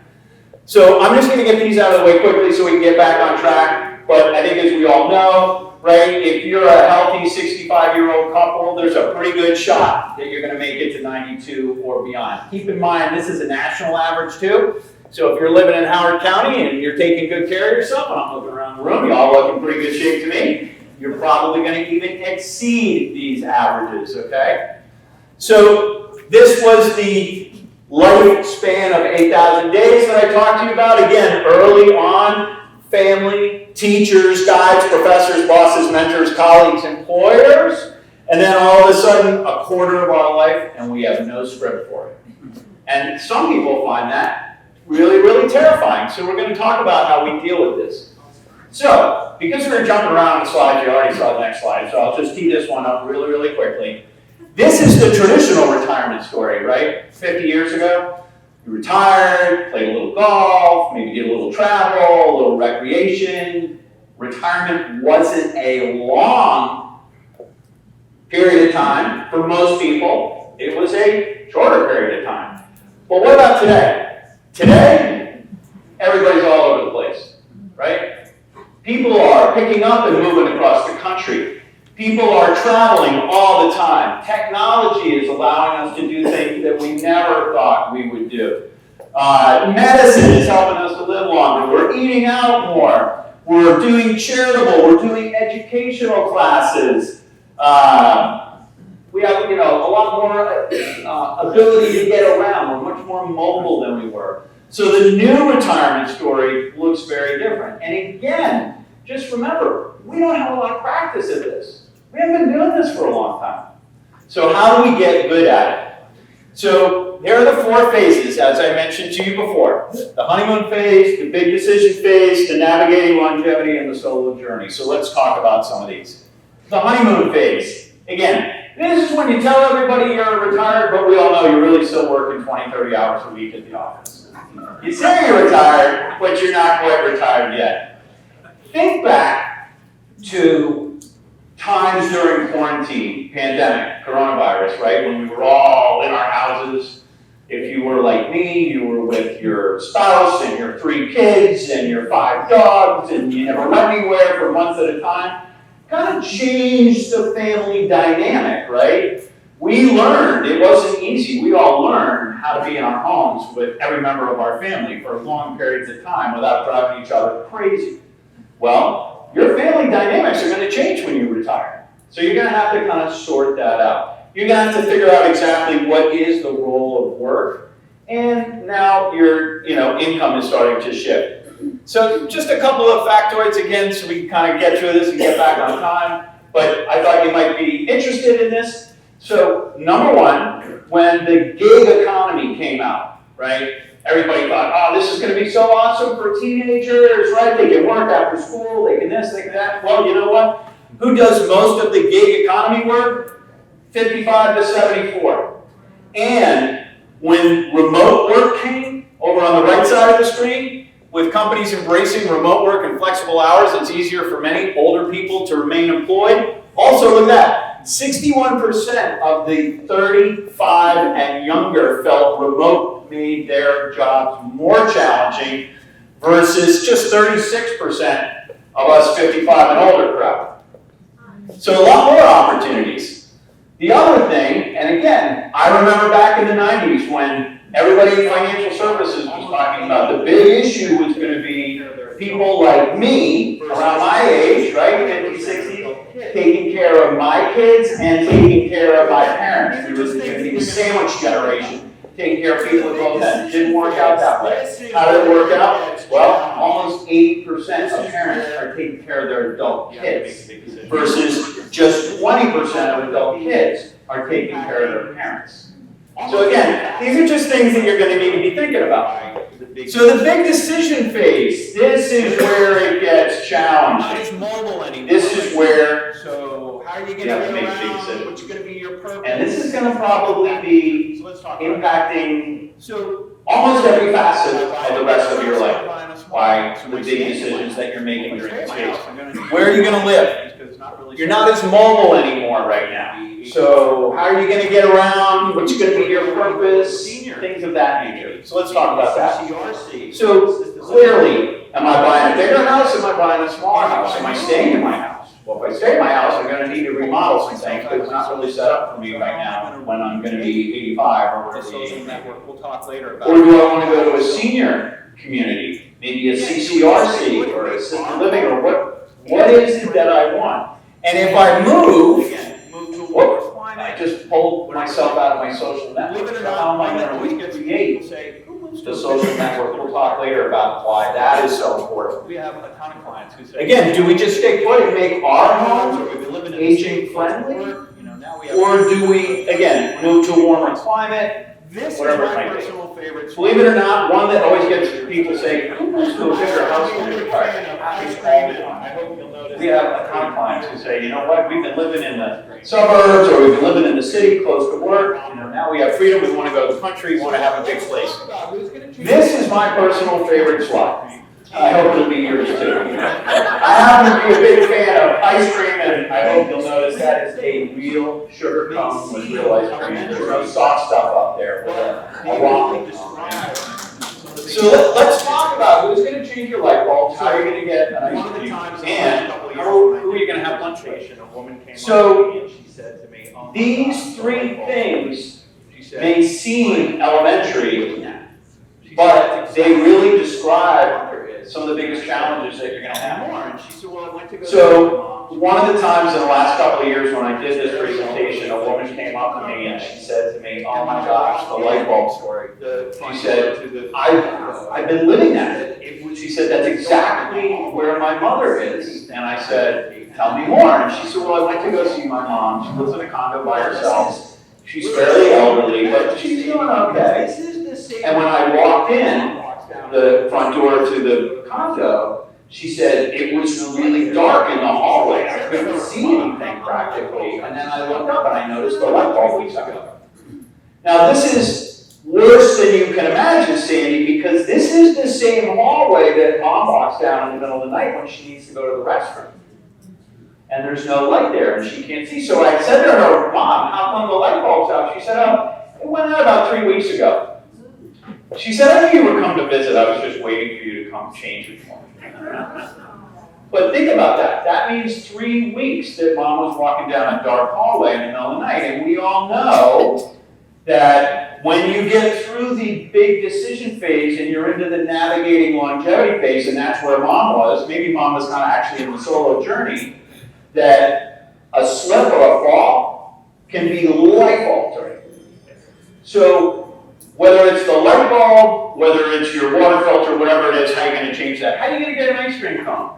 So I'm just going to get these out of the way quickly so we can get back on track. But I think as we all know, right, if you're a healthy 65-year-old couple, there's a pretty good shot that you're going to make it to 92 or beyond. Keep in mind, this is a national average too. So if you're living in Howard County and you're taking good care of yourself, and I'm looking around the room, you all look in pretty good shape to me, you're probably going to even exceed these averages, okay? So this was the lifespan of 8,000 days that I talked to you about. Again, early on, family, teachers, guides, professors, bosses, mentors, colleagues, employers, and then all of a sudden, 1/4 of our life, and we have no script for it. And some people find that really, really terrifying. So we're going to talk about how we deal with this. So, because we're jumping around the slides, you already saw the next slide, so I'll just tee this one up really, really quickly. This is the traditional retirement story, right? 50 years ago. You retired, played a little golf, maybe did a little travel, a little recreation. Retirement wasn't a long period of time for most people. It was a shorter period of time. But what about today? Today, everybody's all over the place, right? People are picking up and moving across the country. People are traveling all the time. Technology is allowing us to do things that we never thought we would do. Medicine is helping us to live longer. We're eating out more. We're doing charitable. We're doing educational classes. We have, a lot more ability to get around. We're much more mobile than we were. So the new retirement story looks very different. And again, just remember, we don't have a lot of practice at this. We haven't been doing this for a long time. So how do we get good at it? So here are the 4 phases, as I mentioned to you before. The honeymoon phase, the big decision phase, the navigating longevity, and the solo journey. So let's talk about some of these. The honeymoon phase. Again, this is when you tell everybody you're retired, but we all know you're really still working 20, 30 hours a week at the office. You say you're retired, but you're not quite retired yet. Think back to times during quarantine, pandemic, coronavirus, right? When we were all in our houses. If you were like me, you were with your spouse and your 3 kids and your 5 dogs, and you never went anywhere for months at a time. Kind of changed the family dynamic, right? We learned, it wasn't easy. We all learned how to be in our homes with every member of our family for long periods of time without driving each other crazy. Well, your family dynamics are going to change when you retire. So you're going to have to kind of sort that out. You're going to have to figure out exactly what is the role of work. And now your income is starting to shift. So just a couple of factoids again, so we can kind of get through this and get back on time. But I thought you might be interested in this. So number 1, when the gig economy came out, right? Everybody thought, oh, this is going to be so awesome for teenagers, right? They can work after school, they can this, they can that. Well, you know what? Who does most of the gig economy work? 55 to 74. And when remote work came, over on the right side of the screen, with companies embracing remote work and flexible hours, it's easier for many older people to remain employed. Also, look at that. 61% of the 35 and younger felt remote made their jobs more challenging versus just 36% of us 55 and older crowd. So a lot more opportunities. The other thing, and again, I remember back in the 90s when everybody in financial services was talking about the big issue was going to be people like me, around my age, right, 50, 60, taking care of my kids and taking care of my parents. We were going to be the sandwich generation, taking care of people at both ends. Didn't work out that way. How did it work out? Well, almost 80% of parents are taking care of their adult kids versus just 20% of adult kids are taking care of their parents. So again, these are just things that you're going to need to be thinking about. So the big decision phase, this is where it gets challenging. This is where you have to make big decisions. What's going to be your purpose? And this is going to probably be impacting almost every facet of the rest of your life. Why the big decisions that you're making during this phase. Where are you going to live? You're not as mobile anymore right now. So how are you going to get around? What's going to be your purpose? Things of that nature. So let's talk about that. So clearly, am I buying a bigger house? Am I buying a smaller house? Am I staying in my house? Well, if I stay in my house, I'm going to need to remodel some things because it's not really set up for me right now when I'm going to be 85 or whatever the age may be. We'll talk later about. Or do I want to go to a senior community? Maybe a CCRC or assisted living or what is it that I want? And if I move, I just pulled myself out of my social network. So how am I going to recreate the social network? We'll talk later about why that is so important. We have a ton of clients who say, again, do we just stay put and make our homes aging friendly? Or do we, again, move to a warmer climate? Whatever it might be. Believe it or not, one that always gets people saying, who moves to a bigger house when they retire? We have a ton of clients who say, you know what, we've been living in the suburbs or we've been living in the city close to work, and now we have freedom, we want to go to the country, we want to have a big place. This is my personal favorite slide. I hope it'll be yours too. I happen to be a big fan of ice cream, and I hope you'll notice that is a real sugar cone with real ice cream. There's no soft stuff up there with a waffle. So let's talk about who's going to change your light bulbs, how you're going to get an ice cream, and who are you going to have lunch with. So these three things may seem elementary, but they really describe some of the biggest challenges that you're going to have. So one of the times in the last couple of years when I did this presentation, a woman came up to me and she said to me, "Oh my gosh, the light bulb story." She said, I've been living that. She said, "That's exactly where my mother is." And I said, "Tell me more." And she said, "Well, I went to go see my mom. She lives in a condo by herself. She's fairly elderly, but she's doing okay. And when I walked in the front door to the condo, she said it was really dark in the hallway. I couldn't see anything practically. And then I looked up and I noticed the light bulb was up. Now this is worse than you can imagine, Sandy, because this is the same hallway that Mom walks down in the middle of the night when she needs to go to the restroom. And there's no light there and she can't see. So I said to her, "Mom, how come the light bulb's out?" She said, "Oh, it went out about 3 weeks ago." She said, "I knew you would come to visit. I was just waiting for you to come change it for me." But think about that. That means 3 weeks that Mom was walking down a dark hallway in the middle of the night. And we all know that when you get through the big decision phase and you're into the navigating longevity phase, and that's where Mom was, maybe Mom was kind of actually in the solo journey, that a slip or a fall can be life-altering. So whether it's the light bulb, whether it's your water filter, whatever it is, how are you going to change that? How are you going to get an ice cream cone?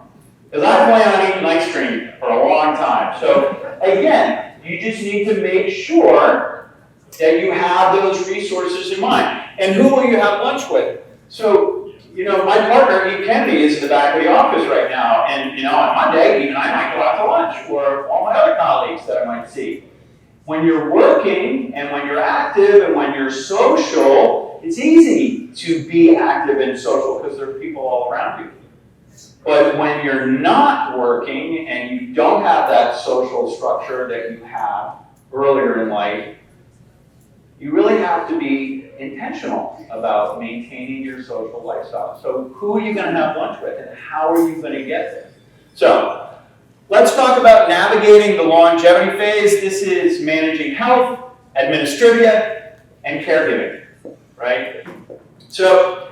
Because I plan on eating ice cream for a long time. So again, you just need to make sure that you have those resources in mind. And who will you have lunch with? So, you know, my partner, E. Kennedy, is in the back of the office right now. And, you know, on Monday, even I might go out to lunch, or all my other colleagues that I might see. When you're working and when you're active and when you're social, it's easy to be active and social because there are people all around you. But when you're not working and you don't have that social structure that you have earlier in life, you really have to be intentional about maintaining your social lifestyle. So who are you going to have lunch with and how are you going to get there? So let's talk about navigating the longevity phase. This is managing health, administrivia, and caregiving, right? So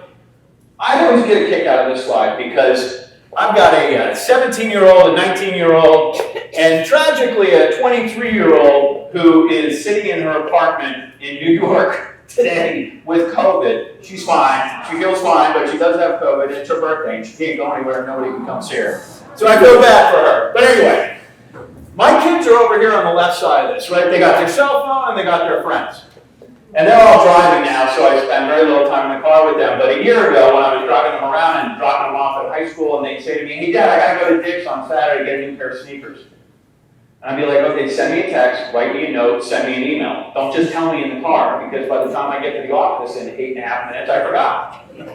I always get a kick out of this slide because I've got a 17-year-old, a 19-year-old, and tragically a 23-year-old who is sitting in her apartment in New York today with COVID. She's fine. She feels fine, but she does have COVID. It's her birthday, and she can't go anywhere. Nobody can come see her. So I feel bad for her. But anyway, my kids are over here on the left side of this, right? They got their cell phone and they got their friends. And they're all driving now, so I spend very little time in the car with them. But a year ago, when I was driving them around and dropping them off at high school, and they'd say to me, "Hey, Dad, I got to go to Dick's on Saturday to get a new pair of sneakers." And I'd be like, "Okay, send me a text, write me a note, send me an email. Don't just tell me in the car, because by the time I get to the office in 8.5 minutes, I forgot." And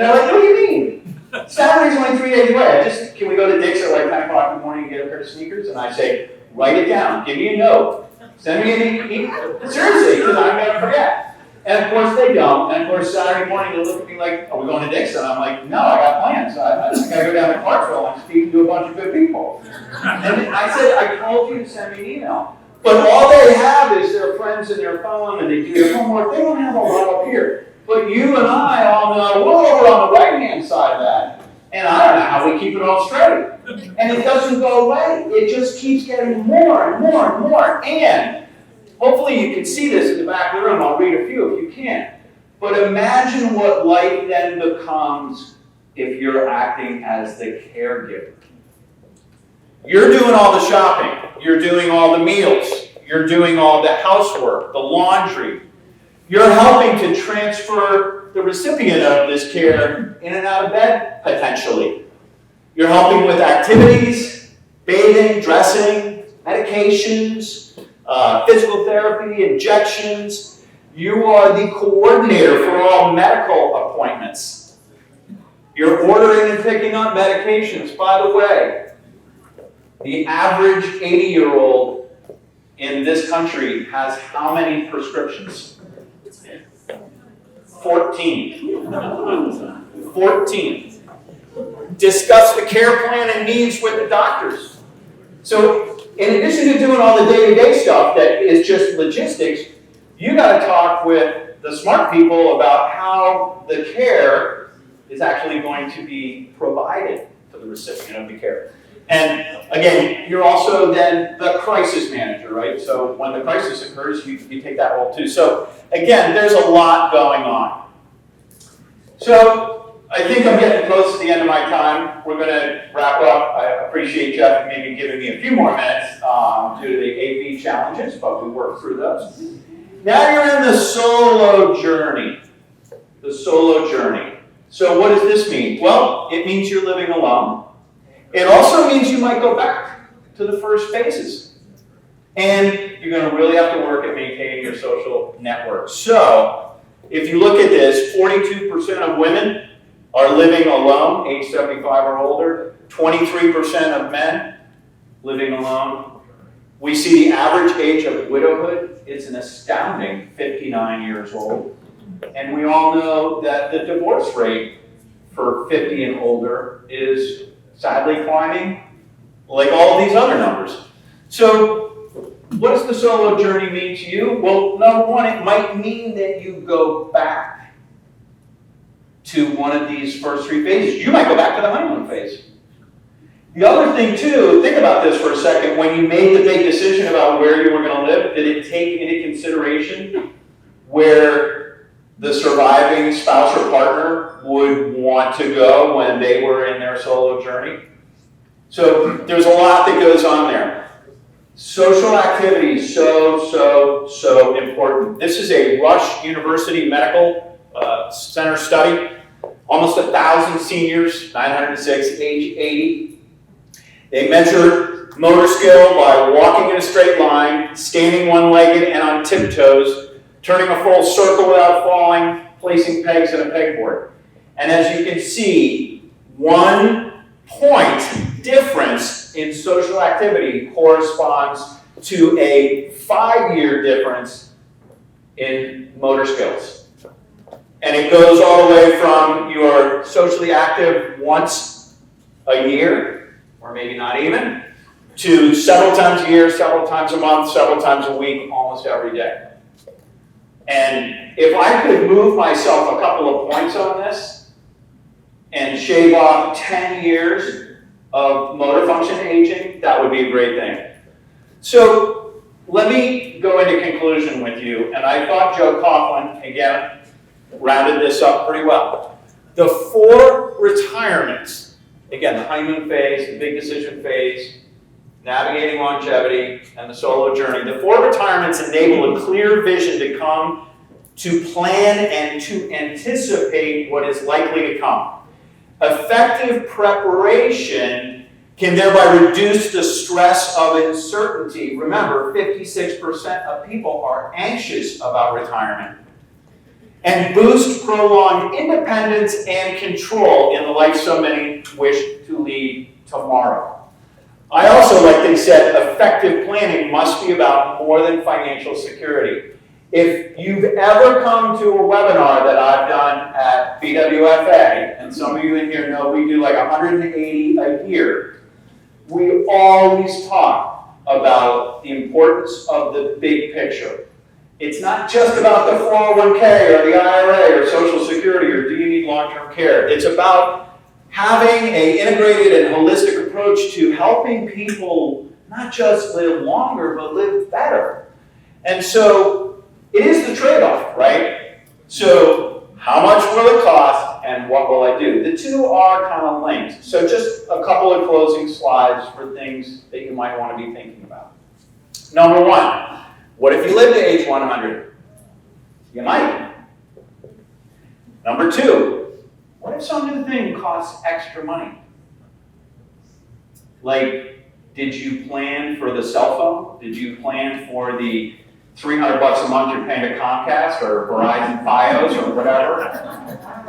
they're like, "What do you mean? Saturday's only 3 days away. Can we go to Dick's at like 10 o'clock in the morning and get a pair of sneakers?" And I say, "Write it down, give me a note, send me an email." Seriously, because I'm going to forget. And of course they don't. And of course Saturday morning they look at me like, "Are we going to Dick's?" And I'm like, "No, I got plans. I just got to go down to Clarksville and speak to a bunch of good people." And I said, "I told you to send me an email." But all they have is their friends and their phone, and they do their homework. They don't have a lot up here. But you and I all know we're over on the right-hand side of that. And I don't know how we keep it all straight. And it doesn't go away. It just keeps getting more and more and more. And hopefully you can see this in the back of the room. I'll read a few if you can. But imagine what life then becomes if you're acting as the caregiver. You're doing all the shopping. You're doing all the meals. You're doing all the housework, the laundry. You're helping to transfer the recipient of this care in and out of bed, potentially. You're helping with activities, bathing, dressing, medications, physical therapy, injections. You are the coordinator for all medical appointments. You're ordering and picking up medications. By the way, the average 80-year-old in this country has how many prescriptions? 14. 14. Discuss the care plan and needs with the doctors. So, in addition to doing all the day-to-day stuff that is just logistics, you got to talk with the smart people about how the care is actually going to be provided to the recipient of the care. And again, you're also then the crisis manager, right? So when the crisis occurs, you take that role too. So again, there's a lot going on. So I think I'm getting close to the end of my time. We're going to wrap up. I appreciate Jeff maybe giving me a few more minutes due to the AP challenges, but we worked through those. Now you're in the solo journey. The solo journey. So what does this mean? Well, it means you're living alone. It also means you might go back to the first phases. And you're going to really have to work at maintaining your social network. So if you look at this, 42% of women are living alone, age 75 or older. 23% of men living alone. We see the average age of widowhood is an astounding 59 years old. And we all know that the divorce rate for 50 and older is sadly climbing, like all of these other numbers. So what does the solo journey mean to you? Well, number one, it might mean that you go back to one of these first three phases. You might go back to the honeymoon phase. The other thing too, think about this for a second, when you made the big decision about where you were going to live, did it take into consideration where the surviving spouse or partner would want to go when they were in their solo journey? So there's a lot that goes on there. Social activity, so important. This is a Rush University Medical Center study. Almost 1,000 seniors, 906, age 80. They measure motor skill by walking in a straight line, standing one-legged and on tiptoes, turning a full circle without falling, placing pegs in a pegboard. And as you can see, 1 point difference in social activity corresponds to a 5-year difference in motor skills. And it goes all the way from you're socially active once a year, or maybe not even, to several times a year, several times a month, several times a week, almost every day. And if I could move myself a couple of points on this and shave off 10 years of motor function aging, that would be a great thing. So let me go into conclusion with you. And I thought Joe Coughlin, again, rounded this up pretty well. The 4 retirements, again, the honeymoon phase, the big decision phase, navigating longevity, and the solo journey. The 4 retirements enable a clear vision to come to plan and to anticipate what is likely to come. Effective preparation can thereby reduce the stress of uncertainty. Remember, 56% of people are anxious about retirement. And boost prolonged independence and control in the life so many wish to lead tomorrow. I also, like they said, effective planning must be about more than financial security. If you've ever come to a webinar that I've done at BWFA, and some of you in here know we do like 180 a year, we always talk about the importance of the big picture. It's not just about the 401k or the IRA or Social Security or do you need long-term care. It's about having an integrated and holistic approach to helping people not just live longer, but live better. And so it is the trade-off, right? So how much will it cost and what will I do? The two are kind of linked. So just a couple of closing slides for things that you might want to be thinking about. Number 1. What if you live to age 100? You might. Number 2, what if some new thing costs extra money? Like, did you plan for the cell phone? Did you plan for the $300 a month you're paying to Comcast or Verizon Fios or whatever.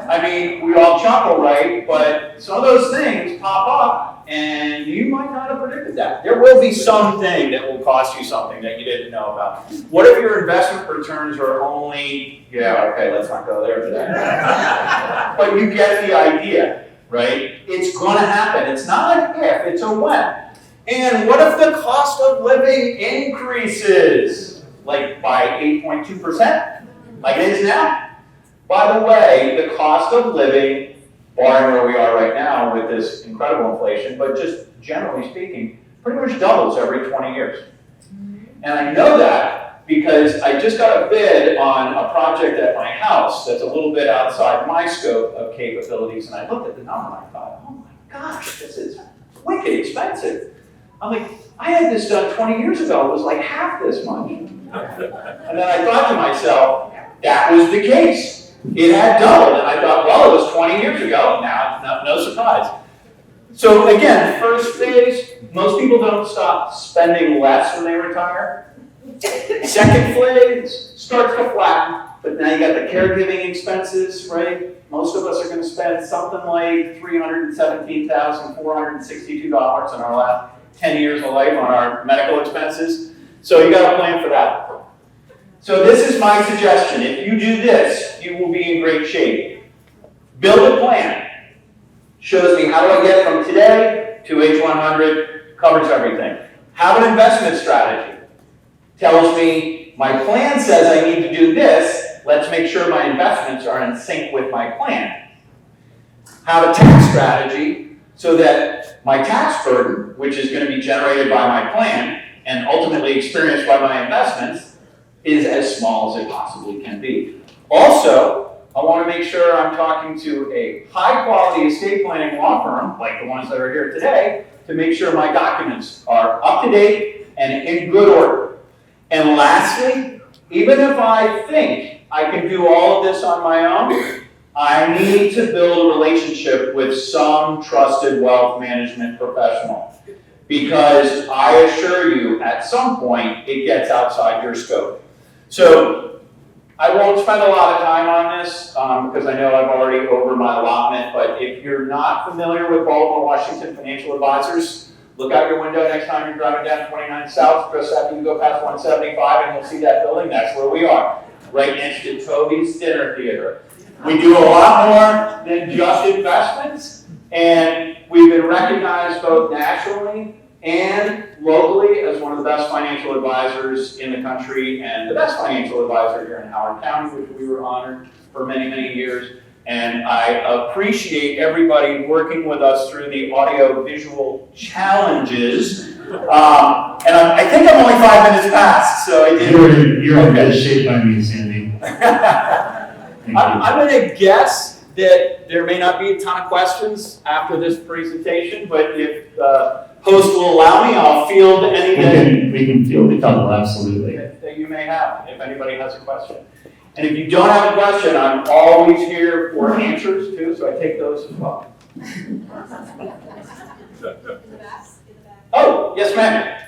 I mean, we all chuckle, right? But some of those things pop up and you might not have predicted that. There will be something that will cost you something that you didn't know about. What if your investment returns are only, okay, let's not go there today. But you get the idea, right? It's going to happen. It's not an if, it's a when. And what if the cost of living increases, like by 8.2%, like it is now? By the way, the cost of living, barring where we are right now with this incredible inflation, but just generally speaking, pretty much doubles every 20 years. And I know that because I just got a bid on a project at my house that's a little bit outside my scope of capabilities, and I looked at the number and I thought, oh my gosh, this is wicked expensive. I'm like, I had this done 20 years ago, it was like half this much. And then I thought to myself, that was the case. It had doubled, and I thought, well, it was 20 years ago, now no surprise. So again, first phase, most people don't stop spending less when they retire. Second phase starts to flatten, but now you got the caregiving expenses, right? Most of us are going to spend something like $317,462 in our last 10 years of life on our medical expenses. So you got to plan for that. So this is my suggestion. If you do this, you will be in great shape. Build a plan. Shows me how do I get from today to age 100, covers everything. Have an investment strategy. Tells me my plan says I need to do this. Let's make sure my investments are in sync with my plan. Have a tax strategy so that my tax burden, which is going to be generated by my plan and ultimately experienced by my investments, is as small as it possibly can be. Also, I want to make sure I'm talking to a high-quality estate planning law firm, like the ones that are here today, to make sure my documents are up to date and in good order. And lastly, even if I think I can do all of this on my own, I need to build a relationship with some trusted wealth management professional. Because I assure you, at some point, it gets outside your scope. So I won't spend a lot of time on this because I know I've already over my allotment, but if you're not familiar with Baltimore Washington Financial Advisors, look out your window next time you're driving down 29 South, just after you go past 175 and you'll see that building. That's where we are, right next to Toby's Dinner Theater. We do a lot more than just investments, and we've been recognized both nationally and locally as one of the best financial advisors in the country and the best financial advisor here in Howard County, which we were honored for many, many years. And I appreciate everybody working with us through the audio-visual challenges. And I think I'm only 5 minutes past, so I did. You're in good shape by me, Sandy. I'm going to guess that there may not be a ton of questions after this presentation, but if the host will allow me, I'll field anything. We can field a couple, absolutely. That you may have, if anybody has a question. And if you don't have a question, I'm always here for answers too, so I take those as well. Oh, yes, ma'am.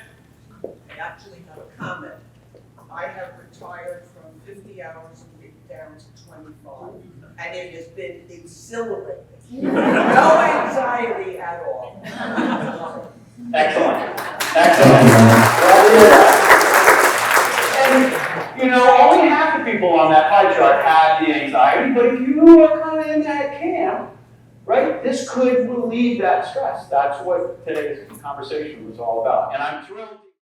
I actually have a comment. I have retired from 50 hours a week down to 25, and it has been exhilarating. No anxiety at all. Excellent. Excellent. And, you know, only half the people on that pie chart had the anxiety, but if you are kind of in that camp, right, this could relieve that stress. That's what today's conversation was all about. And I'm thrilled.